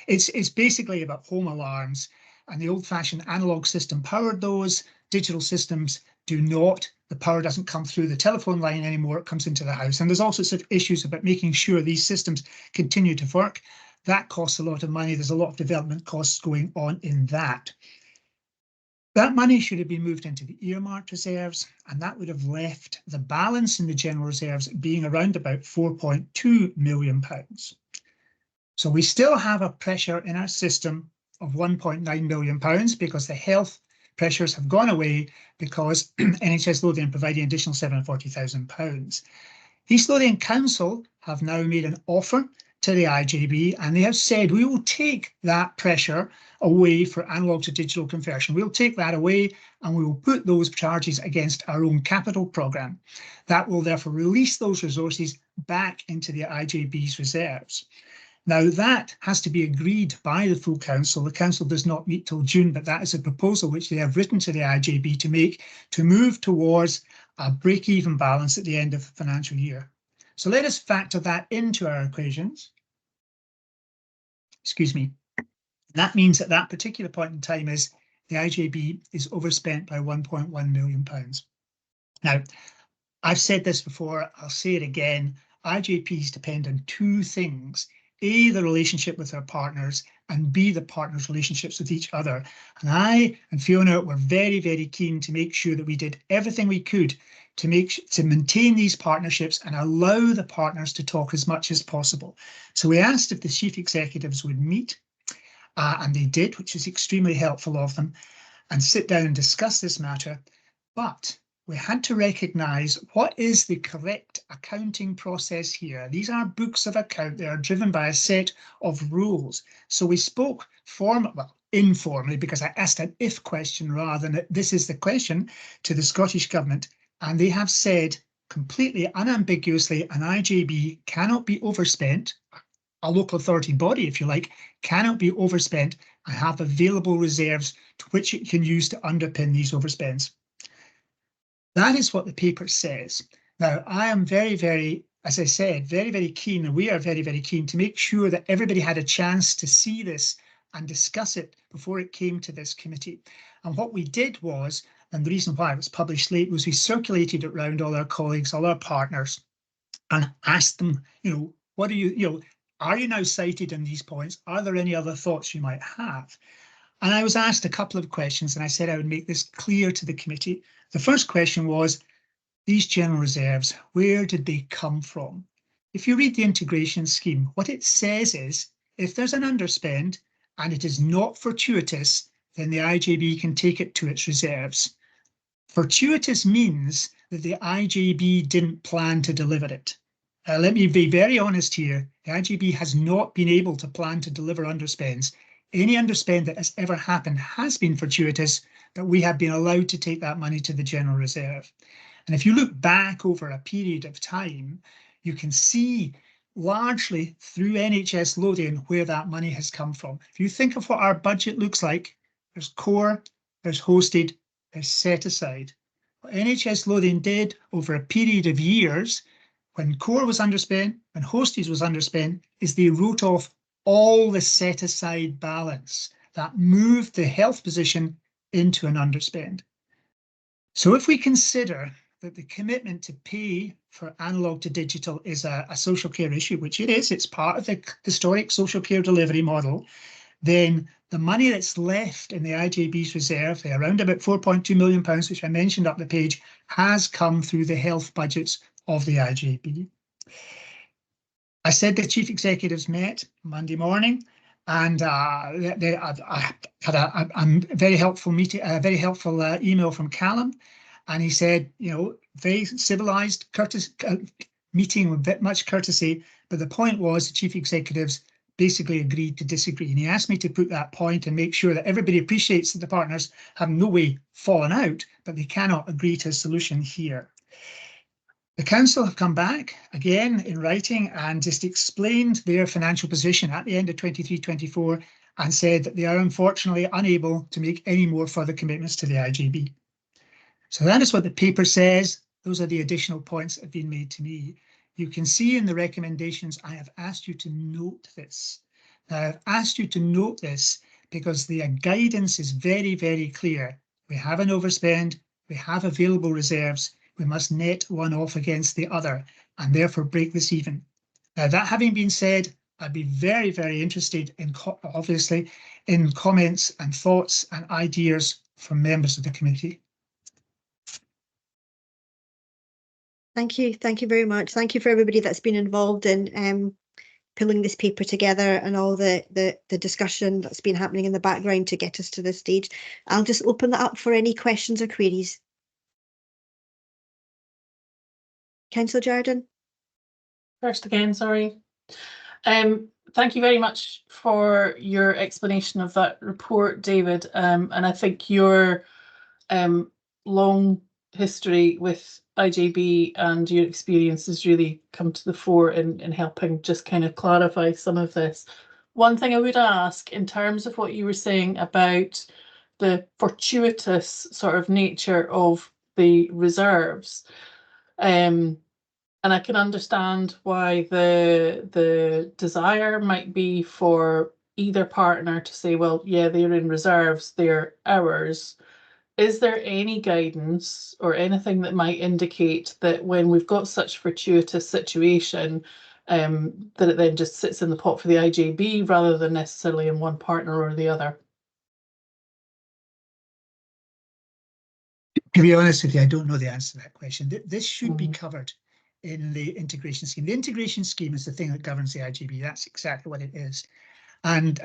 It's basically about home alarms, and the old-fashioned analogue system powered those. Digital systems do not. The power doesn't come through the telephone line anymore, it comes into the house. And there's all sorts of issues about making sure these systems continue to work. That costs a lot of money. There's a lot of development costs going on in that. That money should have been moved into the earmarked reserves, and that would have left the balance in the general reserves being around about £4.2 million. So we still have a pressure in our system of £1.9 million because the health pressures have gone away because NHS Lothian providing additional £740,000. East Lothian Council have now made an offer to the IJB, and they have said we will take that pressure away for analogue to digital conversion. We'll take that away and we will put those charges against our own capital programme. That will therefore release those resources back into the IJB's reserves. Now that has to be agreed by the full council. The council does not meet till June, but that is a proposal which they have written to the IJB to make to move towards a break-even balance at the end of the financial year. So let us factor that into our equations. Excuse me. That means at that particular point in time is the IJB is overspent by £1.1 million. Now, I've said this before, I'll say it again. IJPs depend on two things. A, the relationship with our partners, and B, the partners' relationships with each other. And I and Fiona were very, very keen to make sure that we did everything we could to maintain these partnerships and allow the partners to talk as much as possible. So we asked if the chief executives would meet, and they did, which is extremely helpful of them, and sit down and discuss this matter. But we had to recognise what is the correct accounting process here. These are books of account. They are driven by a set of rules. So we spoke informally, because I asked an if question rather than this is the question, to the Scottish Government. And they have said completely unambiguously an IJB cannot be overspent, a local authority body, if you like, cannot be overspent and have available reserves to which it can use to underpin these overspends. That is what the paper says. Now, I am very, very, as I said, very, very keen, and we are very, very keen to make sure that everybody had a chance to see this and discuss it before it came to this committee. And what we did was, and the reason why it was published late, was we circulated it around all our colleagues, all our partners, and asked them, what do you, are you now cited in these points? Are there any other thoughts you might have? And I was asked a couple of questions, and I said I would make this clear to the committee. The first question was, these general reserves, where did they come from? If you read the integration scheme, what it says is, if there's an underspend and it is not fortuitous, then the IJB can take it to its reserves. Fortuitous means that the IJB didn't plan to deliver it. Let me be very honest here. The IJB has not been able to plan to deliver underspends. Any underspend that has ever happened has been fortuitous, but we have been allowed to take that money to the general reserve. And if you look back over a period of time, you can see largely through NHS Lothian where that money has come from. If you think of what our budget looks like, there's core, there's hosted, there's set aside. What NHS Lothian did over a period of years, when core was underspent, when hosted was underspent, is they wrote off all the set aside balance. That moved the health position into an underspend. So if we consider that the commitment to pay for analog to digital is a social care issue, which it is, it's part of the historic social care delivery model, then the money that's left in the IJB's reserve, the around about £4.2 million, which I mentioned up the page, has come through the health budgets of the IJB. I said the chief executives met Monday morning, and I had a very helpful meeting, a very helpful email from Callum, and he said, you know, very civilised, meeting with much courtesy, but the point was the chief executives basically agreed to disagree, and he asked me to put that point and make sure that everybody appreciates that the partners have no way fallen out, but they cannot agree to a solution here. The council have come back again in writing and just explained their financial position at the end of 23-24 and said that they are unfortunately unable to make any more further commitments to the IJB. So that is what the paper says. Those are the additional points that have been made to me. You can see in the recommendations, I have asked you to note this. Now, I've asked you to note this because the guidance is very, very clear. We have an overspend, we have available reserves, we must net one off against the other and therefore break this even. Now, that having been said, I'd be very, very interested in, obviously, in comments and thoughts and ideas from members of the committee. Thank you very much. Thank you for everybody that's been involved in pulling this paper together and all the discussion that's been happening in the background to get us to this stage. I'll just open that up for any questions or queries. Councillor Jardine. First again, sorry. Thank you very much for your explanation of that report, David. And I think your long history with IJB and your experience has really come to the fore in helping just kind of clarify some of this. One thing I would ask in terms of what you were saying about the fortuitous sort of nature of the reserves, and I can understand why the desire might be for either partner to say, well, yeah, they're in reserves, they're ours. Is there any guidance or anything that might indicate that when we've got such fortuitous situation, that it then just sits in the pot for the IJB rather than necessarily in one partner or the other? To be honest with you, I don't know the answer to that question. This should be covered in the integration scheme. The integration scheme is the thing that governs the IJB. That's exactly what it is. And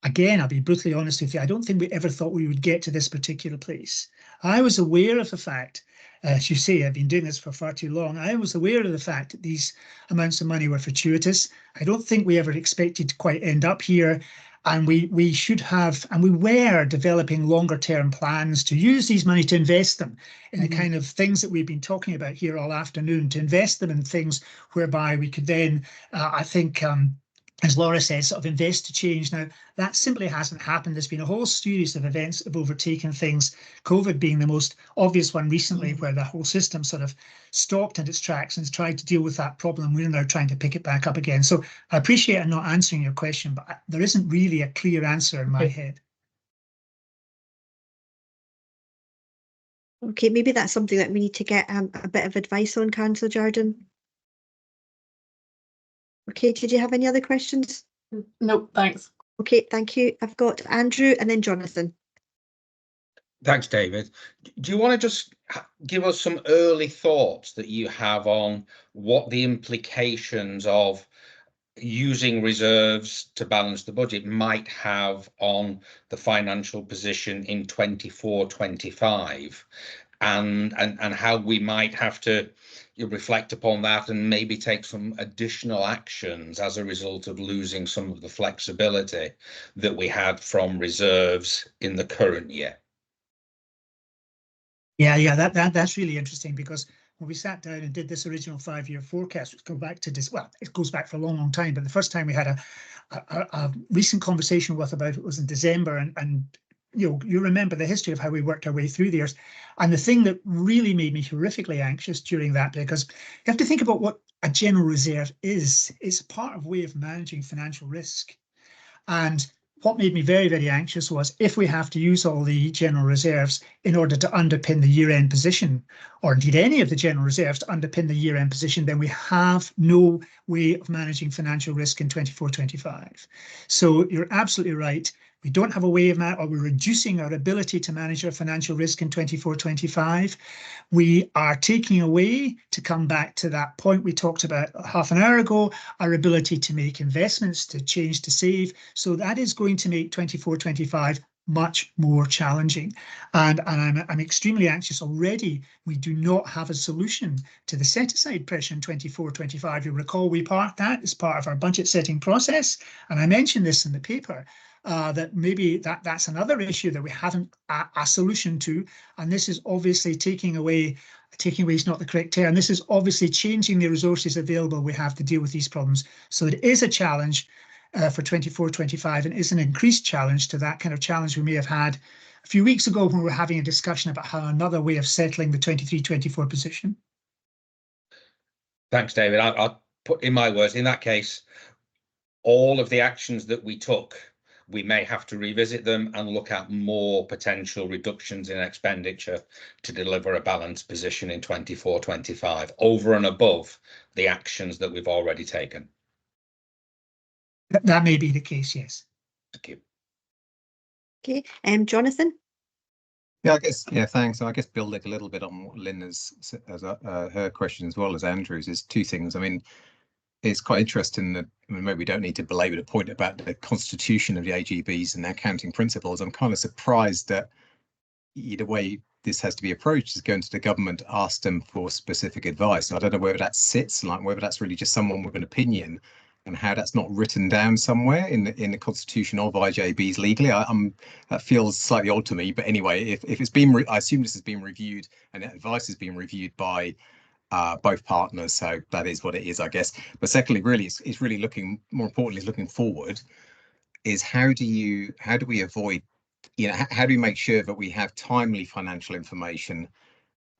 again, I'll be brutally honest with you, I don't think we ever thought we would get to this particular place. I was aware of the fact, as you say, I've been doing this for far too long. I was aware of the fact that these amounts of money were fortuitous. I don't think we ever expected to quite end up here. And we should have, and we were developing longer term plans to use these money to invest them in the kind of things that we've been talking about here all afternoon, to invest them in things whereby we could then, I think, as Laura says, sort of invest to change. Now, that simply hasn't happened. There's been a whole series of events that have overtaken things, COVID being the most obvious one recently, where the whole system sort of stopped in its tracks and has tried to deal with that problem. We're now trying to pick it back up again. So I appreciate I'm not answering your question, but there isn't really a clear answer in my head. Okay, maybe that's something that we need to get a bit of advice on, Councillor Jardine. Okay, did you have any other questions? No, thanks. Okay, thank you. I've got Andrew and then Jonathan. Thanks, David. Do you want to just give us some early thoughts that you have on what the implications of using reserves to balance the budget might have on the financial position in 24-25, and how we might have to reflect upon that and maybe take some additional actions as a result of losing some of the flexibility that we had from reserves in the current year? Yeah, that's really interesting, because when we sat down and did this original 5-year forecast, which goes back to this, well, it goes back for a long, long time, but the first time we had a recent conversation about it was in December, and you remember the history of how we worked our way through the years. And the thing that really made me horrifically anxious during that, because you have to think about what a general reserve is. It's a part of way of managing financial risk. And what made me very, very anxious was if we have to use all the general reserves in order to underpin the year-end position, or indeed any of the general reserves to underpin the year-end position, then we have no way of managing financial risk in 24-25. So you're absolutely right. We don't have a way of or we're reducing our ability to manage our financial risk in 24-25. We are taking away, to come back to that point we talked about half an hour ago, our ability to make investments, to change, to save. So that is going to make 24-25 much more challenging. And I'm extremely anxious already. We do not have a solution to the set-aside pressure in 24-25. You'll recall we parked that as part of our budget setting process. And I mentioned this in the paper. That maybe that's another issue that we haven't a solution to, and this is obviously taking away is not the correct term. This is obviously changing the resources available we have to deal with these problems. So it is a challenge for 24-25, and is an increased challenge to that kind of challenge we may have had a few weeks ago when we were having a discussion about how another way of settling the 23-24 position. Thanks, David. I'll put in my words, in that case, all of the actions that we took, we may have to revisit them and look at more potential reductions in expenditure to deliver a balanced position in 24-25, over and above the actions that we've already taken. That may be the case, yes. Thank you. Okay, Jonathan? Yeah, thanks. So I guess building a little bit on what Lynn has her question as well as Andrew's is two things. I mean, it's quite interesting that, I mean, maybe we don't need to belabor the point about the constitution of the AGBs and their accounting principles. I'm kind of surprised that the way this has to be approached is going to the government, ask them for specific advice. I don't know whether that sits, like whether that's really just someone with an opinion, and how that's not written down somewhere in the constitution of IJBs legally. That feels slightly odd to me. But anyway, if it's been, I assume this has been reviewed, and that advice has been reviewed by both partners, so that is what it is, I guess. But secondly, really, it's really looking, more importantly, looking forward, is how do we avoid, how do we make sure that we have timely financial information,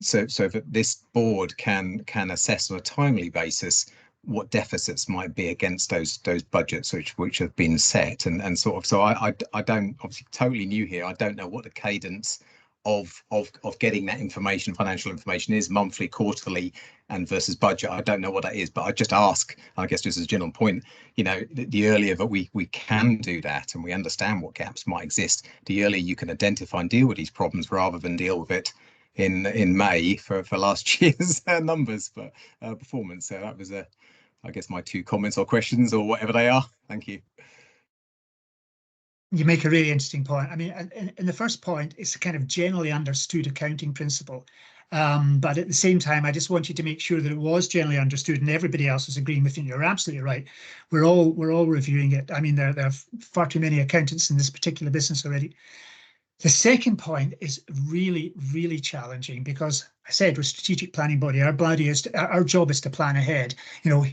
so that this board can assess on a timely basis what deficits might be against those budgets which have been set, and sort of, so I don't, obviously totally new here, I don't know what the cadence of getting that information, financial information, is monthly, quarterly, and versus budget. I don't know what that is, but I just ask, I guess just as a general point, the earlier that we can do that and we understand what gaps might exist, the earlier you can identify and deal with these problems, rather than deal with it in May for last year's numbers for performance. So that was I guess my two comments or questions, or whatever they are. Thank you. You make a really interesting point. I mean, in the first point, it's a kind of generally understood accounting principle. But at the same time, I just want you to make sure that it was generally understood and everybody else was agreeing with you. You're absolutely right. We're all reviewing it. I mean, there are far too many accountants in this particular business already. The second point is really, really challenging, because I said we're a strategic planning body. Our job is to plan ahead.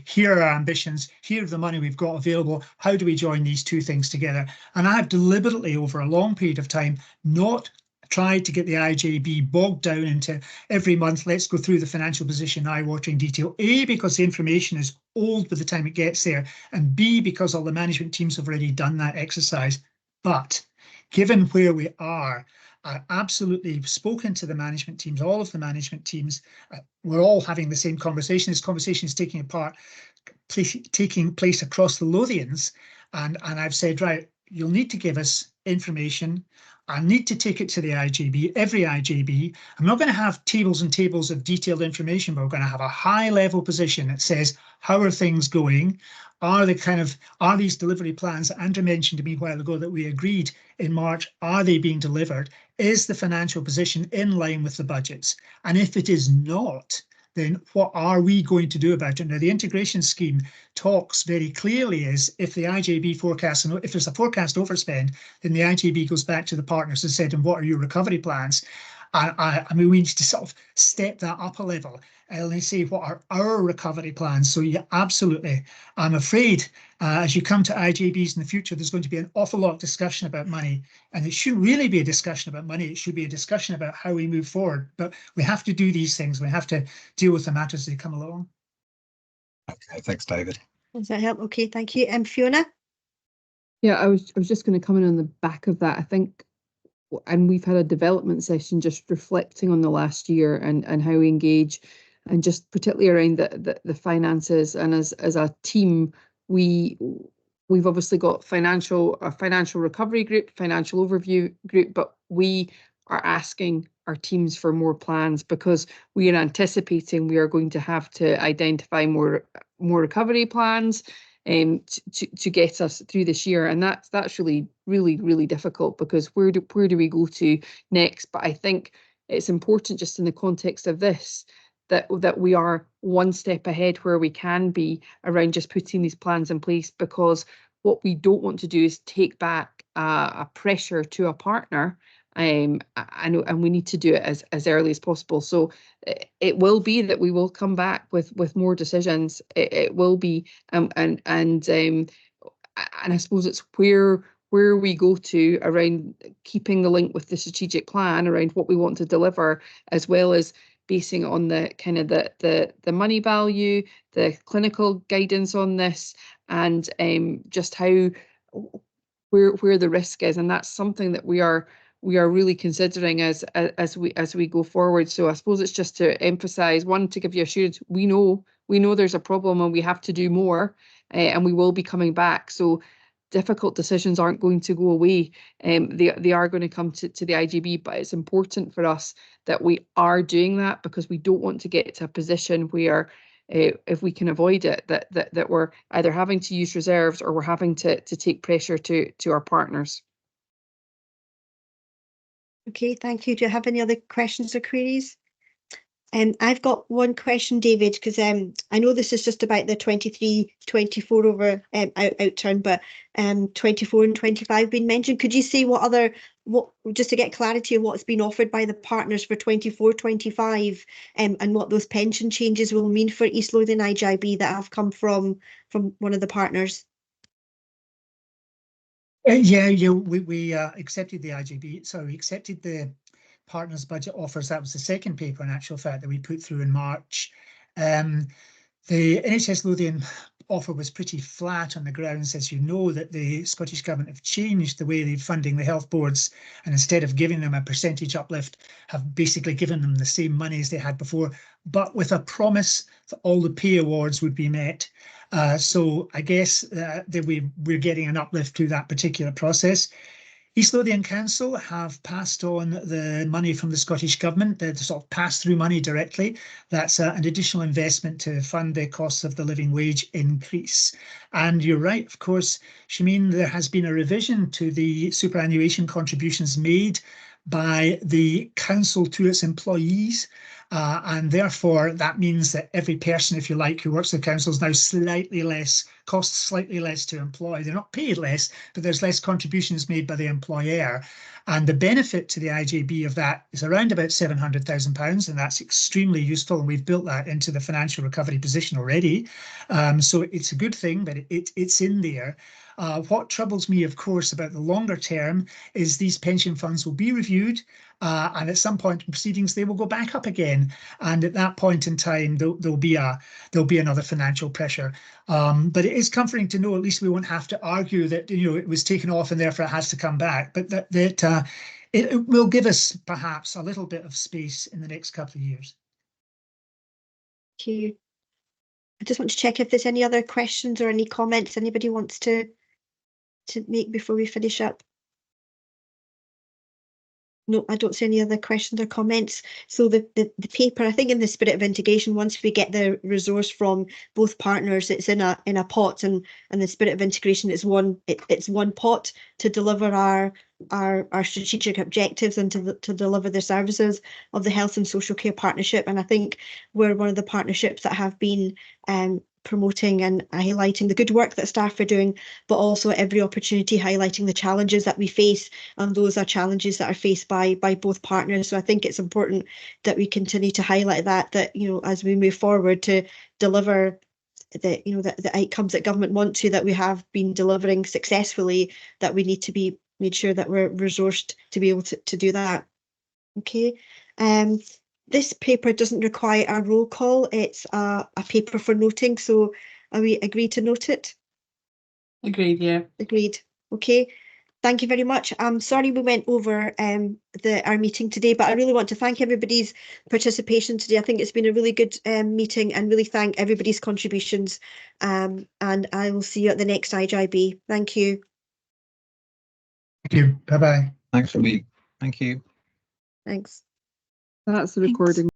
Here are our ambitions. Here are the money we've got available. How do we join these two things together? And I've deliberately, over a long period of time, not tried to get the IJB bogged down into every month, let's go through the financial position, eye-watering detail. A, because the information is old by the time it gets there, and B, because all the management teams have already done that exercise. But given where we are, I've absolutely spoken to the management teams, all of the management teams. We're all having the same conversation. This conversation is taking place across the Lothians. And I've said, right, you'll need to give us information. I need to take it to the IJB, every IJB. I'm not going to have tables and tables of detailed information, but we're going to have a high level position that says, how are things going? Are these delivery plans that Andrew mentioned to me a while ago that we agreed in March, are they being delivered? Is the financial position in line with the budgets? And if it is not, then what are we going to do about it? Now, the integration scheme talks very clearly is if the IJB forecast, and if there's a forecast overspend, then the IJB goes back to the partners and said, and what are your recovery plans? I mean, we need to sort of step that up a level and say what are our recovery plans. So yeah, absolutely. I'm afraid as you come to IJBs in the future, there's going to be an awful lot of discussion about money, and it shouldn't really be a discussion about money. It should be a discussion about how we move forward. But we have to do these things. We have to deal with the matters as they come along. Okay, thanks, David. Does that help? Okay, thank you. Fiona? Yeah, I was just going to come in on the back of that. I think, and we've had a development session just reflecting on the last year and how we engage, and just particularly around the finances. And as a team, we've obviously got a financial recovery group, financial overview group, but we are asking our teams for more plans because we are anticipating we are going to have to identify more recovery plans to get us through this year, and that's really difficult, because where do we go to next? But I think it's important, just in the context of this, that we are one step ahead where we can be around just putting these plans in place, because what we don't want to do is take back a pressure to a partner. And we need to do it as early as possible. So it will be that we will come back with more decisions. It will be, and I suppose it's where we go to around keeping the link with the strategic plan around what we want to deliver, as well as basing it on the kind of the money value, the clinical guidance on this, and just how where the risk is, and that's something that we are really considering as we go forward. So I suppose it's just to emphasise, one, to give you assurance, we know there's a problem and we have to do more, and we will be coming back. So difficult decisions aren't going to go away. They are going to come to the IJB, but it's important for us that we are doing that, because we don't want to get to a position where if we can avoid it, that we're either having to use reserves or we're having to take pressure to our partners. Okay, thank you. Do you have any other questions or queries? I've got one question, David, because I know this is just about the 23-24 over outturn, but 24 and 25 been mentioned. Could you say what just to get clarity on what's been offered by the partners for 24-25, and what those pension changes will mean for East Lothian IJB that have come from one of the partners? We accepted the IJB, so we accepted the partners' budget offers. That was the second paper, in actual fact, that we put through in March. The NHS Lothian offer was pretty flat on the grounds, as you know, that the Scottish Government have changed the way they're funding the health boards, and instead of giving them a percentage uplift, have basically given them the same money as they had before, but with a promise that all the pay awards would be met. So I guess that we're getting an uplift to that particular process. East Lothian Council have passed on the money from the Scottish Government, the sort of pass-through money directly. That's an additional investment to fund the costs of the living wage increase. And you're right, of course, Shameen, there has been a revision to the superannuation contributions made by the council to its employees. And therefore, that means that every person, if you like, who works at the council is now costs slightly less to employ. They're not paid less, but there's less contributions made by the employer. And the benefit to the IJB of that is around about £700,000, and that's extremely useful. And we've built that into the financial recovery position already. So it's a good thing, but it's in there. What troubles me, of course, about the longer term is these pension funds will be reviewed, and at some point in proceedings they will go back up again. And at that point in time, there'll be another financial pressure. But it is comforting to know at least we won't have to argue that it was taken off and therefore it has to come back. But that it will give us perhaps a little bit of space in the next couple of years. Thank you. I just want to check if there's any other questions or any comments anybody wants to make before we finish up. No, I don't see any other questions or comments. So the paper, I think, in the spirit of integration, once we get the resource from both partners, it's in a pot, and the spirit of integration is it's one pot to deliver our strategic objectives and to deliver the services of the Health and Social Care Partnership. And I think we're one of the partnerships that have been promoting and highlighting the good work that staff are doing, but also every opportunity highlighting the challenges that we face, and those are challenges that are faced by both partners. So I think it's important that we continue to highlight that you know, as we move forward to deliver the outcomes that government want to, that we have been delivering successfully, that we need to be made sure that we're resourced to be able to do that. Okay. This paper doesn't require a roll call. It's a paper for noting. So are we agreed to note it? Agreed, yeah. Agreed. Okay. Thank you very much. I'm sorry we went over our meeting today, but I really want to thank everybody's participation today. I think it's been a really good meeting, and really thank everybody's contributions. And I will see you at the next IJB. Thank you. Thank you. Bye-bye. Thanks for me. Thank you. Thanks. That's the recording.